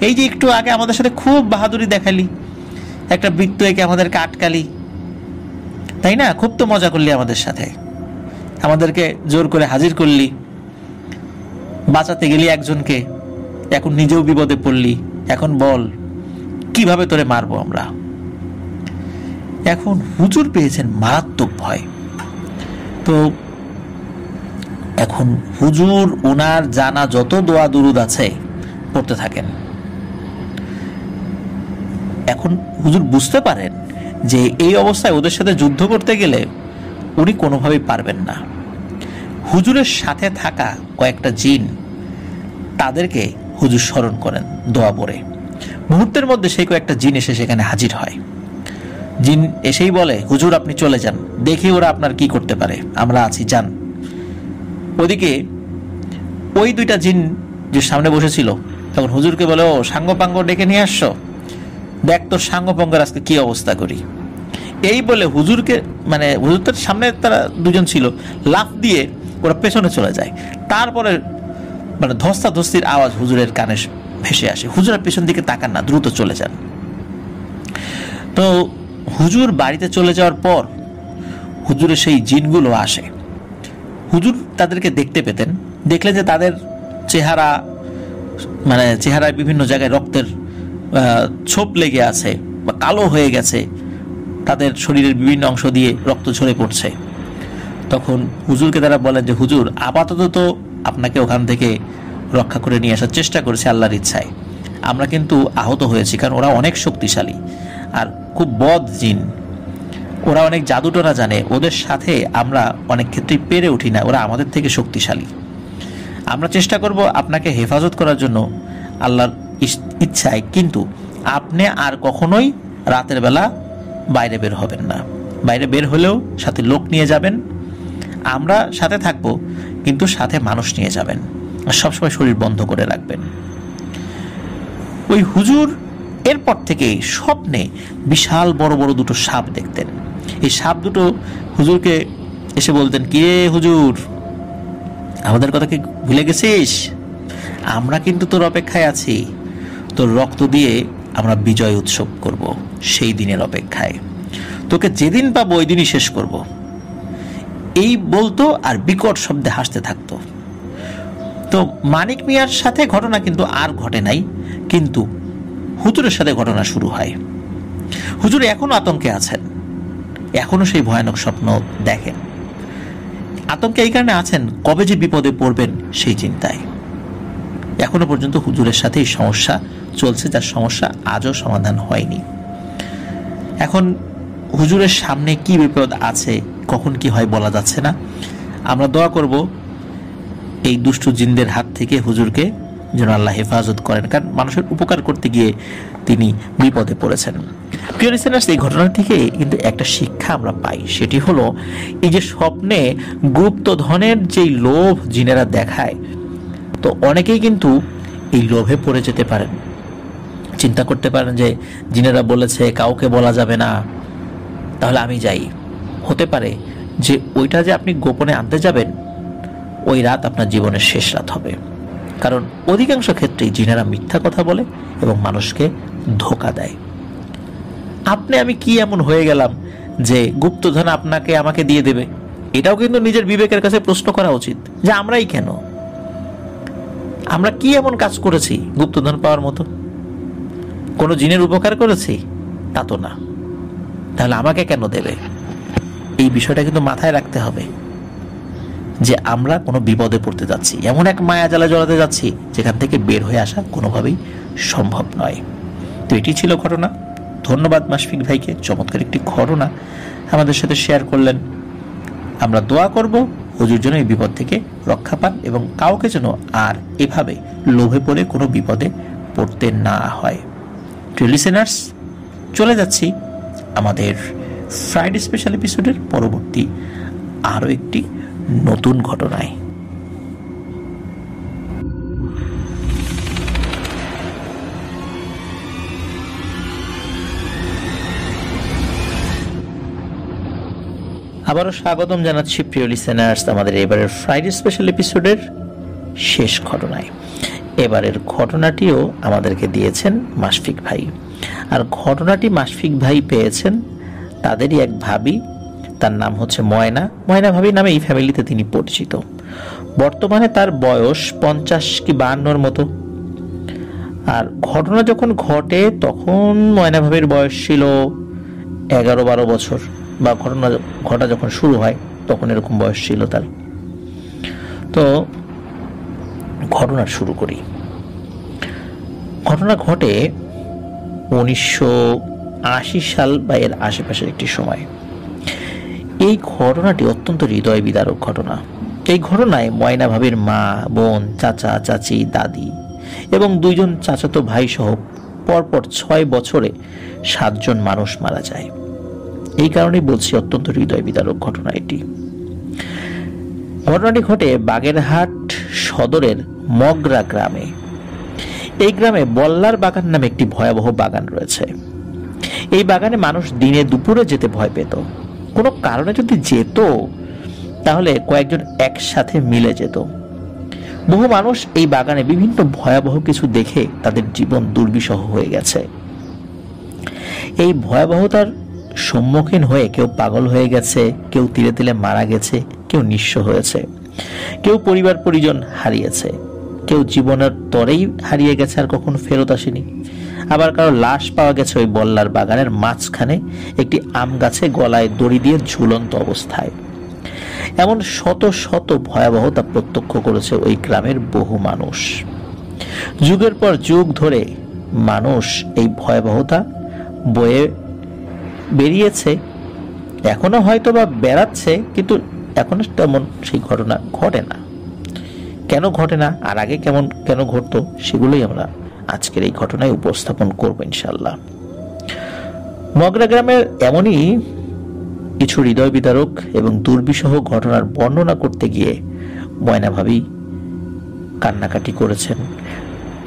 এই যে একটু আগে আমাদের সাথে খুব বাহাদুরি দেখালি, একটা বৃত্ত এঁকে আমাদেরকে আটকালি, তাই না? খুব তো মজা করলি আমাদের সাথে, আমাদেরকে জোর করে হাজির করলি, বাঁচাতে গেলি একজনকে, এখন নিজেও বিপদে পড়লি। এখন বল কিভাবে তোরে মারবো আমরা? এখন হুজুর পেয়েছেন মারাত্মক ভয়। তো এখন হুজুর ওনার জানা যত দোয়া দুরুদ আছে পড়তে থাকেন। এখন হুজুর বুঝতে পারেন যে এই অবস্থায় ওদের সাথে যুদ্ধ করতে গেলে উনি কোনোভাবেই পারবেন না। হুজুরের সাথে থাকা কয়েকটা জিন, তাদেরকে হুজুর স্মরণ করেন দোয়া পড়ে। মুহূর্তের মধ্যে সেই কয়েকটা জিন এসে সেখানে হাজির হয়। জিন এসেই বলে, হুজুর আপনি চলে যান, দেখি ওরা আপনার কি করতে পারে, আমরা আছি, যান। ওদিকে ওই দুইটা জিন যে সামনে বসেছিল তখন হুজুরকে বলে, ও সাঙ্গপাঙ্গ ডেকে নিয়ে আসছো, দেখ তোর সাঙ্গপাঙ্গের আজকে কি অবস্থা করি। এই বলে হুজুরকে, মানে হুজুরের সামনে তারা দুজন ছিল, লাফ দিয়ে ওরা পেছনে চলে যায়। তারপরে মানে ধস্তাধস্তির আওয়াজ হুজুরের কানে ভেসে আসে। হুজুরের পেছন দিকে তাকান না, দ্রুত চলে যান। তো হুজুর বাড়িতে চলে যাওয়ার পর হুজুরের সেই জিনগুলো আসে। হুজুর তাদেরকে দেখতে পেতেন, দেখলেন যে তাদের চেহারা, মানে চেহারায় বিভিন্ন জায়গায় রক্তের ছোপ লেগে আছে বা কালো হয়ে গেছে, তাদের শরীরের বিভিন্ন অংশ দিয়ে রক্ত ঝরে পড়ছে। তখন হুজুরকে তারা বলেন যে, হুজুর আপাতত তো আপনাকে ওখান থেকে রক্ষা করে নিয়ে আসার চেষ্টা করেছে আল্লাহর ইচ্ছায়, আমরা কিন্তু আহত হয়েছি, কারণ ওরা অনেক শক্তিশালী আর খুব বদ জিন, ওরা অনেক জাদুটোনা জানে, ওদের সাথে আমরা অনেক ক্ষেত্রেই পেরে উঠি না, ওরা আমাদের থেকে শক্তিশালী। আমরা চেষ্টা করব আপনাকে হেফাজত করার জন্য আল্লাহর ইচ্ছায়, কিন্তু আপনি আর কখনোই রাতের বেলা বাইরে বের হবেন না। বাইরে বের হলেও সাথে লোক নিয়ে যাবেন, আমরা সাথে থাকব, কিন্তু সাথে মানুষ নিয়ে যাবেন, আর সবসময় শরীর বন্ধ করে রাখবেন। ওই হুজুর এরপর থেকে স্বপ্নে বিশাল বড় বড় দুটো সাপ দেখতেন। এই সাপ দুটো হুজুরকে এসে বলতেন, কি রে হুজুর, আমাদের কথা কি ভুলে গেছিস? আমরা কিন্তু তোর অপেক্ষায় আছি, তোর রক্ত দিয়ে আমরা বিজয় উৎসব করব, সেই দিনের অপেক্ষায়, তোকে যেদিন পাবো ওই দিনই শেষ করব। এই বলতো আর বিকট শব্দে হাসতে থাকতো। তো মানিক মিয়ার সাথে ঘটনা কিন্তু আর ঘটে নাই, কিন্তু হুজুরের সাথে ঘটনা শুরু হয়। হুজুর এখনো আতঙ্কে আছেন, এখনো সেই ভয়ানক স্বপ্ন দেখেন। আতঙ্কে এই কারণে আছেন, কবে যে বিপদে পড়বেন সেই চিন্তায়। এখনো পর্যন্ত হুজুরের সাথে এই সমস্যা চলছে, যার সমস্যা আজও সমাধান হয়নি। এখন হুজুরের সামনে কি বিপদ আছে, কখন কি হয় বলা যাচ্ছে না। আমরা দোয়া করব এই দুষ্টু জিনদের হাত থেকে হুজুরকে যেন আল্লাহ হেফাজত করেন, কারণ মানুষের উপকার করতে গিয়ে তিনি বিপদে পড়েছেন। প্রিয় লিসেনার্স, এই ঘটনা থেকে কিন্তু একটা শিক্ষা আমরা পাই, সেটি হলো এই যে স্বপ্নে গুপ্তধনের যেই লোভ জিনেরা দেখায়, তো অনেকেই কিন্তু এই লোভে পড়ে যেতে পারেন। চিন্তা করতে পারেন যে জিনেরা বলেছে কাউকে বলা যাবে না, তাহলে আমি যাই। হতে পারে যে ওইটা যে আপনি গোপনে আনতে যাবেন, ওই রাত আপনার জীবনের শেষ রাত হবে, কারণ অধিকাংশ ক্ষেত্রেই জিনেরা মিথ্যা কথা বলে এবং মানুষকে ধোঁকা দেয়। আমি কি এমন হয়ে গেলাম যে গুপ্তধন আপনাকে আমাকে দিয়ে দেবে? এটাও কিন্তু নিজের বিবেকের কাছে প্রশ্ন করা উচিত যে আমরাই কেন, আমরা কি এমন কাজ করেছি গুপ্তধন পাওয়ার মতো? কোনো জিনের উপকার করেছি? তা তো না, তাহলে আমাকে কেন দেবে? এই বিষয়টা কিন্তু মাথায় রাখতে হবে যে আমরা কোনো বিপদে পড়তে যাচ্ছি, এমন এক মায়াজালে জড়াতে যাচ্ছি যেখান থেকে বের হয়ে আসা কোনোভাবেই সম্ভব নয়। তো এটি ছিল ঘটনা। ধন্যবাদ মাশফিক ভাইকে, চমৎকার একটি ঘটনা আমাদের সাথে শেয়ার করলেন। আমরা দোয়া করব হুজুর যেন এই বিপদ থেকে রক্ষা পান এবং কাউকে যেন আর এভাবে লোভে পড়ে কোনো বিপদে পড়তে না হয়। প্রিয় লিসেনার্স, চলে যাচ্ছি আমাদের ফ্রাইডে স্পেশাল এপিসোডের পরবর্তী আরও একটি নতুন ঘটনায়। আবারও স্বাগতম জানাচ্ছি প্রিয় লিসেনার্স আমাদের এবারের ফ্রাইডে স্পেশাল এপিসোডের শেষ ঘটনায়। এবারের ঘটনাটিও আমাদেরকে দিয়েছেন মাশফিক ভাই, আর ঘটনাটি মাশফিক ভাই পেয়েছেন তাদেরই এক ভাবি, তার নাম হচ্ছে ময়না। ময়না ভাবি নামে এই ফ্যামিলিতে তিনি পরিচিত। বর্তমানে তার বয়স 50 কি 52-র মতো। আর ঘটনা যখন ঘটে তখন ময়না ভাবির বয়স ছিল 11-12 বছর, বা ঘটনা ঘটা যখন শুরু হয় তখন এরকম বয়স ছিল তার। তো ঘটনা শুরু করি। ঘটনা ঘটে 1980 সাল বা এর আশেপাশের একটি সময়। এই ঘটনাটি অত্যন্ত হৃদয় বিদারক ঘটনা। এই ঘটনায় ময়না ভাবির মা, বোন, চাচা, চাচি, দাদি এবং 2জন চাচাতো ভাই সহ পরপর 6 বছরে 7 জন মানুষ মারা যায়। এই কারণেই বলছি অত্যন্ত হৃদয় বিদারক ঘটনা এটি। ঘটনাটি ঘটে বাগেরহাট সদরের মগরা গ্রামে। এই গ্রামে বল্লার বাগান নামে একটি ভয়াবহ বাগান রয়েছে। এই বাগানে মানুষ দিনে দুপুরে যেতে ভয় পেত। কোনো কারণে যদি যেত তাহলে কয়েকজন একসাথে মিলে যেত। বহু মানুষ এই বাগানে বিভিন্ন ভয়াবহ কিছু দেখে তাদের জীবন দুর্বিষহ হয়ে গেছে। এই ভয়াবহতার সম্মুখীন হয়ে কেউ পাগল হয়ে গেছে, কেউ তিলে তিলে মারা গেছে, কেউ নিঃস্ব হয়েছে, কেউ পরিবার পরিজন হারিয়েছে, কেউ জীবনের তরেই হারিয়ে গেছে আর কখনো ফেরত আসেনি। আবার কারো লাশ পাওয়া গেছে ওই বল্লার বাগানের মাঝখানে একটি আম গাছে গলায় দড়ি দিয়ে ঝুলন্ত অবস্থায়। এমন শত শত ভয়াবহতা প্রত্যক্ষ করেছে ওই গ্রামের বহু মানুষ। যুগের পর যুগ ধরে মানুষ এই ভয়াবহতা বয়ে বেরিয়েছে, এখনো হয়তো বা বেড়াচ্ছে, কিন্তু এখনো তেমন সেই ঘটনা ঘটে না। কেন ঘটে না, আর আগে কেন ঘটতো, সেগুলোই আমরা আজকের এই ঘটনায় উপস্থাপন করব ইনশাল্লাহ। মগরা গ্রামের এমনই কিছু হৃদয় বিদারক এবং দুর্বিষহ ঘটনার বর্ণনা করতে গিয়ে ময়না ভাবি কান্নাকাটি করেছেন,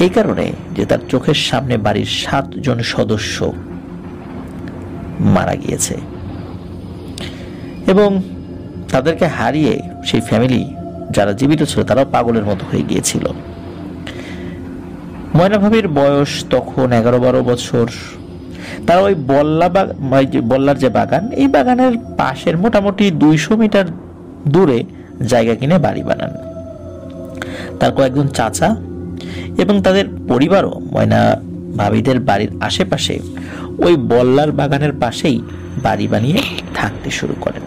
এই কারণে যে তার চোখের সামনে বাড়ির 7 জন সদস্য মারা গিয়েছে এবং তাদেরকে হারিয়ে সেই ফ্যামিলি যারা জীবিত ছিল তারাও পাগলের মতো হয়ে গিয়েছিল। ময়না ভাবির বয়স তখন 11-12 বছর। তারা ওই বল্লার যে বাগান, এই বাগানের পাশের মোটামুটি 200 মিটার দূরে জায়গা কিনে বাড়ি বানান। তার কয়েকজন চাচা এবং তাদের পরিবারও ময়না ভাবিদের বাড়ির আশেপাশে ওই বল্লার বাগানের পাশেই বাড়ি বানিয়ে থাকতে শুরু করেন।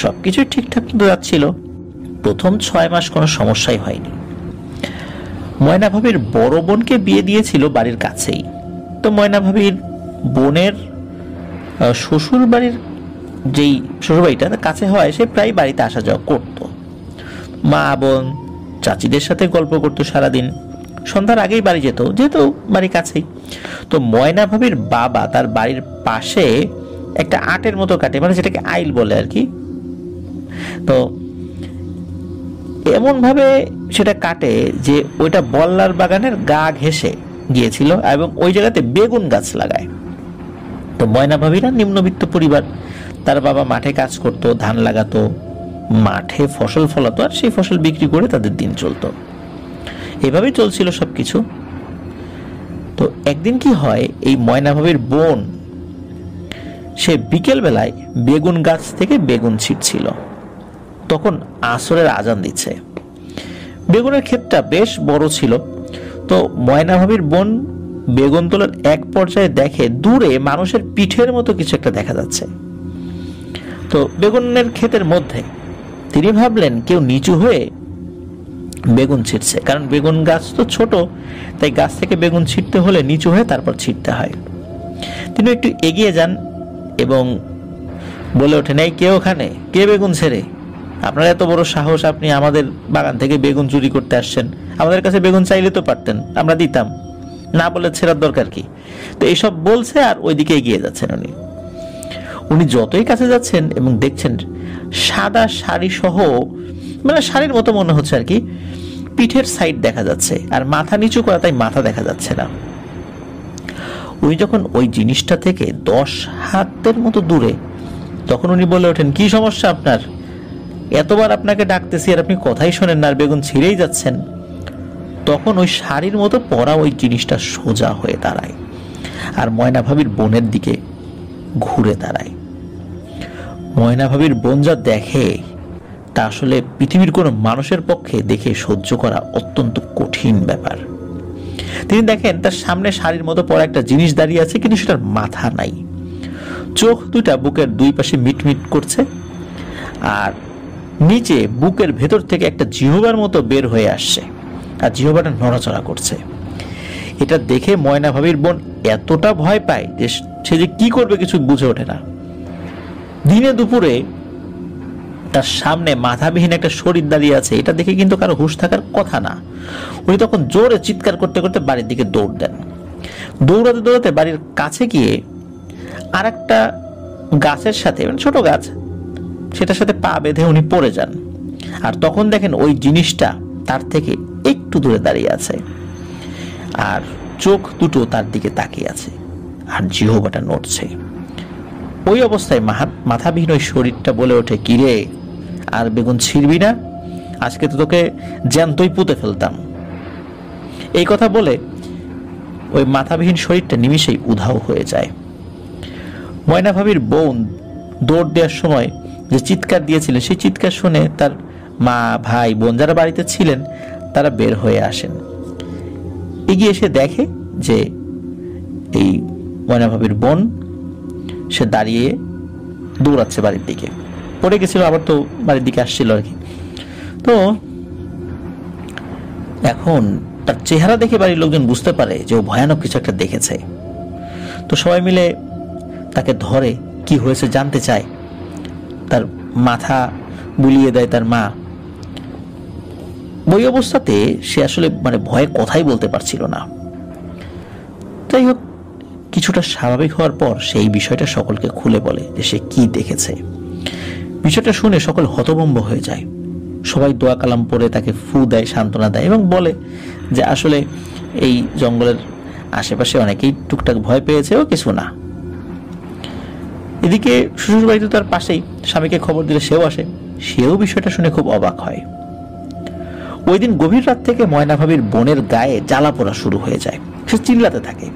সবকিছু ঠিকঠাক কিন্তু যাচ্ছিল। প্রথম 6 মাস কোনো সমস্যাই হয়নি। ময়না ভাবির বড় বোনকে বিয়ে দিয়েছিল বাড়ির কাছেই। তো ময়না ভাবির বোনের শ্বশুর বাড়ির যেই শ্বশুরবাড়িটা কাছে হয়, সে প্রায় বাড়িতে আসা যাওয়া করত। মা, বোন, চাচিদের সাথে গল্প করতো সারাদিন। সন্ধ্যার আগেই বাড়ি যেত, যেহেতু বাড়ি কাছেই। তো ময়না ভাবির বাবা তার বাড়ির পাশে একটা আটের মতো কাটে, মানে যেটাকে আইল বলে আর কি। তো এমন ভাবে সেটা কাটে যে ওইটা বল্লার বাগানের গা ঘেঁষে গিয়েছিল এবং ওই জায়গাতে বেগুন গাছ লাগায়। তো ময়না ভাবিরা নিম্নবিত্ত পরিবার, তার বাবা মাঠে কাজ করতো, ধান লাগাতো, মাঠে ফসল ফলাতো, আর সেই ফসল বিক্রি করে তাদের দিন চলতো। এভাবেই চলছিল সবকিছু। তো একদিন কি হয়, এই ময়না ভাবির বোন সে বিকেল বেলায় বেগুন গাছ থেকে বেগুন ছিটছিল। তখন আসরের আজান দিচ্ছে। বেগুনের ক্ষেতটা বেশ বড় ছিল। তো ময়না ভাবির বোন বেগুন তোলার এক পর্যায়ে দেখে দূরে মানুষের পিঠের মতো কিছু একটা দেখা যাচ্ছে। তো বেগুনের ক্ষেতের মধ্যে তিনি ভাবলেন কেউ নিচু হয়ে বেগুন ছিটছে, কারণ বেগুন গাছ তো ছোট, তাই গাছ থেকে বেগুন ছিটতে হলে নিচু হয়ে তারপর ছিটতে হয়। তিনি একটু এগিয়ে যান এবং বলে ওঠেন, এই কে ওখানে, কে বেগুন ছেড়ে? আপনার এত বড় সাহস, আপনি আমাদের বাগান থেকে বেগুন চুরি করতে আসছেন? আমাদের কাছে বেগুন চাইলে তো পারতেন, আমরা দিতাম, না বলে ছেড়ার দরকার কি? তো এইসব বলছে আর ওইদিকে এগিয়ে যাচ্ছেন উনি যতই কাছে যাচ্ছেন এবং দেখছেন সাদা শাড়ি সহ, মানে শাড়ির মতো মনে হচ্ছে আর কি, পিঠের সাইড দেখা যাচ্ছে আর মাথা নিচু করা, তাই মাথা দেখা যাচ্ছে না। উনি যখন ওই জিনিসটা থেকে 10 হাতের মতো দূরে, তখন উনি বলে ওঠেন, কি সমস্যা আপনার? এতবার আপনাকে ডাকতেছি আর আপনি কথাই শোনেন না, আর বেগুন ছিঁড়েই যাচ্ছেন। তখন ওই শাড়ির মতো পরা ওই জিনিসটা সোজা হয়ে দাঁড়ায় আর ময়না ভাবির বোনের দিকে ঘুরে দাঁড়ায়। ময়না ভাবির বোন যা দেখে তা আসলে পৃথিবীর কোনো মানুষের পক্ষে দেখে সহ্য করা অত্যন্ত কঠিন ব্যাপার। তিনি দেখেন তার সামনে শাড়ির মতো পরা একটা জিনিস দাঁড়িয়ে আছে, কিন্তু সেটার মাথা নাই। চোখ দুটা বুকের দুই পাশে মিটমিট করছে আর নিচে বুকের ভেতর থেকে একটা জিহ্বার মতো বের হয়ে আসছে আর জিহ্বাটা নড়াচড়া করছে। এটা দেখে ময়না ভাবির বোন এতটা ভয় পায় যে সে যে কি করবে কিছু বুঝে ওঠে না। দিনে দুপুরে তার সামনে মাথাবিহীন একটা শরীর দাঁড়িয়ে আছে, এটা দেখে কিন্তু কারো হুঁশ থাকার কথা না। উনি তখন জোরে চিৎকার করতে করতে বাড়ির দিকে দৌড় দেন। দৌড়াতে দৌড়াতে বাড়ির কাছে গিয়ে আর একটা গাছের সাথে, মানে ছোট গাছ, সেটার সাথে পা বেঁধে উনি পড়ে যান। আর তখন দেখেন ওই জিনিসটা তার থেকে একটু দূরে দাঁড়িয়ে আছে আর চোখ দুটো তার দিকে তাকিয়ে আছে আর জিহ্বাটা নড়ছে। ওই অবস্থায় মাথাবিহীন ওই শরীরটা বলে ওঠে, কিরে, আর বেগুন ছিঁড়বি না? আজকে তো তোকে জ্যান্তই পুঁতে ফেলতাম। এই কথা বলে ওই মাথাবিহীন শরীরটা নিমিষেই উধাও হয়ে যায়। ময়না ভাবির বোন দৌড় দেওয়ার সময় যে চিৎকার দিয়েছিলেন, সেই চিৎকার শুনে তার মা, ভাই, বোন যারা বাড়িতে ছিলেন তারা বের হয়ে আসেন। এগিয়ে এসে দেখে যে এই ময়না ভাবির বোন সে দাঁড়িয়ে দৌড়াচ্ছে বাড়ির দিকে, পড়ে গেছিল, আবার তো বাড়ির দিকে আসছিল আর কি। তো এখন তার চেহারা দেখে বাড়ির লোকজন বুঝতে পারে যে ও ভয়ানক কিছু একটা দেখেছে। তো সবাই মিলে তাকে ধরে, কি হয়েছে জানতে চায়, তার মাথা বুলিয়ে দেয় তার মা। ওই অবস্থাতে সে আসলে মানে ভয়ে কথাই বলতে পারছিল না। যাই হোক, কিছুটা স্বাভাবিক হওয়ার পর সেই বিষয়টা সকলকে খুলে বলে যে সে কি দেখেছে। বিষয়টা শুনে সকল হতভম্ব হয়ে যায়। সবাই দোয়া কালাম পড়ে তাকে ফু দেয়, সান্ত্বনা দেয় এবং বলে যে আসলে এই জঙ্গলের আশেপাশে অনেকেই টুকটাক ভয় পেয়েছে, ও কিছু না। এদিকে শ্বশুর বাড়িতে তার পাশেই, স্বামীকে খবর দিলে সেও আসে। সেও বিষয়টা শুনে খুব অবাক হয়। ওই দিন গভীর রাত থেকে ময়না ভাবির বোনের গায়ে জ্বালা পোড়া শুরু হয়ে যায়। সে চিল্লাতে থাকে।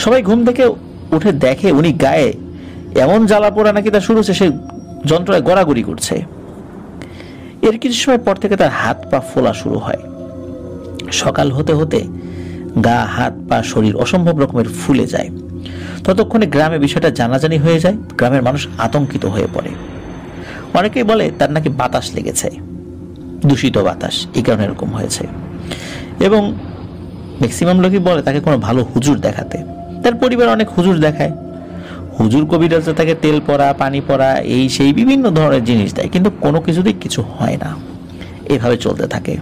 সবাই ঘুম থেকে উঠে দেখে উনি গায়ে এমন জ্বালা পোড়া নাকি তার শুরু হচ্ছে, সে যন্ত্রণায় গড়াগড়ি করছে। এর কিছু সময় পর থেকে তার হাত পা ফোলা শুরু হয়। সকাল হতে হতে গা, হাত পা, শরীর অসম্ভব রকমের ফুলে যায়। ততক্ষণে গ্রামে বিষয়টা জানাজানি হয়ে যায়। গ্রামের মানুষ আতঙ্কিত হয়ে পড়ে। অনেকেই বলে তার নাকি বাতাস লেগেছে, দূষিত বাতাস, এই কারণে এরকম হয়েছে। এবং ম্যাক্সিমাম লোকই বলে তাকে কোনো ভালো হুজুর দেখাতে। তার পরিবার অনেক হুজুর দেখায়, হুজুর কবিরাজ তাকে তেল পড়া, পানি পড়া, এই সেই বিভিন্ন ধরনের জিনিস দেয়, কিন্তু কোনো কিছুতেই কিছু হয় না। এভাবে চলতে থাকে।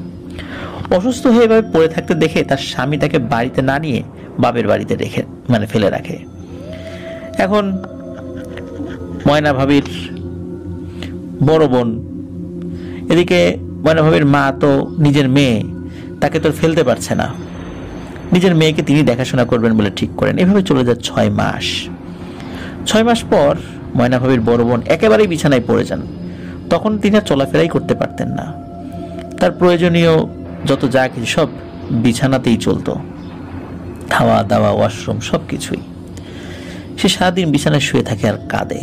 অসুস্থ হয়ে এভাবে পড়ে থাকতে দেখে তার স্বামী তাকে বাড়িতে না নিয়ে বাপের বাড়িতে রেখে ফেলে রাখে। এখন ময়না ভাবির বড় বোন, এদিকে ময়না ভাবির মা তো নিজের মেয়ে, তাকে তো ফেলতে পারছে না। নিজের মেয়েকে তিনি দেখাশোনা করবেন বলে ঠিক করেন। এভাবে চলে যায় 6 মাস। 6 মাস পর ময়না ভাবির বড় বোন একেবারেই বিছানায় পড়ে যান। তখন তিনি আর চলাফেরাই করতে পারতেন না। তার প্রয়োজনীয় যত যা কিছু সব বিছানাতেই চলতো, খাওয়া দাওয়া, ওয়াশরুম, সবকিছুই। সে সারাদিন বিছানায় শুয়ে থাকে আর কাঁদে।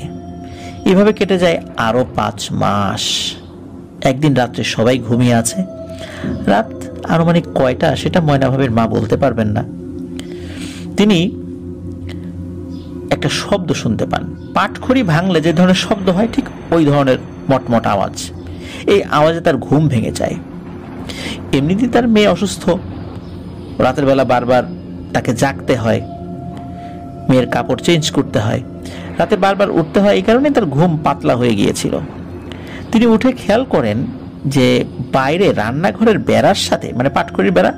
এভাবে কেটে যায় আরো 5 মাস। একদিন রাত্রে সবাই ঘুমিয়ে আছে। রাত আনুমানিক কয়টা সেটা ময়না ভাবির মা বলতে পারবেন না। তিনি একটা শব্দ শুনতে পান। পাটখড়ি ভাঙলে যে ধরনের শব্দ হয়, ঠিক ওই ধরনের মটমট আওয়াজ। এই আওয়াজে তার ঘুম ভেঙে যায়। এমনিতেই তার মেয়ে অসুস্থ, রাতের বেলা বারবার তাকে জাগতে হয়। মেয়ের কাপড় চেঞ্জ করতে হয়, রাতে বারবার উঠতে হয়, এই কারণে তার ঘুম পাতলা হয়ে গিয়েছিল। তিনি উঠে খেয়াল করেন যে বাইরে রান্নাঘরের বেড়ার সাথে, মানে পাটখড়ির বেড়া,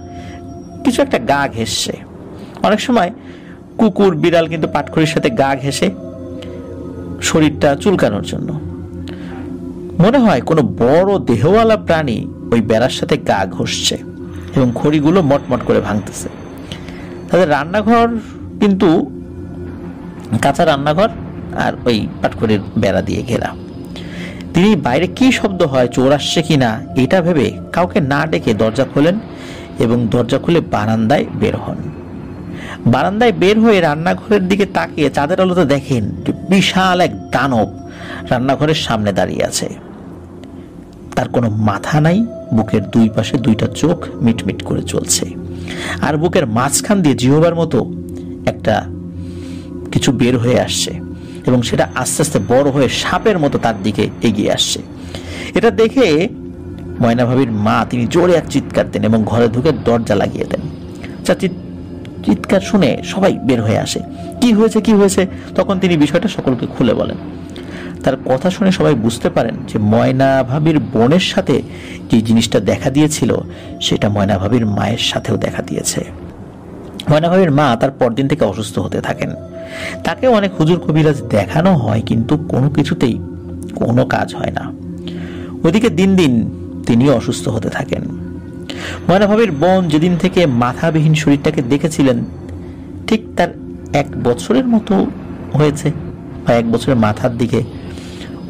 কিছু একটা গা ঘেঁষছে। অনেক সময় কুকুর বিড়াল কিন্তু পাটখড়ির সাথে গা ঘেঁষে শরীরটা চুলকানোর জন্য। মনে হয় কোনো বড় দেহওয়ালা প্রাণী ওই বেড়ার সাথে গা ঘষছে এবং খড়িগুলো মটমট করে ভাঙতেছে। তাদের রান্নাঘর কিন্তু কাঁচা রান্নাঘর আর ওই পাটখড়ির বেড়া দিয়ে ঘেরা। তিনি বাইরে কি শব্দ হয়, চোর আসছে কিনা এটা ভেবে কাউকে না ডেকে দরজা খোলেন এবং দরজা খুলে বারান্দায় বের হন। বারান্দায় বের হয়ে রান্নাঘরের দিকে তাকিয়ে চাঁদের আলোতে দেখেন বিশাল এক দানব রান্নাঘরের সামনে দাঁড়িয়ে আছে। তার কোনো মাথা নাই, বুকের দুই পাশে দুইটা চোখ মিটমিট করে চলছে, আর বুকের মাঝখান দিয়ে জিহ্বার মতো একটা কিছু বের হয়ে আসছে এবং সেটা আস্তে আস্তে বড় হয়ে সাপের মতো তার দিকে এগিয়ে আসছে। এটা দেখে ময়না ভাবির মা তিনি জোরে এক চিৎকার দেন এবং ঘরে ঢুকে দরজা লাগিয়ে দেন। চিৎকার শুনে সবাই বের হয়ে আসে। কি হয়েছে কি হয়েছে? তখন তিনি বিষয়টা সকলকে খুলে বলেন। তার কথা শুনে সবাই বুঝতে পারেন যে ময়না ভাবির বোনের সাথে যে জিনিসটা দেখা দিয়েছিল সেটা ময়না ভাবির মায়ের সাথেও দেখা দিয়েছে। ময়না ভাবির মা তার পরদিন থেকে অসুস্থ হতে থাকেন। তাকে অনেক হুজুর কবিরাজ দেখানো হয়, কিন্তু কোনো কিছুতেই কোনো কাজ হয় না। ওদিকে দিন দিন তিনি অসুস্থ হতে থাকেন। ময়না ভাবির বোন যেদিন থেকে মাথাবিহীন শরীরটাকে দেখেছিলেন ঠিক তার 1 বছরের মতো হয়েছে, বা 1 বছরের মাথার দিকে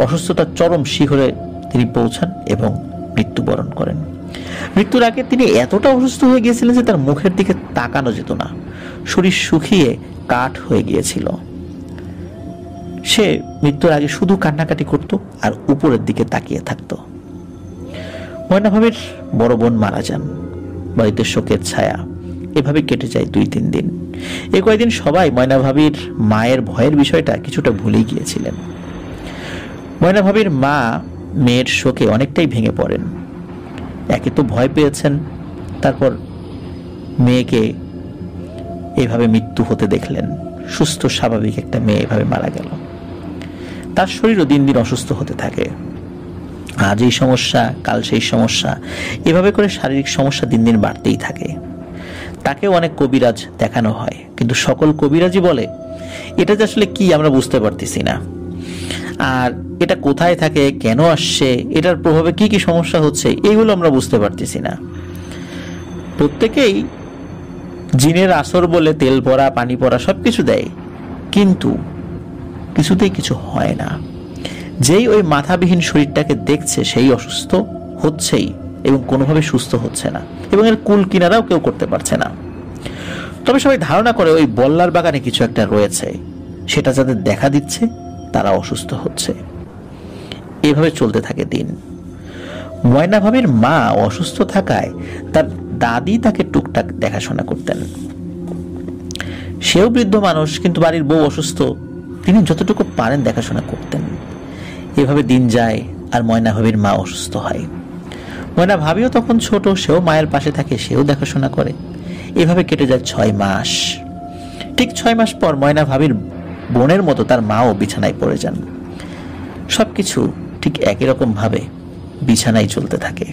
অসুস্থতার চরম শিখরে তিনি পৌঁছান এবং মৃত্যুবরণ করেন। মৃত্যুর আগে তিনি এতটা অসুস্থ হয়ে গিয়েছিলেন যে তার মুখের দিকে তাকানো যেত না, শরীর শুকিয়ে কাঠ হয়ে গিয়েছিল। সে মৃত্যুর আগে শুধু কান্নাকাটি করত আর উপরের দিকে তাকিয়ে থাকত। ময়না ভাবির বড় বোন মারা যান, বাড়িতে শোকের ছায়া। এভাবে কেটে যায় 2-3 দিন। এই কয়েকদিন সবাই ময়না ভাবির মায়ের ভয়ের বিষয়টা কিছুটা ভুলেই গিয়েছিলেন। ময়না ভাবির মা মেয়ের শোকে অনেকটাই ভেঙে পড়েন। একে তো ভয় পেয়েছেন, তারপর মেয়েকে এভাবে মৃত্যু হতে দেখলেন। সুস্থ স্বাভাবিক একটা মেয়ে এভাবে মারা গেল। তার শরীরও দিন দিন অসুস্থ হতে থাকে। আজ এই সমস্যা, কাল সেই সমস্যা, এভাবে করে শারীরিক সমস্যা দিন দিন বাড়তেই থাকে। তাকেও অনেক কবিরাজ দেখানো হয়, কিন্তু সকল কবিরাজই বলে এটা যে আসলে কি আমরা বুঝতে পারতেছি না, আর এটা কোথায় থাকে, কেন আসছে, এটার প্রভাবে কি কি সমস্যা হচ্ছে, এইগুলো আমরা বুঝতে পারতেছি না। প্রত্যেকেই জিনের আসর বলে তেল পড়া, পানি পড়া সবকিছু দেয়, কিন্তু কিছুতেই কিছু হয় না। যেই ওই মাথাবিহীন শরীরটাকে দেখছে সেই অসুস্থ হচ্ছেই এবং কোনোভাবে সুস্থ হচ্ছে না, এবং এর কুল কিনারাও কেউ করতে পারছে না। তবে সবাই ধারণা করে ওই বল্লার বাগানে কিছু একটা রয়েছে, সেটা যাদের দেখা দিচ্ছে তারা অসুস্থ হচ্ছে। এভাবে চলতে থাকে দিন। ময়না ভাবির মা অসুস্থ থাকায় তার দাদি তাকে টুকটাক দেখাশোনা করতেন। সেও বৃদ্ধ মানুষ, কিন্তু বাড়ির বউ অসুস্থ, তিনি যতটুকু পারেন দেখাশোনা করতেন। এভাবে দিন যায় আর ময়না ভাবির মা অসুস্থ হয়। ময়না ভাবিও তখন ছোট, সেও মায়ের পাশে থাকে, সেও দেখাশোনা করে। এভাবে কেটে যায় 6 মাস। ঠিক 6 মাস পর ময়না ভাবির বোনের মতো তার মাও বিছানায় পড়ে যান। সবকিছু ঠিক একই রকম ভাবে বিছানায় চলতে থাকে।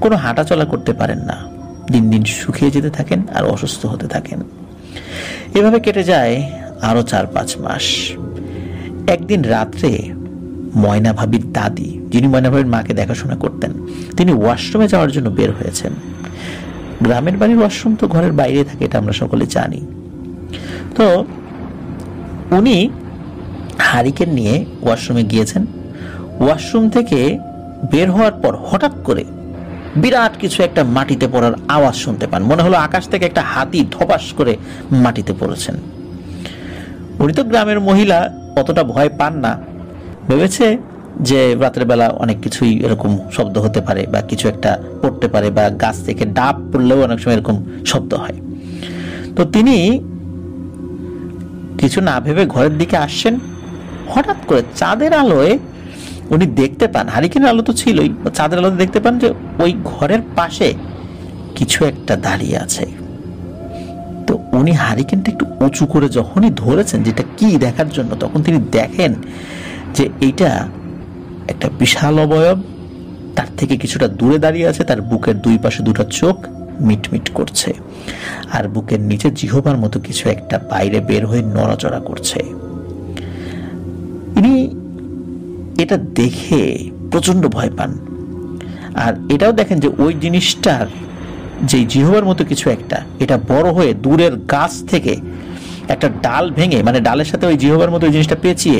কোনো হাঁটা চলা করতে পারেন না, দিন দিন শুকিয়ে যেতে থাকেন আর অসুস্থ হতে থাকেন। এভাবে কেটে যায় আরো 4-5 মাস। একদিন রাত্রে ময়না ভাবির দাদি, যিনি ময়না ভাবির মাকে দেখাশোনা করতেন, তিনি ওয়াশরুমে যাওয়ার জন্য বের হয়েছেন। গ্রামের বাড়ির ওয়াশরুম তো ঘরের বাইরে থাকে, এটা আমরা সকলে জানি। তো উনি হারিকেন নিয়ে ওয়াশরুমে গিয়েছেন। ওয়াশরুম থেকে বের হওয়ার পর হঠাৎ করে বিরাট কিছু একটা মাটিতে পড়ার আওয়াজ শুনতে পান। মনে হলো আকাশ থেকে একটা হাতি ধপাস করে মাটিতে পড়েছেন। উনি তো গ্রামের মহিলা, অতটা ভয় পান না। ভেবেছে যে রাতের বেলা অনেক কিছুই এরকম শব্দ হতে পারে, বা কিছু একটা পড়তে পারে, বা গাছ থেকে ডাব পড়লেও অনেক সময় এরকম শব্দ হয়। তো তিনি কিছু না ভেবে ঘরের দিকে আসছেন। হঠাৎ করে চাঁদের আলোয় উনি দেখতে পান, হারিকেনের আলো তো ছিলই, চাঁদের আলোতে দেখতে পান যে ওই ঘরের পাশে কিছু একটা দাঁড়িয়ে আছে। তো উনি হারিকেনটা একটু উঁচু করে যখনই ধরেছেন যেটা কি দেখার জন্য, তখন তিনি দেখেন যে এইটা একটা বিশাল অবয়ব, তার থেকে কিছুটা দূরে দাঁড়িয়ে আছে, তার বুকের দুই পাশে দুটো চোখ মিটমিট করছে, আর বুকের নিচে জিহ্বার মতো কিছু একটা বাইরে বের হয়ে নড়াচড়া করছে। ইনি এটা দেখে প্রচন্ড ভয় পান। আর এটাও দেখেন যে ওই জিনিসটার যে জিহ্বার মতো কিছু একটা, এটা বড় হয়ে দূরের গাছ থেকে একটা ডাল ভেঙে, মানে ডালের সাথে ওই জিহ্বার মতো ওই জিনিসটা পেঁচিয়ে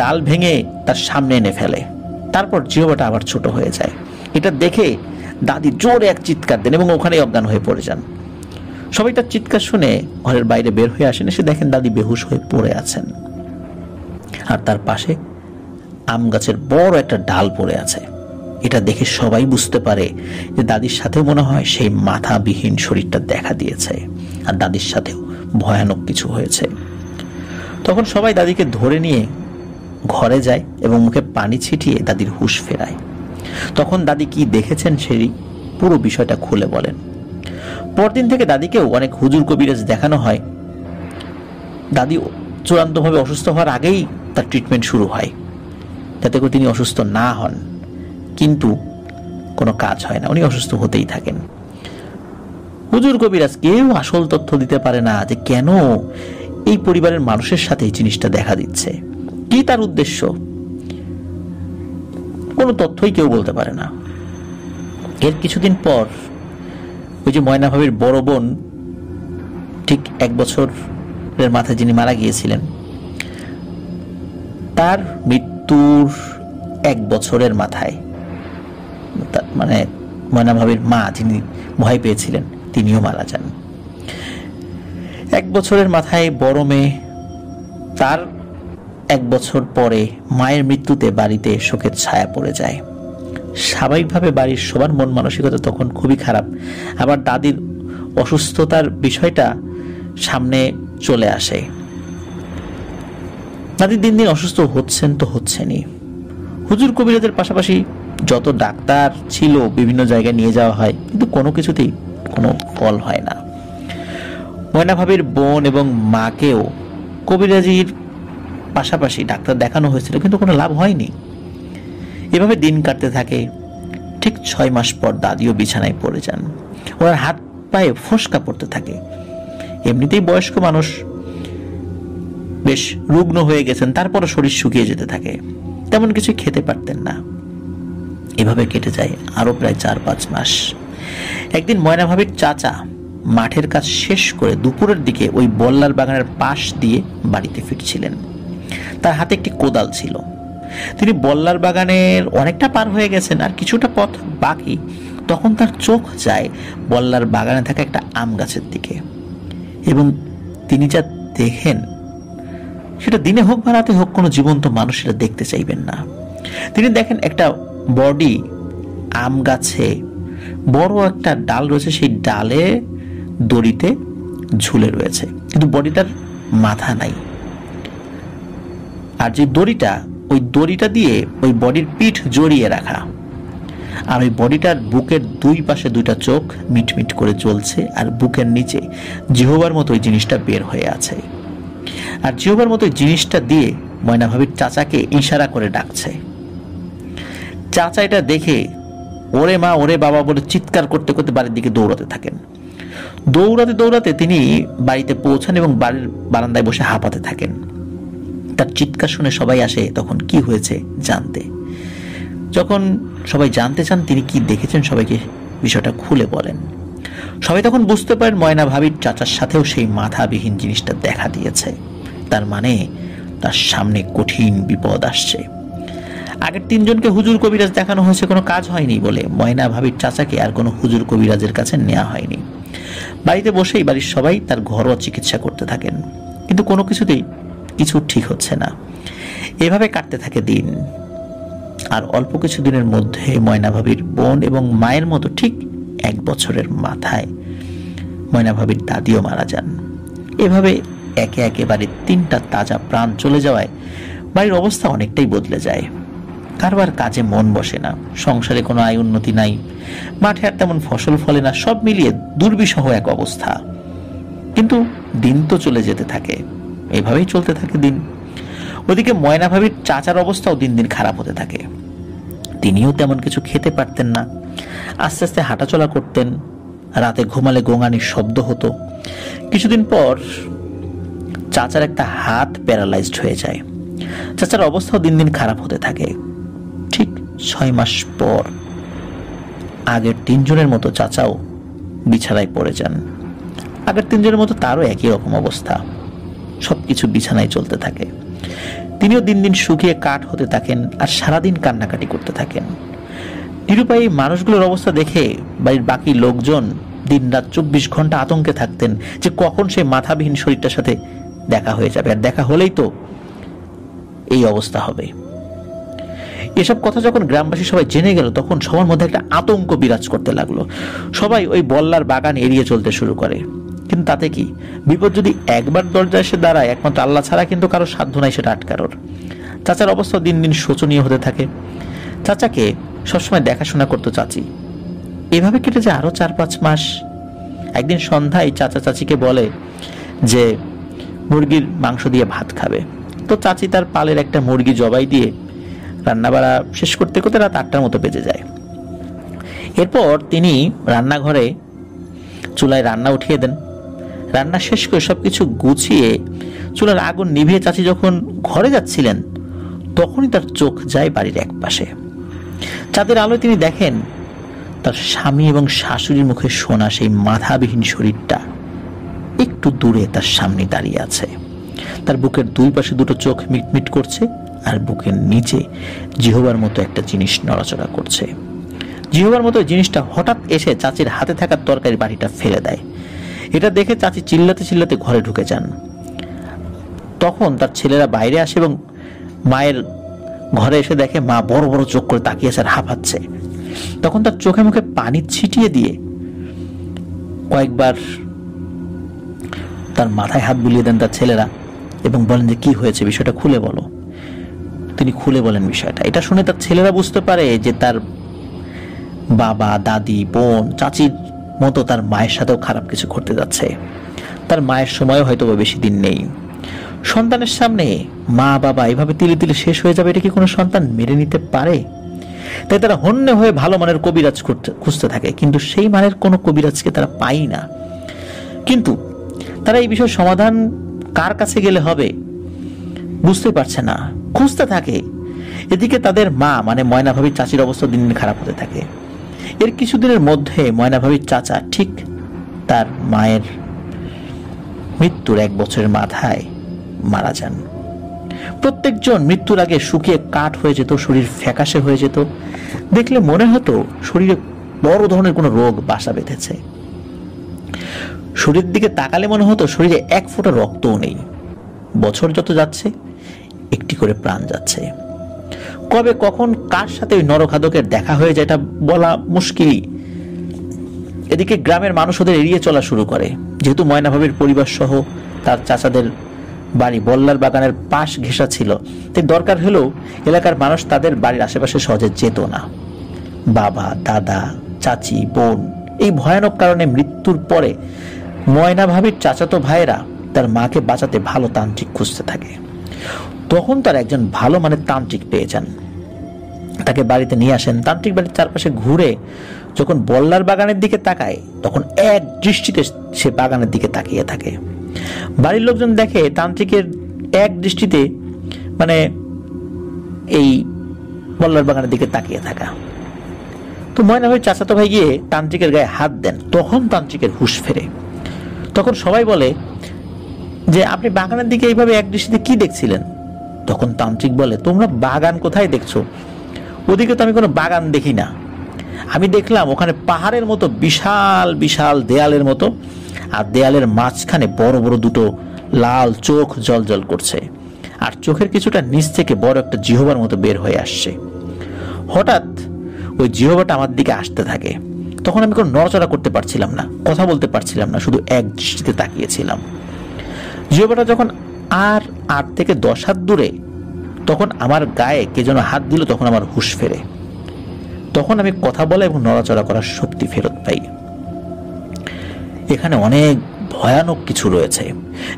ডাল ভেঙে তার সামনে এনে ফেলে। তারপর জিহ্বাটা আবার ছোট হয়ে যায়। এটা দেখে দাদি জোরে এক চিৎকার দেন এবং ওখানেই অজ্ঞান হয়ে পড়ে যান। সবাই তার চিৎকার শুনে ঘরের বাইরে বের হয়ে আসেন, এসে দেখেন দাদি বেহুশ হয়ে পড়ে আছেন, আর তার পাশে আম গাছের বড় একটা ডাল পড়ে আছে। এটা দেখে সবাই বুঝতে পারে যে দাদির সাথেও মনে হয় সেই মাথাবিহীন শরীরটা দেখা দিয়েছে, আর দাদির সাথেও ভয়ানক কিছু হয়েছে। তখন সবাই দাদিকে ধরে নিয়ে ঘরে যায় এবং মুখে পানি ছিটিয়ে দাদির হুঁশ ফেরায়। তখন দাদি কি দেখেছেন সেই পুরো বিষয়টা খুলে বলেন। পরদিন থেকে দাদিকেও অনেক হুজুর কবিরাজ দেখানো হয়। দাদি চূড়ান্তভাবে অসুস্থ হওয়ার আগেই তার ট্রিটমেন্ট শুরু হয়, যাতে করে তিনি অসুস্থ না হন, কিন্তু কোনো কাজ হয় না, উনি অসুস্থ হতেই থাকেন। হুজুর কবিরাজ কেউ আসল তথ্য দিতে পারে না যে কেন এই পরিবারের মানুষের সাথে এই জিনিসটা দেখা দিচ্ছে, কি তার উদ্দেশ্য, কোনো তথ্যই কেউ বলতে পারে না। এর কিছুদিন পর ওই যে ময়না ভাবির বড় বোন, ঠিক 1 বছরের মাথায় যিনি মারা গিয়েছিলেন, তার মৃত্যুর 1 বছরের মাথায়, মানে ময়না ভাবির মা যিনি ভয় পেয়েছিলেন তিনিও মারা যান। 1 বছরের মাথায় বড় মেয়ে, তার 1 বছর পরে মায়ের মৃত্যুতে বাড়িতে শোকের ছায়া পড়ে যায়। স্বাভাবিকভাবে বাড়ির সবার মন মানসিকতা তখন খুবই খারাপ। আবার দাদির অসুস্থতার বিষয়টা সামনে চলে আসে। দাদি দিন দিন অসুস্থ হচ্ছেন তো হচ্ছেনই। হুজুর কবিরাজের পাশাপাশি যত ডাক্তার ছিল বিভিন্ন জায়গায় নিয়ে যাওয়া হয়, কিন্তু কোনো কিছুতেই কোনো ফল হয় না। ময়না ভাবির বোন এবং মাকেও কবিরাজির পাশাপাশি ডাক্তার দেখানো হয়েছিল, কিন্তু কোনো লাভ হয়নি। এভাবে দিন কাটতে থাকে। ঠিক 6 মাস পর দাদিও বিছানায় পড়ে যান। ওনার হাত পায়ে ফোসকা পড়তে থাকে। এমনিতেই বয়স্ক মানুষ, বেশ রুগ্ন হয়ে গেছেন, তারপরও শরীর শুকিয়ে যেতে থাকে, তেমন কিছু খেতে পারতেন না। এভাবে কেটে যায় আরো প্রায় 4-5 মাস। একদিন ময়না ভাবির চাচা মাঠের কাজ শেষ করে দুপুরের দিকে ওই বল্লার বাগানের পাশ দিয়ে বাড়িতে ফিরছিলেন। তার হাতে একটি কোদাল ছিল। তিনি বল্লার বাগানের অনেকটা পার হয়ে গেছেন, আর কিছুটা পথ বাকি। তখন তার চোখ যায় বল্লার বাগানে থাকা একটা আম গাছের দিকে, এবং তিনি যা দেখেন সেটা দিনে হোক বা রাতে হোক কোনো জীবন্ত মানুষ সেটা দেখতে চাইবেন না। তিনি দেখেন একটা বডি আম গাছে, বড় একটা ডাল রয়েছে, সেই ডালে দড়িতে ঝুলে রয়েছে, কিন্তু বডিটার মাথা নাই। আর যে দড়িটা, ওই দড়িটা দিয়ে ওই বডির পিঠ জড়িয়ে রাখা, আর ওই বডিটার বুকের দুই পাশে 2টা চোখ মিটমিট করে জ্বলছে, আর বুকের নিচে জিহ্বার মতো ওই জিনিসটা বের হয়ে আছে। আর জিহ্বার মতো জিনিসটা দিয়ে ময়না ভাবির চাচাকে ইশারা করে ডাকছে। চাচা এটা দেখে ওরে মা ওরে বাবা বলে চিৎকার করতে করতে বাড়ির দিকে দৌড়াতে থাকেন। দৌড়াতে দৌড়াতে তিনি বাড়িতে পৌঁছান এবং বাড়ির বারান্দায় বসে হাঁপাতে থাকেন। তার চিৎকার শুনে সবাই আসে তখন কি হয়েছে জানতে। যখন সবাই জানতে চান তিনি কি দেখেছেন, সবাইকে বিষয়টা খুলে বলেন। সবাই তখন বুঝতে পারেন ময়না ভাবির চাচার সাথেও সেই মাথাবিহীন জিনিসটা দেখা দিয়েছে। তার মানে তার সামনে কঠিন বিপদ আসছে। আগের 3 জনকে হুজুর কবিরাজ দেখানো হয়েছে, কোনো কাজ হয়নি বলে ময়না ভাবির চাচাকে আর কোনো হুজুর কবিরাজের কাছে নেওয়া হয়নি। বাড়িতে বসেই বাড়ির সবাই তার ঘরোয়া চিকিৎসা করতে থাকেন, কিন্তু কোনো কিছুতেই কিছু ঠিক হচ্ছে না। এভাবে কাটতে থাকে দিন। আর অল্প কিছু দিনের মধ্যে ময়না ভাবির বোন এবং মায়ের মতো ঠিক 1 বছরের মাথায় ময়না ভাবির দাদিও মারা যান। এভাবে একে একে বাড়ির 3টা তাজা প্রাণ চলে যাওয়ায় বাড়ির অবস্থা অনেকটাই বদলে যায়। কারবার কাজে মন বসে না, সংসারে কোনো আয় উন্নতি নাই, মাঠে আর তেমন ফসল ফলে না, সব মিলিয়ে দুর্বিষহ এক অবস্থা। কিন্তু দিন তো চলে যেতে থাকে, এভাবেই চলতে থাকে দিন। ওদিকে ময়না ভাবির চাচার অবস্থাও দিন দিন খারাপ হতে থাকে। তিনিও তেমন কিছু খেতে পারতেন না, আস্তে আস্তে হাঁটাচলা করতেন, রাতে ঘুমালে গোঙানির শব্দ হতো। কিছুদিন পর চাচার একটা হাত প্যারালাইজড হয়ে যায়। চাচার অবস্থাও দিন দিন খারাপ হতে থাকে। ঠিক 6 মাস পর আগের 3 জনের মতো চাচাও বিছানায় পড়ে যান। আগের 3 জনের মতো তারও একই রকম অবস্থা, সবকিছু বিছানায় চলতে থাকে। তিনিও দিন দিন শুকিয়ে কাঠ হতে থাকেন আর সারাদিন কান্নাকাটি করতে থাকেন। নিরুপায়ী মানুষগুলোর অবস্থা দেখে বাড়ির বাকি লোকজন দিন রাত 24 ঘন্টা আতঙ্কে থাকতেন যে কখন সেই মাথাবিহীন শরীরটার সাথে দেখা হয়ে যাবে, আর দেখা হলেই তো এই অবস্থা হবে। এসব কথা যখন গ্রামবাসী সবাই জেনে গেল, তখন সবার মধ্যে একটা আতঙ্ক বিরাজ করতে লাগলো। সবাই ওই বল্লার বাগান এড়িয়ে চলতে শুরু করে। কিন্তু তাতে কি, বিপদ যদি একবার দরজায় এসে দাঁড়ায়, একমাত্র আল্লাহ ছাড়া কিন্তু কারো সাধ্য নাই সেটা আটকানোর। চাচার অবস্থা দিন দিন শোচনীয় হতে থাকে। চাচাকে সবসময় দেখাশোনা করতো চাচি। এভাবে কেটে যায় আরো 4-5 মাস। একদিন সন্ধ্যায় চাচা চাচিকে বলে যে মুরগির মাংস দিয়ে ভাত খাবে। তো চাচি তার পালের একটা মুরগি জবাই দিয়ে রান্নাবাড়া শেষ করতে করতে রাত 8টার মতো বেজে যায়। এরপর তিনি রান্নাঘরে চুলায় রান্না উঠিয়ে দেন। রান্না শেষ করে সবকিছু গুছিয়ে চুলার আগুন নিভিয়ে চাচি যখন ঘরে যাচ্ছিলেন, তখনই তার চোখ যায় বাড়ির এক পাশে। চাঁদের আলোয় তিনি দেখেন তার স্বামী এবং শাশুড়ির মুখে শোনা সেই মাথাবিহীন শরীরটা একটু দূরে তার সামনে দাঁড়িয়ে আছে। তার বুকের 2 পাশে 2টো চোখ মিটমিট করছে, আর বুকের নিচে জিহবার মতো একটা জিনিস নড়াচড়া করছে। জিহবার মতো জিনিসটা হঠাৎ এসে চাচির হাতে থাকা তরকারি বাটিটা ফেলে দেয়। এটা দেখে চাচি চিল্লাতে চিল্লাতে ঘরে ঢুকে যান। তখন তার ছেলেরা বাইরে আসে এবং মায়ের ঘরে এসে দেখে মা বড় বড় চোখ করে তাকিয়ে আছে আর হাঁপাচ্ছে। তখন তার চোখে মুখে পানি ছিটিয়ে দিয়ে কয়েকবার তার মাথায় হাত বুলিয়ে দেন তার ছেলেরা এবং বলেন যে কি হয়েছে, বিষয়টা খুলে বলো। তিনি খুলে বলেন বিষয়টা। এটা শুনে তার ছেলেরা বুঝতে পারে যে তার বাবা, দাদি, বোন, চাচির মতো তার মায়ের সাথেও খারাপ কিছু ঘটতে যাচ্ছে। তার মায়ের সময়ও হয়তো বেশি দিন নেই। সন্তানের সামনে মা বাবা এভাবে তিলে তিলে শেষ হয়ে যাবে, এটা কি কোনো সন্তান মেনে নিতে পারে? তাই তারা হন্যে হয়ে ভালো মানের কবিরাজ খুঁজতে থাকে, কিন্তু সেই মানের কোনো কবিরাজকে তারা পায় না। কিন্তু তারা এই বিষয়ের সমাধান কার কাছে গেলে হবে বুঝতে পারছে না, খুঁজতে থাকে। এদিকে তাদের মা মানে ময়না ভাবির চাচির অবস্থা দিন দিন খারাপ হতে থাকে। এর কিছুদিনের মধ্যে ময়না ভাবির চাচা ঠিক তার মায়ের মৃত্যুর 1 বছরের মাথায় মারা যান। প্রত্যেকজন মৃত্যুর আগে শুকিয়ে কাঠ হয়ে যেত, শরীর ফ্যাকাশে হয়ে যেত। দেখলে মনে হতো শরীরে বড় ধরনের কোনো রোগ বাসা বেঁধেছে। শরীরের দিকে তাকালে মনে হতো শরীরে 1 ফোঁটা রক্তও নেই। বছর যত যাচ্ছে একটি করে প্রাণ যাচ্ছে। কবে কখন কার সাথে ওই নরখাদকের দেখা হয়ে যায় এটা বলা মুশকিলই। এদিকে গ্রামের মানুষ ওদের এড়িয়ে চলা শুরু করে। যেহেতু ময়না ভাবির পরিবার সহ তার চাচাদের বাড়ি বল্লার বাগানের পাশ ঘেঁষা ছিল, তাই দরকার হলেও এলাকার মানুষ তাদের বাড়ির আশেপাশে সহজে যেত না। বাবা, দাদা, চাচি, বোন এই ভয়ানক কারণে মৃত্যুর পরে ময়না ভাবির চাচাতো ভাইয়েরা তার মাকে বাঁচাতে ভালো তান্ত্রিক খুঁজতে থাকে। তখন তার একজন ভালো মানের তান্ত্রিক পেয়ে যান, তাকে বাড়িতে নিয়ে আসেন। তান্ত্রিক বাড়ির চারপাশে ঘুরে যখন বল্লার বাগানের দিকে তাকায়, তখন এক দৃষ্টিতে সে বাগানের দিকে তাকিয়ে থাকে। বাড়ির লোকজন দেখে তান্ত্রিকের এক দৃষ্টিতে মানে এই বল্লার বাগানের দিকে তাকিয়ে থাকা। তো ময়না ভাই চাচাতো ভাই গিয়ে তান্ত্রিকের গায়ে হাত দেন। তখন তান্ত্রিকের হুঁশ ফেরে। তখন সবাই বলে যে আপনি বাগানের দিকে এইভাবে এক দৃষ্টিতে কি দেখছিলেন? তখন তান্ত্রিক বলে, তোমরা বাগান কোথায় দেখছো? ওদিকে তো আমি কোনো বাগান দেখি না। আমি দেখলাম ওখানে পাহাড়ের মতো বিশাল বিশাল দেয়ালের মতো, আর দেয়ালের মাঝখানে বড় বড় 2টো লাল চোখ জলজল করছে, আর চোখের কিছুটা নিচ থেকে বড় একটা জিহবার মতো বের হয়ে আসছে। হঠাৎ ওই জিহবাটা আমার দিকে আসতে থাকে। তখন আমি কোনো নড়াচড়া করতে পারছিলাম না, কথা বলতে পারছিলাম না, শুধু এক দৃষ্টিতে তাকিয়েছিলাম। জিহবাটা যখন আর 8 থেকে 10 হাত দূরে, তখন আমার গায়ে কে যেন হাত দিল। তখন আমার হুঁশ ফেরে। তখন আমি কথা বলা এবং নড়াচড়া করার শক্তি ফেরত পাই। এখানে অনেক ভয়ানক কিছু রয়েছে।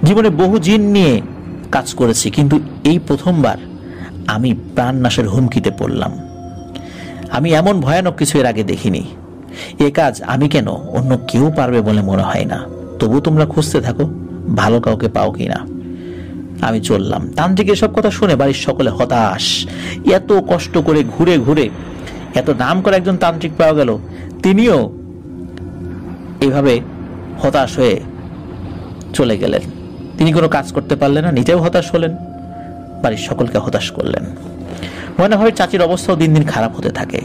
জীবনে বহু জিন নিয়ে কাজ করেছি, কিন্তু এই প্রথমবার আমি প্রাণনাশের হুমকিতে পড়লাম। আমি এমন ভয়ানক কিছু এর আগে দেখিনি। এ কাজ আমি কেন, অন্য কেউ পারবে বলে মনে হয় না। তবু তোমরা খুঁজতে থাকো, ভালো কাউকে পাও কিনা। আমি চললাম। তান্ত্রিক এসব কথা শুনে বাড়ির সকলে হতাশ। এত কষ্ট করে ঘুরে ঘুরে এত নাম করে একজন তান্ত্রিক পাওয়া গেল, তিনিও এইভাবে হতাশ হয়ে চলে গেলেন। তিনি কোনো কাজ করতে পারলেন না, নিজেও হতাশ হলেন, বাড়ির সকলকে হতাশ করলেন। ময়না ভাবির চাচির অবস্থাও দিন দিন খারাপ হতে থাকে।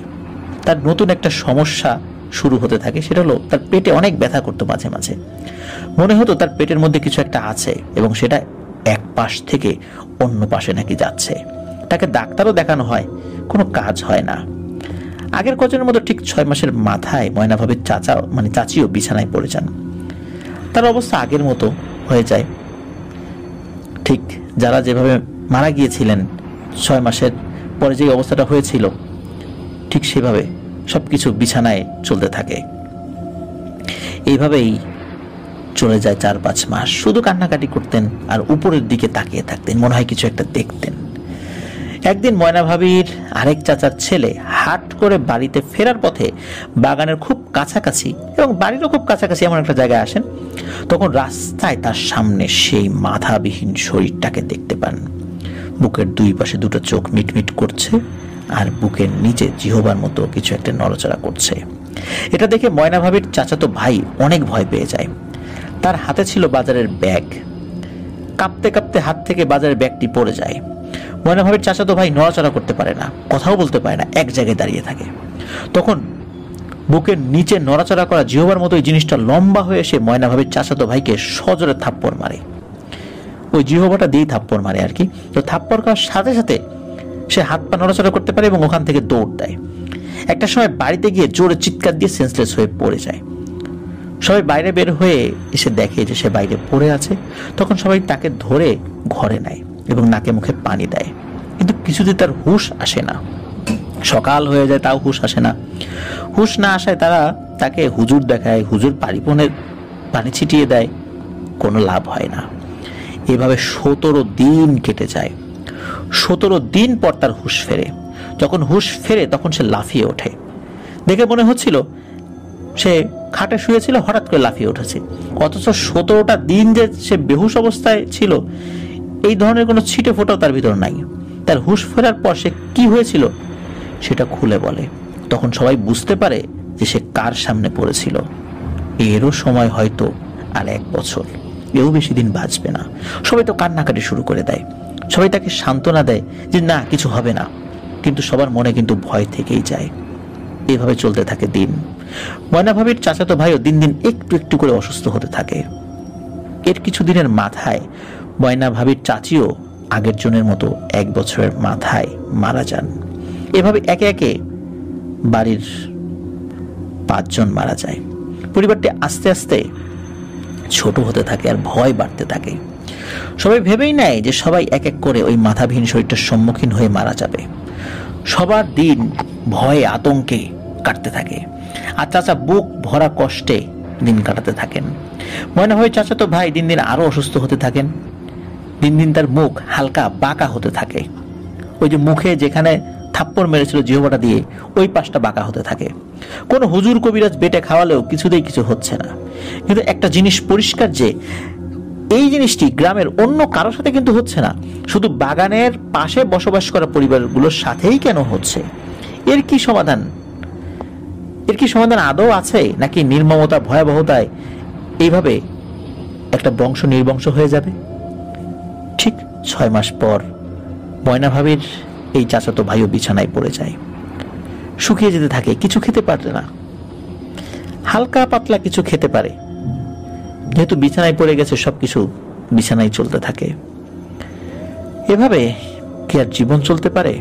তার নতুন একটা সমস্যা শুরু হতে থাকে, সেটা হলো তার পেটে অনেক ব্যথা করতো। মাঝে মাঝে মনে হতো তার পেটের মধ্যে কিছু একটা আছে এবং সেটা এক পাশ থেকে অন্য পাশে নাকি যাচ্ছে। তাকে ডাক্তারও দেখানো হয়, কোনো কাজ হয় না। আগের কজনের মতো ঠিক 6 মাসের মাথায় ময়না ভাবির চাচিও বিছানায় পড়ে যান। তার অবস্থা আগের মতো হয়ে যায়, ঠিক যারা যেভাবে মারা গিয়েছিলেন 6 মাসের পরে যে অবস্থাটা হয়েছিল, ঠিক সেভাবে সবকিছু বিছানায় চলতে থাকে। এইভাবেই চলে যায় 4-5 মাস। শুধু কান্নাকাটি করতেন আর উপরের দিকে তাকিয়ে থাকতেন, মনে হয় কিছু একটা দেখতেন। একদিন ময়না ভাবির আরেক চাচার ছেলে হাট করে বাড়িতে ফেরার পথে বাগানের খুব কাছাকাছি এবং বাড়িরও খুব কাছাকাছি এমন একটা জায়গায় আসেন। তখন রাস্তায় তার সামনে সেই মাথাবিহীন শরীরটাকে দেখতে পান। বুকের দুই পাশে দুটো চোখ মিটমিট করছে আর বুকের নিচে জিহবার মতো কিছু একটা নড়াচড়া করছে। এটা দেখে ময়না ভাবির চাচাতো ভাই অনেক ভয় পেয়ে যায়। তার হাতে ছিল বাজারের ব্যাগ। কাঁপতে কাঁপতে হাত থেকে বাজারের ব্যাগটি পড়ে যায়। ময়না ভাবির চাচাতো ভাই নড়াচড়া করতে পারে না, কথাও বলতে পারে না, এক জায়গায় দাঁড়িয়ে থাকে। তখন বুকের নিচে নড়াচড়া করা জিহবার মতো এই জিনিসটা লম্বা হয়ে এসে ময়না ভাবির চাচাতো ভাইকে সজোরে থাপ্পড় মারে। ওই জিহবাটা দিয়েই থাপ্পড় মারে আর কি। তো থাপ্পড় খাওয়ার সাথে সাথে সে হাত পা নড়াচড়া করতে পারে এবং ওখান থেকে দৌড় দেয়। একটা সময় বাড়িতে গিয়ে জোরে চিৎকার দিয়ে সেন্সলেস হয়ে পড়ে যায়। সবাই বাইরে বের হয়ে এসে দেখে যে সে বাইরে পড়ে আছে। তখন সবাই তাকে ধরে ঘরে নেয় এবং নাকে মুখে পানি দেয়, কিন্তু কিছুতেই তার হুঁশ আসে না। সকাল হয়ে যায়, তাও হুঁশ আসে না। হুঁশ না আসায় তারা তাকে হুজুর দেখায়, হুজুর পানি ছিটিয়ে দেয়, কোনো লাভ হয় না। এভাবে 17 দিন কেটে যায়। 17 দিন পর তার হুঁশ ফেরে। যখন হুঁশ ফেরে তখন সে লাফিয়ে ওঠে। দেখে মনে হচ্ছিল সে খাটে শুয়েছিল, হঠাৎ করে লাফিয়ে উঠেছে। অথচ 17টা দিন যে সে বেহুশ অবস্থায় ছিল, এই ধরনের কোনো ছিটে ফোটাও তার ভিতর নাই। তার হুঁশ ফেরার পর সে কি হয়েছিল সেটা খুলে বলে। তখন সবাই বুঝতে পারে যে সে কার সামনে পড়েছিল। এরও সময় হয়তো আর 1 বছর, এও বেশি দিন বাঁচবে না। সবাই তো কান্নাকাটি শুরু করে দেয়। সবাই তাকে সান্ত্বনা দেয় যে না, কিছু হবে না, কিন্তু সবার মনে কিন্তু ভয় থেকেই যায়। এইভাবে চলতে থাকে দিন। ময়না ভাবির চাচাতো ভাইও দিন দিন একটু একটু করে অসুস্থ হতে থাকে। এর কিছুদিনের মাথায় ময়না ভাবির চাচিও আগের জনের মতো 1 বছরের মাথায় মারা যান। এভাবে একে একে বাড়ির 5 জন মারা যায়। পরিবারটি আস্তে আস্তে ছোট হতে থাকে আর ভয় বাড়তে থাকে। সবাই ভেবেই নেয় যে সবাই এক এক করে ওই মাথাবিহীন শরীরটার সম্মুখীন হয়ে মারা যাবে। সবার দিন ভয়ে আতঙ্কে কাটতে থাকে আর চাচা বুক ভরা কষ্টে দিন কাটাতে থাকেন। ময়না ভাবির চাচাতো ভাই দিন দিন আরো অসুস্থ হতে থাকেন। দিন দিন তার মুখ হালকা বাঁকা হতে থাকে। ওই যে মুখে যেখানে থাপ্পড় মেরেছিল জিহ্বাটা দিয়ে, ওই পাশটা বাঁকা হতে থাকে। কোনো হুজুর কবিরাজ বেটে খাওয়ালেও কিছুতেই কিছু হচ্ছে না। কিন্তু একটা জিনিস পরিষ্কার যে এই জিনিসটি গ্রামের অন্য কারোর সাথে কিন্তু হচ্ছে না, শুধু বাগানের পাশে বসবাস করা পরিবারগুলোর সাথেই কেন হচ্ছে। এর কি সমাধান? এর কি সমাধান আদৌ আছে, নাকি নির্মমতা ভয়াবহতায় এইভাবে একটা বংশ নির্বংশ হয়ে যাবে? ঠিক 6 মাস পর ময়না ভাবির এই চাচাতো ভাইও বিছানায় পড়ে যায়। শুকিয়ে যেতে থাকে, কিছু খেতে পারে না। হালকা পাতলা কিছু খেতে পারে, যেহেতু বিছানায় পড়ে গেছে সবকিছু বিছানায় চলতে থাকে। এভাবে কি আর জীবন চলতে পারে?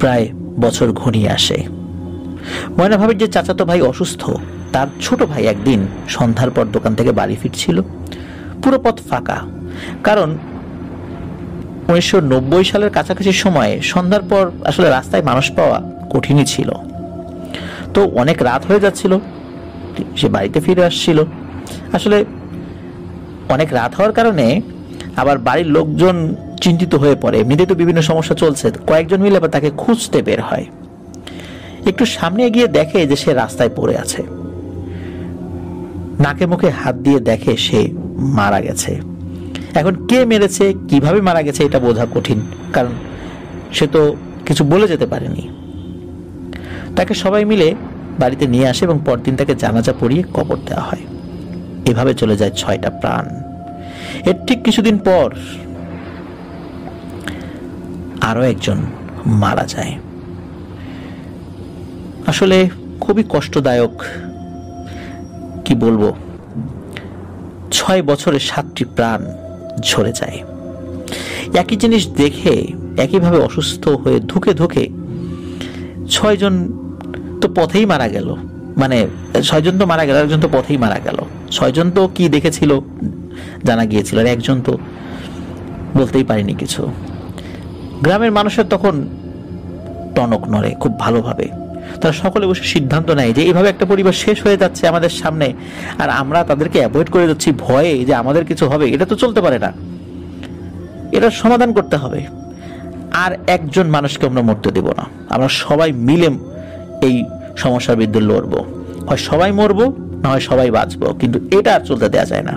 প্রায় বছর ঘনিয়ে আসে। ময়না ভাবির যে চাচাতো ভাই অসুস্থ, তার ছোট ভাই একদিন সন্ধ্যার পর দোকান থেকে বাড়ি ফিরছিল। পুরো পথ ফাঁকা, কারণ 1990 সালের কাছাকাছি সময়ে সন্ধ্যার পর আসলে রাস্তায় মানুষ পাওয়া কঠিনই ছিল। তো অনেক রাত হয়ে যাচ্ছিল, মানুষটি। সে বাড়িতে ফিরে আসছিল। আসলে অনেক রাত হওয়ার কারণে আবার বাড়ির লোকজন চিন্তিত হয়ে পড়ে। এমনিতে তো বিভিন্ন সমস্যা চলছে, কয়েকজন মিলে আবার তাকে খুঁজতে বের হয়। একটু সামনে গিয়ে দেখে যে সে রাস্তায় পড়ে আছে। নাকে মুখে হাত দিয়ে দেখে সে মারা গেছে। এখন কে মেরেছে, কিভাবে মারা গেছে এটা বোঝা কঠিন, কারণ সে তো কিছু বলে যেতে পারেনি। তাকে সবাই মিলে বাড়িতে নিয়ে আসে এবং পরদিন তাকে জানাজা পড়িয়ে কবর দেওয়া হয়। এভাবে চলে যায় 6টা প্রাণ। এর ঠিক কিছুদিন পর আরো একজন মারা যায়। আসলে খুবই কষ্টদায়ক, কি বলবো। 6 বছরে 7টি প্রাণ ঝরে যায়। একই জিনিস দেখে একইভাবে অসুস্থ হয়ে ধুকে ধুকে 6 জন তো পথেই মারা গেল। মানে 6 জন তো মারা গেল, একজন তো পথেই মারা গেল। 6 জন তো কি দেখেছিল জানা গিয়েছিল, আর একজন তো বলতেই পারেনি কিছু। গ্রামের মানুষের তখন টনক নড়ে খুব ভালোভাবে। তারা সকলে বসে সিদ্ধান্ত নেয় যে এইভাবে একটা পরিবার শেষ হয়ে যাচ্ছে আমাদের সামনে, আর আমরা তাদেরকে অ্যাভয়েড করে যাচ্ছি ভয়ে যে আমাদের কিছু হবে। এটা তো চলতে পারে না, এটার সমাধান করতে হবে। আর একজন মানুষকে আমরা মরতে দেব না, আমরা সবাই মিলে এই সমস্যার বিরুদ্ধে লড়বো। হয় সবাই মরবো, না হয় সবাই বাঁচবো, কিন্তু এটা আর চলতে দেওয়া যায় না।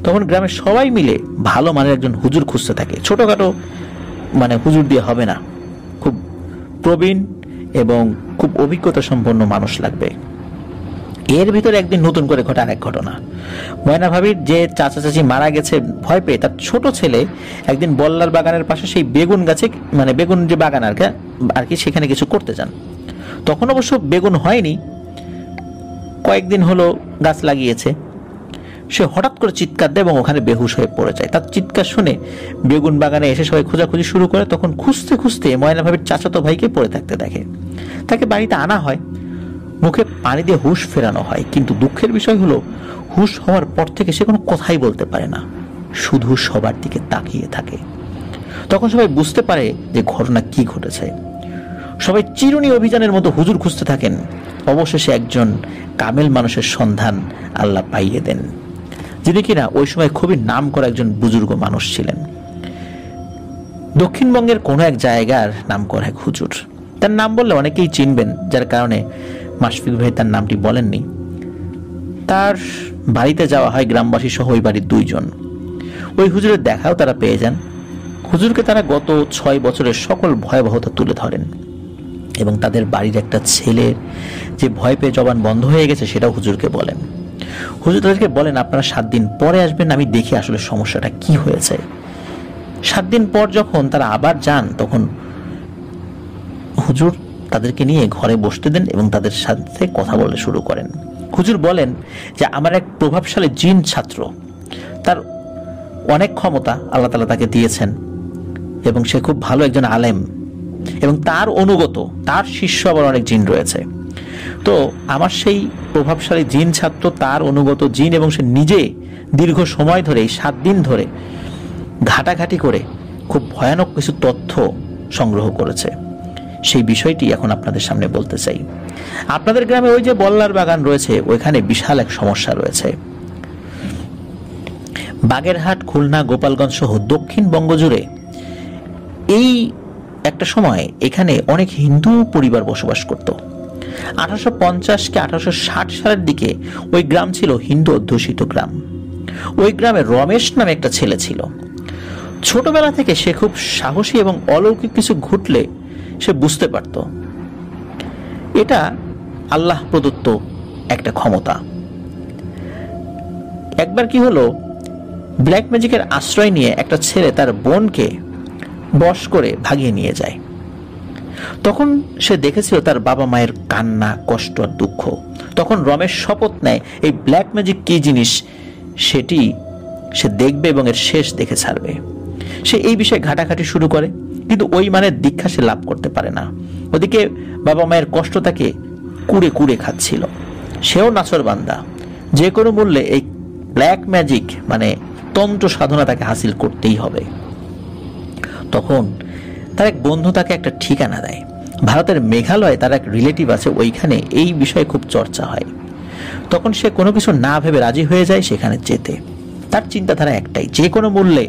তখন গ্রামের সবাই মিলে ভালো মানের একজন হুজুর খুঁজতে থাকে। ছোটখাটো মানে হুজুর দিয়ে হবে না, খুব প্রবীণ এবং খুব অভিজ্ঞতা সম্পন্ন মানুষ লাগবে। এর ভিতরে একদিন নতুন করে ঘটে আরেক ঘটনা। ময়না ভাবির যে চাচা চাচি মারা গেছে ভয় পেয়ে, তার ছোট ছেলে একদিন বল্লার বাগানের পাশে সেই বেগুন গাছে, মানে বেগুন যে বাগান আর কি সেখানে কিছু করতে যান। তখন অবশ্য বেগুন হয়নি, কয়েকদিন হলো গাছ লাগিয়েছে। সে হঠাৎ করে চিৎকার দেয় এবং ওখানে বেহুশ হয়ে পড়ে যায়। তার চিৎকার শুনে বেগুন বাগানে এসে সবাই খোঁজাখুঁজি শুরু করে। তখন খুঁজতে খুঁজতে ময়না ভাবির চাচাতো ভাইকে পড়ে থাকতে দেখে। তাকে বাড়িতে আনা হয়, মুখে পানি দিয়ে হুঁশ ফেরানো হয়। কিন্তু দুঃখের বিষয় হলো, হুঁশ হওয়ার পর থেকে সে কোনো কথাই বলতে পারে না, শুধু সবার দিকে তাকিয়ে থাকে। তখন সবাই বুঝতে পারে যে ঘটনা কি ঘটেছে। সবাই চিরুনি অভিযানের মতো হুজুর খুঁজতে থাকেন। অবশেষে একজন কামেল মানুষের সন্ধান আল্লাহ পাইয়ে দেন, যিনি কিনা ওই সময় খুবই নাম করা একজন বুজুর্গ মানুষ ছিলেন। দক্ষিণবঙ্গের কোনো এক জায়গার নাম করা এক হুজুর। তার নাম বললে অনেকেই চিনবেন, যার কারণে মাশফিক ভাই তার নামটি বলেননি। তার বাড়িতে যাওয়া হয় গ্রামবাসী সহ ওই বাড়ির 2 জন। ওই হুজুরের দেখাও তারা পেয়ে যান। হুজুরকে তারা গত 6 বছরের সকল ভয়াবহতা তুলে ধরেন এবং তাদের বাড়ির একটা ছেলের যে ভয় পেয়ে জবান বন্ধ হয়ে গেছে সেটাও হুজুরকে বলেন। হুজুর তাদেরকে বলেন, আপনারা 7 দিন পরে আসবেন, আমি দেখি আসলে সমস্যাটা কি হয়েছে। 7 দিন পর যখন তারা আবার যান, তখন হুজুর তাদেরকে নিয়ে ঘরে বসতে দেন এবং তাদের সাথে কথা বলতে শুরু করেন। হুজুর বলেন যে আমার এক প্রভাবশালী জিন ছাত্র, তার অনেক ক্ষমতা আল্লাহ তাআলা তাকে দিয়েছেন এবং সে খুব ভালো একজন আলেম এবং তার অনুগত, তার শিষ্য আবার অনেক জিন রয়েছে। তো আমার সেই প্রভাবশালী জিন ছাত্র, তার অনুগত জিন, এবং সে নিজে দীর্ঘ সময় ধরে 7 দিন ধরে ঘাটাঘাটি করে খুব ভয়ানক কিছু তথ্য সংগ্রহ করেছে। সেই বিষয়টি এখন আপনাদের সামনে বলতে চাই। আপনাদের গ্রামে ওই যে বল্লার বাগান রয়েছে, ওইখানে বিশাল এক সমস্যা রয়েছে। বাগেরহাট, খুলনা, গোপালগঞ্জ সহ দক্ষিণবঙ্গ জুড়ে এই একটা সময় এখানে অনেক হিন্দু পরিবার বসবাস করত। 1850 কি 1860 সালের দিকে ওই গ্রাম ছিল হিন্দু অধ্যুষিত গ্রাম। ওই গ্রামে রমেশ নামে একটা ছেলে ছিল। ছোটবেলা থেকে সে খুব সাহসী এবং অলৌকিক কিছু ঘটলে সে বুঝতে পারত এটা আল্লাহ প্রদত্ত একটা ক্ষমতা। একবার কি হলো, ব্ল্যাক ম্যাজিকের আশ্রয় নিয়ে একটা ছেলে তার বোনকে বশ করে ভাগিয়ে নিয়ে যায়। তখন সে দেখেছিল তার বাবা মায়ের কান্না, কষ্ট আর দুঃখ। তখন রমেশ শপথ নেয় এই ব্ল্যাক ম্যাজিক কি জিনিস সেটি সে দেখবে এবং এর শেষ দেখে ছাড়বে। সে এই বিষয়ে ঘাটাঘাটি শুরু করে, কিন্তু ওই মানের দীক্ষা সে লাভ করতে পারে না। ওদিকে বাবা মায়ের কষ্ট তাকে কুড়ে কুড়ে খাচ্ছিল। সেও নাছর বান্দা, যে কোনো মূল্যে এই ব্ল্যাক ম্যাজিক মানে তন্ত্র সাধনা তাকে হাসিল করতেই হবে। তখন তার এক বন্ধু তাকে একটা ঠিকানা দেয়। ভারতের মেঘালয়ে তার এক রিলেটিভ আছে, ওইখানে এই বিষয়ে খুব চর্চা হয়। তখন সে কোনো কিছু না ভেবে রাজি হয়ে যায় সেখানে যেতে। তার চিন্তাধারা একটাই, যে কোনো মূল্যে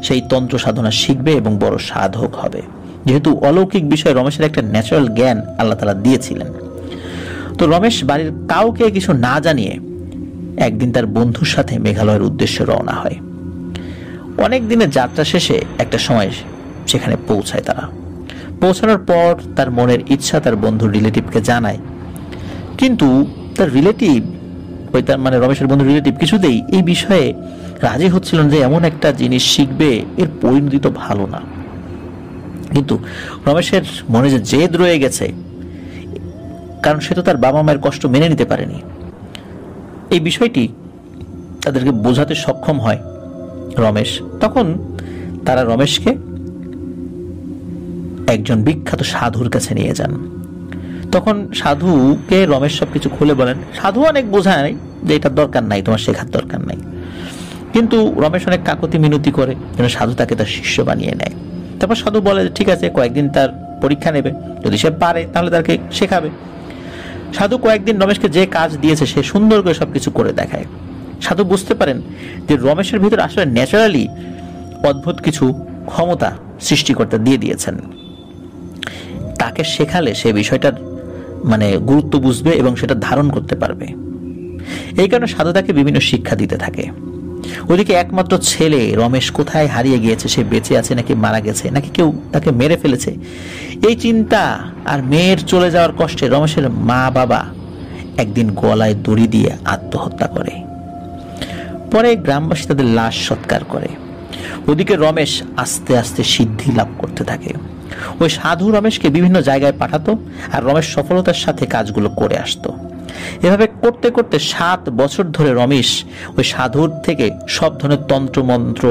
সেই তন্ত্র সাধনা শিখবে এবং বড় সাধক হবে, যেহেতু অলৌকিক বিষয়ে রমেশের একটা ন্যাচারাল জ্ঞান আল্লাহ তাআলা দিয়েছিলেন। তো রমেশ বাড়ির কাউকে কিছু না জানিয়ে একদিন তার বন্ধুর সাথে মেঘালয়ের উদ্দেশ্যে রওনা হয়। অনেক দিনের যাত্রা শেষে একটা সময় সেখানে পৌঁছায় তারা। পৌঁছানোর পর তার মনের ইচ্ছা তার বন্ধুর রিলেটিভকে জানায়, কিন্তু তার রিলেটিভ, ওই তার মানে রমেশের বন্ধুর রিলেটিভ কিছুতেই এই বিষয়ে রাজি হচ্ছিলেন যে এমন একটা জিনিস শিখবে, এর পরিণতি তো ভালো না। কিন্তু রমেশের মনে যে জেদ রয়ে গেছে, কারণ সে তো তার বাবা মায়ের কষ্ট মেনে নিতে পারেনি, এই বিষয়টি তাদেরকে বোঝাতে সক্ষম হয় রমেশ। তখন তারা রমেশকে একজন বিখ্যাত সাধুর কাছে নিয়ে যান। তখন সাধুকে রমেশ সবকিছু খুলে বলেন। সাধু অনেক বোঝায় যে এটা দরকার নাই, তোমার শেখার দরকার নাই, কিন্তু রমেশ অনেক কাকুতি মিনতি করে যেন সাধু তাকে তার শিষ্য বানিয়ে নেয়। তারপর সাধু বলে ঠিক আছে, কয়েকদিন তার পরীক্ষা নেবে, যদি সে পারে তাহলে তাকে শেখাবে। সাধু কয়েকদিন রমেশকে যে কাজ দিয়েছে সে সুন্দর করে সবকিছু করে দেখায়। সাধু বুঝতে পারেন যে রমেশের ভিতর আসলে ন্যাচারালি অদ্ভুত কিছু ক্ষমতা সৃষ্টিকর্তা দিয়ে দিয়েছেন, তাকে শেখালে সে বিষয়টার মানে গুরুত্ব বুঝবে এবং সেটা ধারণ করতে পারবে। এই কারণে সাধু তাকে বিভিন্ন শিক্ষা দিতে থাকে। ওদিকে একমাত্র ছেলে রমেশ কোথায় হারিয়ে গিয়েছে, সে বেঁচে আছে নাকি মারা গেছে, নাকি কেউ তাকে মেরে ফেলেছে, এই চিন্তা আর মেয়ের চলে যাওয়ার কষ্টে রমেশের মা বাবা একদিন গলায় দড়ি দিয়ে আত্মহত্যা করে। পরে গ্রামবাসী তাদের লাশ সৎকার করে। ওদিকে রমেশ আস্তে আস্তে সিদ্ধি লাভ করতে থাকে। ওই সাধু রমেশকে বিভিন্ন জায়গায় পাঠাতো আর রমেশ সফলতার সাথে কাজগুলো করে আসতো। এভাবে করতে করতে 7 বছর ধরে রমেশ ওই সাধুর থেকে সব ধরনের তন্ত্রমন্ত্র,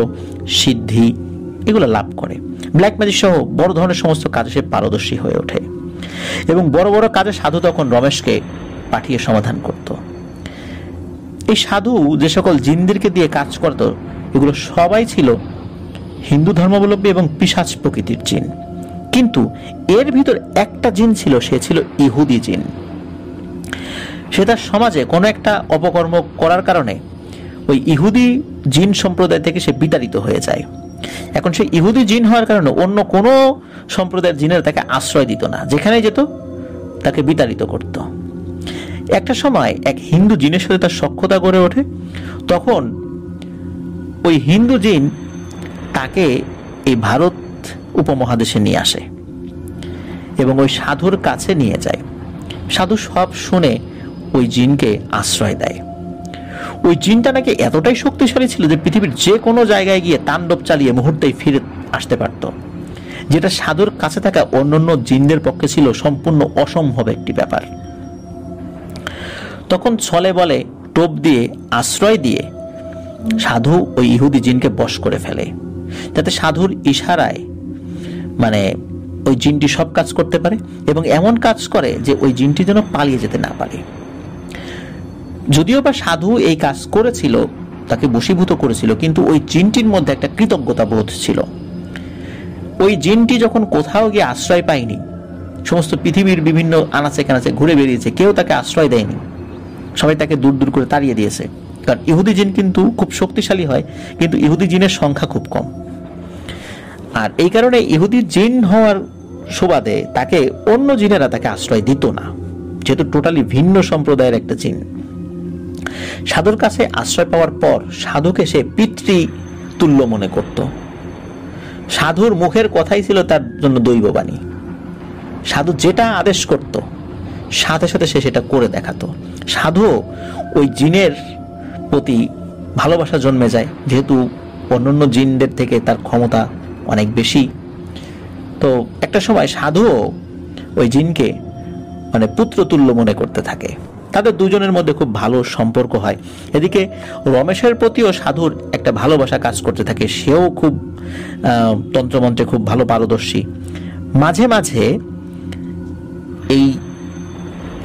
সিদ্ধি এগুলো লাভ করে। ব্ল্যাক ম্যাজিক সহ বড় ধরনের সমস্ত কাজে সে পারদর্শী হয়ে ওঠে এবং বড় বড় কাজে সাধু তখন রমেশকে পাঠিয়ে সমাধান করত। এই সাধু যে সকল জিনদেরকে দিয়ে কাজ করত, এগুলো সবাই ছিল হিন্দু ধর্মাবলম্বী এবং পিশাচ প্রকৃতির জিন। কিন্তু এর ভিতর একটা জিন ছিল, সে ছিল ইহুদি জিন। সে তার সমাজে কোনো একটা অপকর্ম করার কারণে ওই ইহুদি জিন সম্প্রদায় থেকে সে বিতাড়িত হয়ে যায়। এখন সে ইহুদি জিন হওয়ার কারণে অন্য কোনো সম্প্রদায়ের জিনের তাকে আশ্রয় দিত না, যেখানেই যেত তাকে বিতাড়িত করত। একটা সময় এক হিন্দু জিনের সাথে তার সখ্যতা গড়ে ওঠে। তখন ওই হিন্দু জিন তাকে এই ভারত উপমহাদেশে নিয়ে আসে এবং ওই সাধুর কাছে নিয়ে যায়। সাধু সব শুনে ওই জিনকে আশ্রয় দেয়। ওই জিনটা নাকি এতটাই শক্তিশালী ছিল যে পৃথিবীর যে কোনো জায়গায় গিয়ে তাণ্ডব চালিয়ে মুহূর্তেই ফিরে আসতে পারত, যেটা সাধুর কাছে থাকা অন্যান্য জিনদের পক্ষে ছিল সম্পূর্ণ অসম্ভব একটি ব্যাপার। তখন ছলে বলে টোপ দিয়ে আশ্রয় দিয়ে সাধু ওই ইহুদি জিনকে বশ করে ফেলে, যাতে সাধুর ইশারায় মানে ওই জিনটি সব কাজ করতে পারে এবং এমন কাজ করে যে ওই জিনটি যেন পালিয়ে যেতে না পারে। যদিও বা সাধু এই কাজ করেছিল, তাকে বশীভূত করেছিল, কিন্তু ওই জিনটির মধ্যে একটা কৃতজ্ঞতা বোধ ছিল। ওই জিনটি যখন কোথাও গিয়ে আশ্রয় পায়নি, সমস্ত পৃথিবীর বিভিন্ন আনাচে কানাচে ঘুরে বেরিয়েছে, কেউ তাকে আশ্রয় দেয়নি, সবাই তাকে দূর দূর করে তাড়িয়ে দিয়েছে। কারণ ইহুদি জিন কিন্তু খুব শক্তিশালী হয়, কিন্তু ইহুদি জিনের সংখ্যা খুব কম। আর এই কারণে ইহুদি জিন হওয়ার সুবাদে তাকে অন্য জিনেরা তাকে আশ্রয় দিত না, যেহেতু টোটালি ভিন্ন সম্প্রদায়ের একটা জিন। সাধুর কাছে আশ্রয় পাওয়ার পর সাধুকে সে পিতৃ তুল্য মনে করত। সাধুর মুখের কথাই ছিল তার জন্য দৈববাণী। সাধু যেটা আদেশ করত সাথে সাথে সে সেটা করে দেখাতো। সাধু ওই জিনের প্রতি ভালোবাসা জন্মে যায়, যেহেতু অন্যান্য জিনদের থেকে তার ক্ষমতা অনেক বেশি। তো একটা সময় সাধুও ওই জিনকে মানে পুত্রতুল্য মনে করতে থাকে। তাদের দুজনের মধ্যে খুব ভালো সম্পর্ক হয়। এদিকে রমেশের প্রতিও সাধুর একটা ভালোবাসা কাজ করতে থাকে, সেও খুব তন্ত্রমন্ত্রে খুব ভালো পারদর্শী। মাঝে মাঝে এই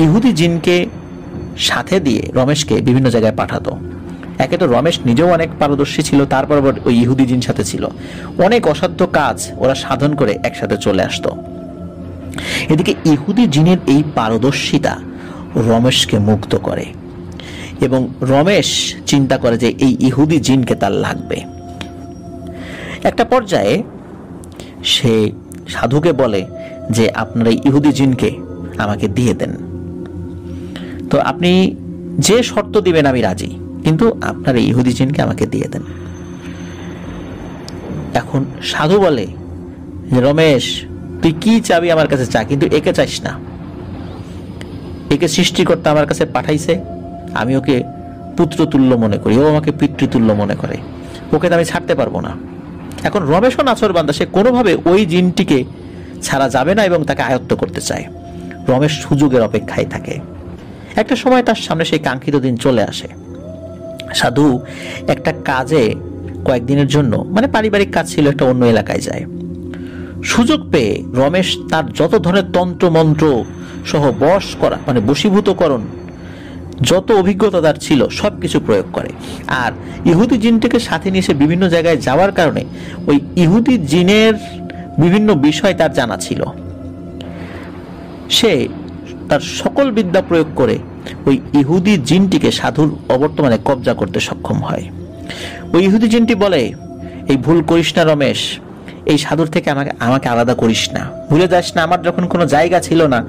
ইহুদি জিনকে সাথে দিয়ে রমেশকে বিভিন্ন জায়গায় পাঠাতো। একে তো রমেশ নিজেও অনেক পারদর্শী ছিল, তারপর ওই ইহুদি জিন সাথে ছিল, অনেক অসাধ্য কাজ ওরা সাধন করে একসাথে চলে আসতো। এদিকে ইহুদি জিনের এই পারদর্শিতা রমেশকে মুগ্ধ করে এবং রমেশ চিন্তা করে যে এই ইহুদি জিনকে তার লাগবে। একটা পর্যায়ে সে সাধুকে বলে যে আপনার এই ইহুদি জিনকে আমাকে দিয়ে দেন, তো আপনি যে শর্ত দিবেন আমি রাজি, কিন্তু আপনার এই ইহুদি জিনকে আমাকে দিয়ে দেন। এখন সাধু বলে যে রমেশ, তুই কি চাবি আমার কাছে চা, কিন্তু একে চাইস না। একে সৃষ্টিকর্তা আমার কাছে পাঠাইছে, আমি ওকে পুত্রতুল্য মনে করি, ও আমাকে পিতৃতুল্য মনে করে, ওকে তো আমি ছাড়তে পারবো না। এখন রমেশও নাছোড়বান্দা, সে কোনোভাবে ওই জিনটিকে ছাড়া যাবে না এবং তাকে আয়ত্ত করতে চায়। রমেশ সুযোগের অপেক্ষায় থাকে। একটা সময় তার সামনে সেই কাঙ্ক্ষিত দিন চলে আসে। সাধু একটা কাজে কয়েকদিনের জন্য, মানে পারিবারিক কাজ ছিল, একটা অন্য এলাকায় যায়। সুযোগ পেয়ে রমেশ তার যত ধরনের তন্ত্র মন্ত্র সহ বশ করা, মানে বশীভূতকরণ, যত অভিজ্ঞতা তার ছিল সবকিছু প্রয়োগ করে। আর ইহুদি জিনটিকে সাথে নিয়ে সে বিভিন্ন জায়গায় যাওয়ার কারণে ওই ইহুদি জিনের বিভিন্ন বিষয় তার জানা ছিল। সে তার সকল বিদ্যা প্রয়োগ করে ওই ইহুদি জিনটিকে সাধুর অবর্তমানে কবজা করতে সক্ষম হয়। ওই ইহুদি জিনটি বলে, এই ভুল করিস না রমেশ, এই সাধুর থেকে আমাকে আলাদা করিস না, ভুলে যাস না আমার যখন কোনো জায়গা ছিল না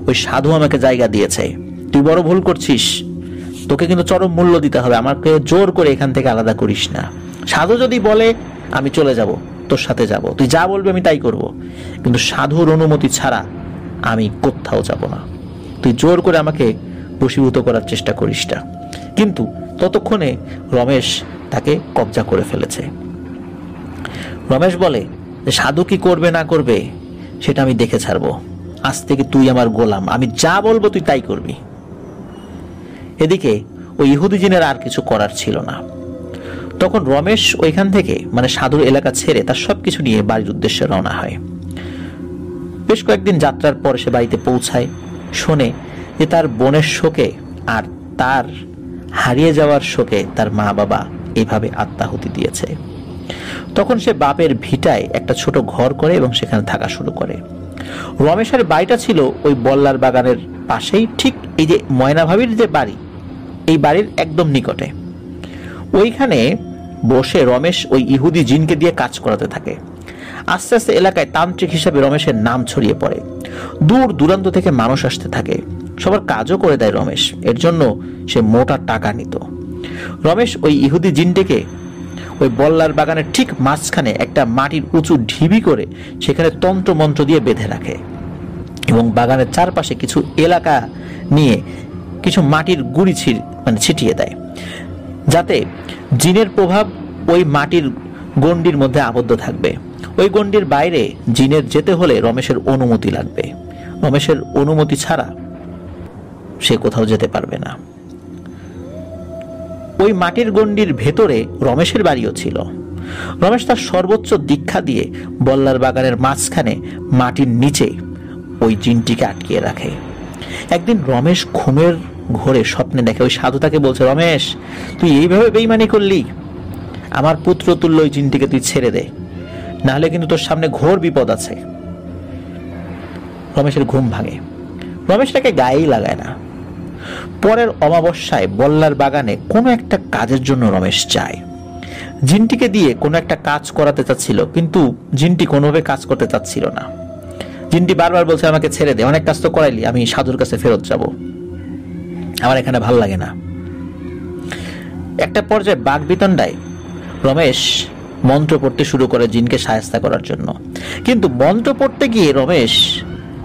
ওই সাধু আমাকে জায়গা দিয়েছে, তুই বড় ভুল করছিস, তোকে কিন্তু চরম মূল্য দিতে হবে, আমাকে জোর করে এখান থেকে আলাদা করিস না। সাধু যদি বলে আমি চলে যাব, তোর সাথে যাব, তুই যা বলবি আমি তাই করব, কিন্তু সাধুর অনুমতি ছাড়া আমি কোথাও যাব না, তুই জোর করে আমাকে বশীভূত করার চেষ্টা করিস না। কিন্তু ততক্ষণে রমেশ তাকে কবজা করে ফেলেছে। রমেশ বলে যে সাধু কি করবে না করবে সেটা আমি দেখে ছাড়বো, আজ থেকে তুই আমার গোলাম, আমি যা বলবো তুই তাই করবি। এদিকে ওই ইহুদি জিনের আর কিছু করার ছিল না। তখন রমেশ ওইখান থেকে, মানে সাধুর এলাকা ছেড়ে তার সবকিছু নিয়ে বাড়ির উদ্দেশ্যে রওনা হয়। বেশ কয়েকদিন যাত্রার পর সে বাড়িতে পৌঁছায়, শোনে যে তার বোনের শোকে আর তার হারিয়ে যাওয়ার শোকে তার মা বাবা এইভাবে আত্মাহুতি দিয়েছে। তখন সে বাপের ভিটায় একটা ছোট ঘর করে এবং সেখানে থাকা শুরু করে। রমেশের বাড়িটা ছিল ওই বল্লার বাগানের পাশেই, ঠিক এই যে ময়না ভাবির যে বাড়ি, এই বাড়ির একদম নিকটে। ওইখানে বসে রমেশ ওই ইহুদি জিনকে দিয়ে কাজ করাতে থাকে। আস্তে আস্তে এলাকায় তান্ত্রিক হিসাবে রমেশের নাম ছড়িয়ে পড়ে, দূর দূরান্ত থেকে মানুষ আসতে থাকে, সবার কাজও করে দেয় রমেশ, এর জন্য সে মোটা টাকা নিত। রমেশ ওই ইহুদি জিনটিকে ওই বল্লার বাগানের ঠিক মাঝখানে একটা মাটির উঁচু ঢিবি করে সেখানে তন্ত্র মন্ত্র দিয়ে বেঁধে রাখে এবং বাগানের চারপাশে কিছু এলাকা নিয়ে কিছু মাটির গুঁড়ি ছিটিয়ে দেয়, যাতে জিনের প্রভাব ওই মাটির গণ্ডির মধ্যে আবদ্ধ থাকবে। ওই গণ্ডির বাইরে জিনের যেতে হলে রমেশের অনুমতি লাগবে, রমেশের অনুমতি ছাড়া সে কোথাও যেতে পারবে না। ওই মাটির গণ্ডির ভেতরে রমেশের বাড়িও ছিল। রমেশ তার সর্বোচ্চ দীক্ষা দিয়ে বল্লার বাগানের মাঝখানে মাটির নিচে ওই জিনটিকে আটকিয়ে রাখে। একদিন রমেশ ঘুমের ঘোরে স্বপ্নে দেখে ওই সাধু তাকে বলছে, রমেশ তুই এইভাবে বেইমানি করলি, আমার পুত্র তুল্য ওই জিনটিকে তুই ছেড়ে দে, নাহলে কিন্তু তোর সামনে ঘোর বিপদ আছে। রমেশের ঘুম ভাঙে, রমেশ তাকে গায়েই লাগায় না। পরের অমাবস্যায় বল্লার বাগানে কোনো একটা কাজের জন্য রমেশ যায়। জিনটিকে দিয়ে কোনো একটা কাজ করাতে চাচ্ছিল, কিন্তু জিনটি কোনোভাবে কাজ করতে চাচ্ছিল না। জিনটি বারবার বলছে, আমাকে ছেড়ে দে, অনেক কাজ তো করাইলি, আমি সাধুর কাছে ফেরত যাব, আমার এখানে ভাল লাগে না। একটা পর্যায়ে বাগবিতণ্ডায় রমেশ মন্ত্র পড়তে শুরু করে জিনকে সাহায্য করার জন্য, কিন্তু মন্ত্র পড়তে গিয়ে রমেশ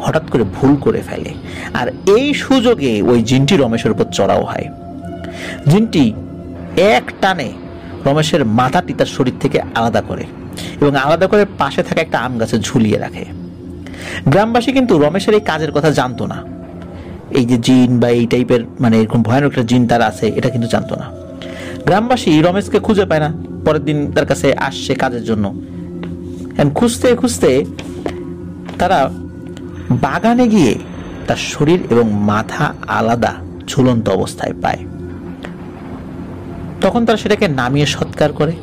হঠাৎ করে ভুল করে ফেলে, আর এই সুযোগে ওই জিনটি রমেশের উপর চড়াও হয়। জিনটি এক টানে রমেশের মাথাটি তার শরীর থেকে আলাদা করে এবং আলাদা করে পাশে থাকা একটা আম গাছে ঝুলিয়ে রাখে। গ্রামবাসী কিন্তু রমেশের এই কাজের কথা জানতো না, এই যে জিন বা এই টাইপের মানে এরকম ভয়ানক একটা জিন তার আছে এটা কিন্তু জানতো না। গ্রামবাসী রমেশকে খুঁজে পায় না, পরের দিন তার কাছে আসছে কাজের জন্য। খুঁজতে খুঁজতে তারা বাগানে গিয়ে তার শরীর এবং মাথা আলাদা ঝুলন্ত অবস্থায় পায়। তখন তারা সেটাকে নামিয়ে সৎকার করে।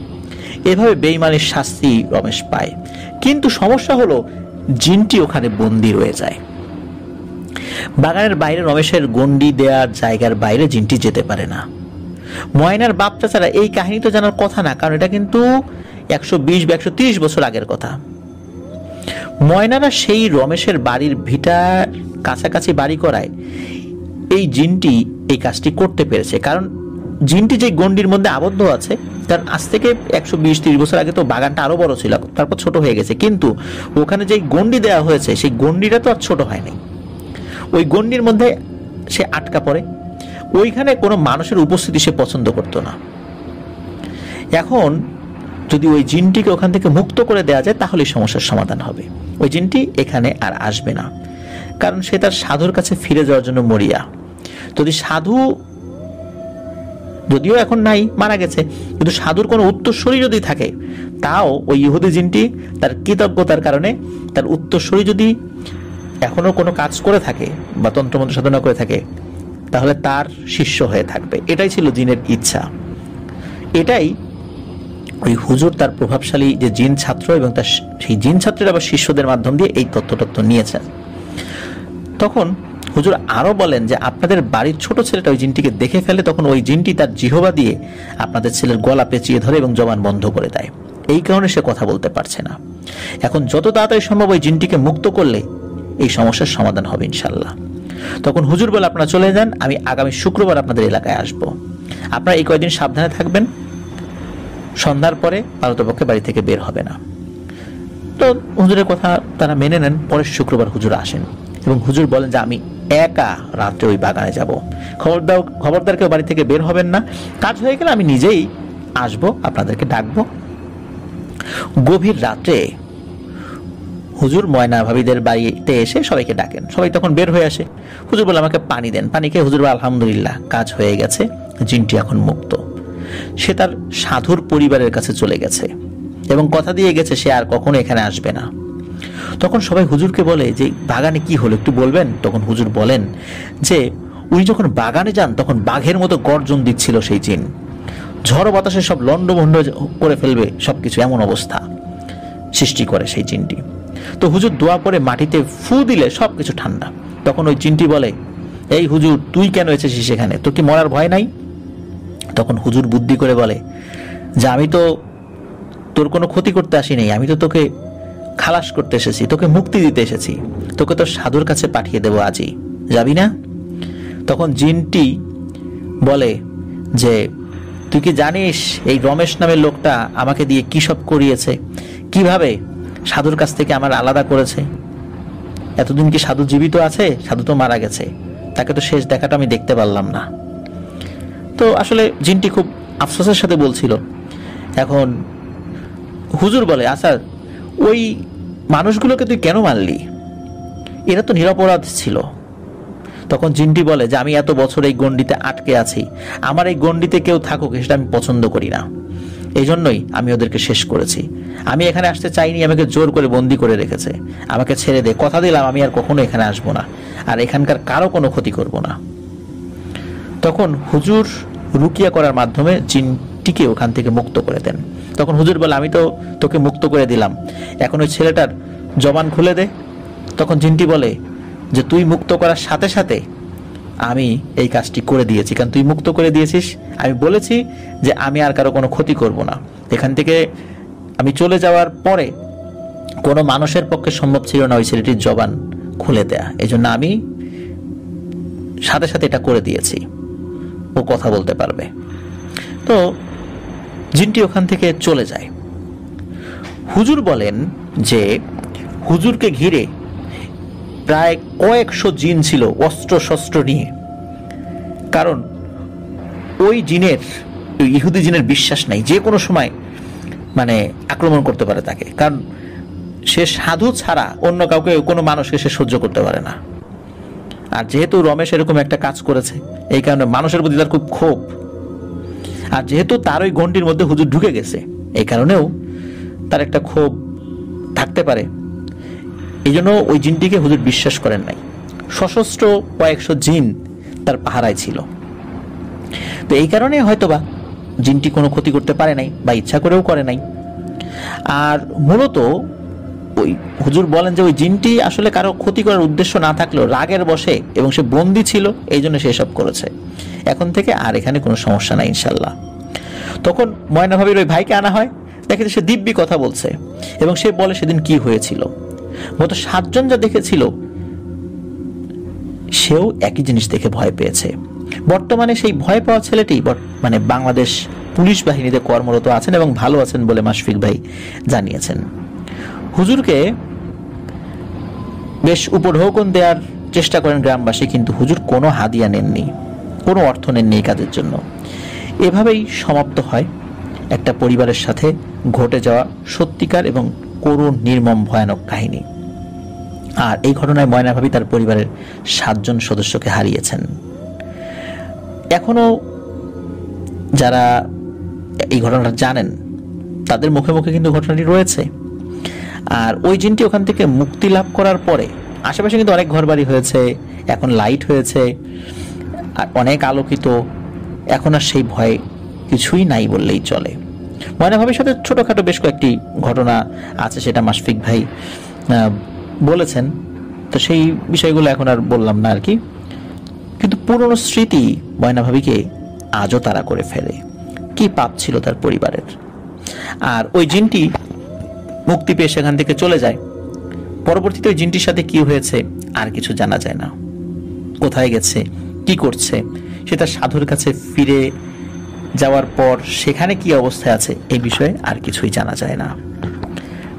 এভাবে বেঈমানের শাস্তি রমেশ পায়, কিন্তু সমস্যা হলো জিনটি ওখানে বন্দী রয়ে যায়। বাগানের বাইরে রমেশের গণ্ডি দেওয়ার জায়গার বাইরে জিনটি যেতে পারে না। ময়নার বাপ চাচারা এই কাহিনী তো জানার কথা না, কারণ এটা কিন্তু 120 বা 130 বছর আগের কথা। ময়নারা সেই রমেশের বাড়ির ভিটার কাছাকাছি বাড়ি করায় এই জিনটি এই কাজটি করতে পেরেছে। কারণ জিনটি যে গন্ডির মধ্যে আবদ্ধ আছে, কারণ আজ থেকে 120-30 বছর আগে তো বাগানটা আরো বড় ছিল, তারপর ছোট হয়ে গেছে, কিন্তু ওখানে যে গন্ডি দেওয়া হয়েছে সেই গন্ডিটা তো আর ছোট হয়নি। ওই গন্ডির মধ্যে সে আটকা পড়ে, ওইখানে কোনো মানুষের উপস্থিতি সে পছন্দ করতো না। এখন যদি ওই জিনটিকে ওখান থেকে মুক্ত করে দেওয়া যায় তাহলে সমস্যার সমাধান হবে। ওই জিনটি এখানে আর আসবে না, কারণ সে তার সাধুর কাছে ফিরে যাওয়ার জন্য মরিয়া। যদি সাধু, যদিও এখন নাই, মারা গেছে, কিন্তু সাধুর কোনো উত্তরসূরি যদি থাকে, তাও ওই ইহুদি জিনটি তার কৃতজ্ঞতার কারণে তার উত্তরসূরি যদি এখনো কোনো কাজ করে থাকে বা তন্ত্রমন্ত্র সাধনা করে থাকে, তাহলে তার শিষ্য হয়ে থাকবে। এটাই ছিল জিনের ইচ্ছা। এটাই ওই হুজুর তার প্রভাবশালী যে জিন ছাত্র এবং তার সেই জিন ছাত্রের আবার শিষ্যদের মাধ্যম দিয়ে এই তথ্য নিয়েছেন। তখন হুজুর আরো বলেন যে আপনাদের বাড়ির ছোট ছেলেটা ওই জিনটিকে দেখে ফেলে, তখন ওই জিনটি তার জিহবা দিয়ে আপনাদের ছেলের গলা পেঁচিয়ে ধরে এবং জবান বন্ধ করে দেয়। এই কারণে সে কথা বলতে পারছে না। এখন যত তাড়াতাড়ি সম্ভব ওই জিনটিকে মুক্ত করলে এই সমস্যার সমাধান হবে ইনশাল্লাহ। তখন হুজুর বলে আপনারা চলে যান, আমি আগামী শুক্রবার আপনাদের এলাকায় আসব। আপনারা এই কয়েকদিন সাবধানে থাকবেন, সন্ধ্যার পরে পারতপক্ষে বাড়ি থেকে বের হবে না। তো হুজুরের কথা তারা মেনে নেন। পরের শুক্রবার হুজুর আসেন এবং হুজুর বলেন যে আমি একা রাত্রে ওই বাগানে যাব, খবরদার কেউ বাড়ি থেকে বের হবেন না, কাজ হয়ে গেলে আমি নিজেই আসব, আপনাদেরকে ডাকবো। গভীর রাত্রে হুজুর ময়না ভাবিদের বাড়িতে এসে সবাইকে ডাকেন। সবাই তখন বের হয়ে আসে। হুজুর বলে আমাকে পানি দেন। পানি খেয়ে হুজুর বলে আলহামদুলিল্লাহ, কাজ হয়ে গেছে, জিনটি এখন মুক্ত। সে তার সাধুর পরিবারের কাছে চলে গেছে এবং কথা দিয়ে গেছে সে আর কখনো এখানে আসবে না। তখন সবাই হুজুরকে বলে যে বাগানে কি হলো একটু বলবেন। তখন হুজুর বলেন যে উনি যখন বাগানে যান তখন বাঘের মতো গর্জন দিচ্ছিল সেই জিন, ঝড় বাতাসে সব লন্ডভন্ড করে ফেলবে সবকিছু, এমন অবস্থা সৃষ্টি করে সেই জিনটি। তো হুজুর দোয়া পরে মাটিতে ফু দিলে সবকিছু ঠান্ডা। তখন ওই জিনটি বলে, এই হুজুর তুই কেন এসেছিস সেখানে, তোর কি মরার ভয় নাই? তখন হুজুর বুদ্ধি করে বলে যে আমি তো তোর কোনো ক্ষতি করতে আসিনি, আমি তো তোকে খালাস করতে এসেছি, তোকে মুক্তি দিতে এসেছি, তোকে তোর সাধুর কাছে পাঠিয়ে দেবো আজই, যাবি না? তখন জিনটি বলে যে তুই কি জানিস এই রমেশ নামের লোকটা আমাকে দিয়ে কি সব করিয়েছে, কিভাবে সাধুর কাছ থেকে আমার আলাদা করেছে? এতদিন কি সাধু জীবিত আছে? সাধু তো মারা গেছে, তাকে তো শেষ দেখাটা আমি দেখতে পারলাম না। তো আসলে জিনটি খুব আফসোসের সাথে বলছিল। এখন হুজুর বলে আচ্ছা ওই মানুষগুলোকে তুই কেন মারলি? এরা তো নিরপরাধ ছিল। তখন জিনটি বলে যে আমি এত বছর এই গণ্ডিতে আটকে আছি, আমার এই গণ্ডিতে কেউ থাকুক সেটা আমি পছন্দ করি না, এই জন্যই আমি ওদেরকে শেষ করেছি। আমি এখানে আসতে চাইনি, আমাকে জোর করে বন্দি করে রেখেছে, আমাকে ছেড়ে দে, কথা দিলাম আমি আর কখনো এখানে আসবো না, আর এখানকার কারো কোনো ক্ষতি করব না। তখন হুজুর রুকিয়া করার মাধ্যমে জিনটিকে ওখান থেকে মুক্ত করে দেন। তখন হুজুর বলে আমি তো তোকে মুক্ত করে দিলাম, এখন ওই ছেলেটার জবান খুলে দে। তখন জিনটি বলে যে তুই মুক্ত করার সাথে সাথে আমি এই কাজটি করে দিয়েছি, কারণ তুই মুক্ত করে দিয়েছিস, আমি বলেছি যে আমি আর কারো কোনো ক্ষতি করব না। এখান থেকে আমি চলে যাওয়ার পরে কোনো মানুষের পক্ষে সম্ভব ছিল না ওই ছেলেটির জবান খুলে দেয়া, এই জন্য আমি সাথে সাথে এটা করে দিয়েছি, ও কথা বলতে পারবে। তো জিনটি ওখান থেকে চলে যায়। হুজুর বলেন যে হুজুরকে ঘিরে প্রায় কয়েকশো জিন ছিল অস্ত্র শস্ত্র নিয়ে, কারণ ওই জিনের, ইহুদি জিনের বিশ্বাস নাই যে কোনো সময় মানে আক্রমণ করতে পারে তাকে, কারণ সে সাধু ছাড়া অন্য কাউকে, কোনো মানুষকে সে সহ্য করতে পারে না। আর যেহেতু রমেশ এরকম একটা কাজ করেছে, এই কারণে মানুষের প্রতি তার খুব ক্ষোভ, আর যেহেতু তার ওই গণ্ডির মধ্যে হুজুর ঢুকে গেছে, এই কারণেও তার একটা ক্ষোভ থাকতে পারে। এই জন্য ওই জিনটিকে হুজুর বিশ্বাস করেন নাই। সশস্ত্র কয়েকশো জিন তার পাহারায় ছিল। তো এই কারণে হয়তোবা জিনটি কোনো ক্ষতি করতে পারে নাই বা ইচ্ছা করেও করে নাই। আর মূলত ওই হুজুর বলেন যে ওই জিনটি আসলে কারো ক্ষতি করার উদ্দেশ্য না থাকলেও রাগের বশে এবং সে বন্দী ছিল, এই জন্য সে সব করেছে। এখন থেকে আর এখানে কোনো সমস্যা নাই ইনশাল্লাহ। তখন ময়না ভাবির ওই ভাইকে আনা হয়, দেখে সে দিব্যি কথা বলছে এবং সে বলে সেদিন কি হয়েছিল। গত 7 জন যা দেখেছিল সেও একই জিনিস দেখে ভয় পেয়েছে। বর্তমানে সেই ভয় পাওয়া ছেলেটি মানে বাংলাদেশ পুলিশ বাহিনীতে কর্মরত আছেন এবং ভালো আছেন বলে মাশফিক ভাই জানিয়েছেন। হুজুরকে বেশ উপঢৌকন দেওয়ার চেষ্টা করেন গ্রামবাসী, কিন্তু হুজুর কোনো হাদিয়া নেননি, কোনো অর্থ নেননি এই কাজের জন্য। এভাবেই সমাপ্ত হয় একটা পরিবারের সাথে ঘটে যাওয়া সত্যিকার এবং করুণ, নির্মম, ভয়ানক কাহিনী। আর এই ঘটনায় ময়না ভাবি তার পরিবারের 7 জন সদস্যকে হারিয়েছেন। এখনো যারা এই ঘটনাটা জানেন তাদের মুখে মুখে কিন্তু ঘটনাটি রয়েছে। আর ওই জিনটি ওখান থেকে মুক্তি লাভ করার পরে আশেপাশে কিন্তু অনেক ঘরবাড়ি হয়েছে, এখন লাইট হয়েছে আর অনেক আলোকিত, এখন আর সেই ভয় কিছুই নাই বললেই চলে। ময়না ভাবির সাথে ছোটখাটো বেশ কয়েকটি ঘটনা আছে, সেটা মাশফিক ভাই বলেছেন, তো সেই বিষয়গুলো এখন আর বললাম না আর কি। কিন্তু পুরনো স্মৃতি ময়না ভাবিকে আজও তাড়া করে ফেলে। কি পাপ ছিল তার পরিবারের। আর ওই জিনটি মুক্তি পেয়ে সেখান থেকে চলে যায়। পরবর্তীতে ওই জিনটির সাথে কি হয়েছে আর কিছু জানা যায় না। কোথায় গেছে, কি করছে, সে তার সাধুর কাছে ফিরে যাওয়ার পর সেখানে কি অবস্থায় আছে এই বিষয়ে আর কিছুই জানা যায় না।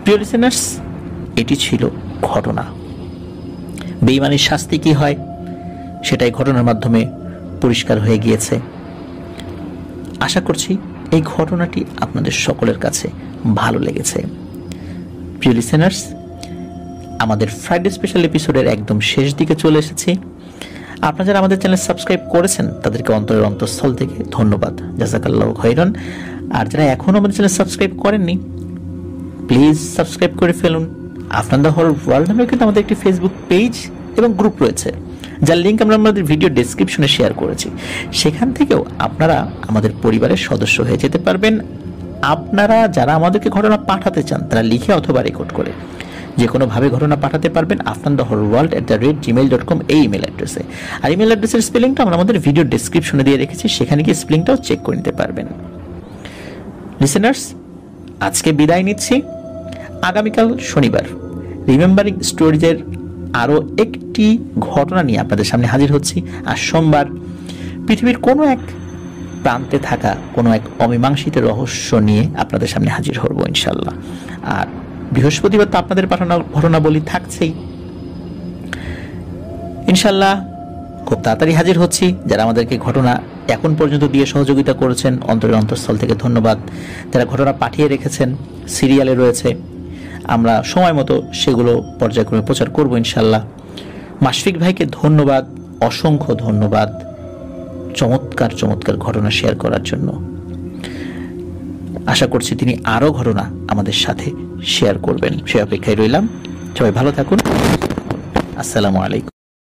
প্রিয় লিসেনার্স, এটি ছিল ঘটনা। বেঈমানির শাস্তি কি হয় সেটাই ঘটনার মাধ্যমে পরিষ্কার হয়ে গিয়েছে। আশা করছি এই ঘটনাটি আপনাদের সকলের কাছে ভালো লেগেছে। প্রিয় লিসেনার্স, আমাদের ফ্রাইডে স্পেশাল এপিসোডের একদম শেষ দিকে চলে এসেছি। আপনারা যারা আমাদের চ্যানেল সাবস্ক্রাইব করেছেন তাদেরকে অন্তরের অন্তঃস্থল থেকে ধন্যবাদ, জাযাকাল্লাহু খাইরান। আর যারা এখনো আমাদের চ্যানেল সাবস্ক্রাইব করেননি প্লিজ সাবস্ক্রাইব করে ফেলুন। আফনান দ্য হরর ওয়ার্ল্ড নামে কিন্তু আমাদের একটি ফেসবুক পেজ এবং গ্রুপ রয়েছে, যার লিঙ্ক আমরা আমাদের ভিডিও ডেসক্রিপশনে শেয়ার করেছি। সেখান থেকেও আপনারা আমাদের পরিবারের সদস্য হয়ে যেতে পারবেন। আপনারা যারা আমাদেরকে ঘটনা পাঠাতে চান তারা লিখে অথবা রেকর্ড করে যে কোনোভাবে ঘটনা পাঠাতে পারবেন afnanthehorrorworld@gmail.com এই ইমেল অ্যাড্রেসে। আর ইমেল অ্যাড্রেসের স্পেলিংটা আমরা আমাদের ভিডিও ডেসক্রিপশনে দিয়ে রেখেছি, সেখানে গিয়ে স্পেলিংটাও চেক করে নিতে পারবেন। লিসেনার্স, আজকে বিদায় নিচ্ছি। আগামীকাল শনিবার রিমেম্বারিং স্টোরিজের আরও একটি ঘটনা নিয়ে আপনাদের সামনে হাজির হচ্ছি। আর সোমবার পৃথিবীর কোনো এক প্রান্তে থাকা কোনো এক অমীমাংসিত রহস্য নিয়ে আপনাদের সামনে হাজির হব ইনশাল্লাহ। আর বৃহস্পতিবার তো আপনাদের পাঠানো ঘটনাবলী থাকছেই ইনশাল্লাহ। খুব তাড়াতাড়ি হাজির হচ্ছি। যারা আমাদেরকে ঘটনা এখন পর্যন্ত দিয়ে সহযোগিতা করেছেন অন্তরের অন্তঃস্থল থেকে ধন্যবাদ। যারা ঘটনা পাঠিয়ে রেখেছেন সিরিয়ালে রয়েছে, আমরা সময় মতো সেগুলো পর্যায়ক্রমে প্রচার করব ইনশাল্লাহ। মাশফিক ভাইকে ধন্যবাদ, অসংখ্য ধন্যবাদ চমৎকার চমৎকার ঘটনা শেয়ার করার জন্য। আশা করছি তিনি আরও ঘটনা আমাদের সাথে শেয়ার করবেন, সে অপেক্ষায় রইলাম। সবাই ভালো থাকুন। আসসালামু আলাইকুম।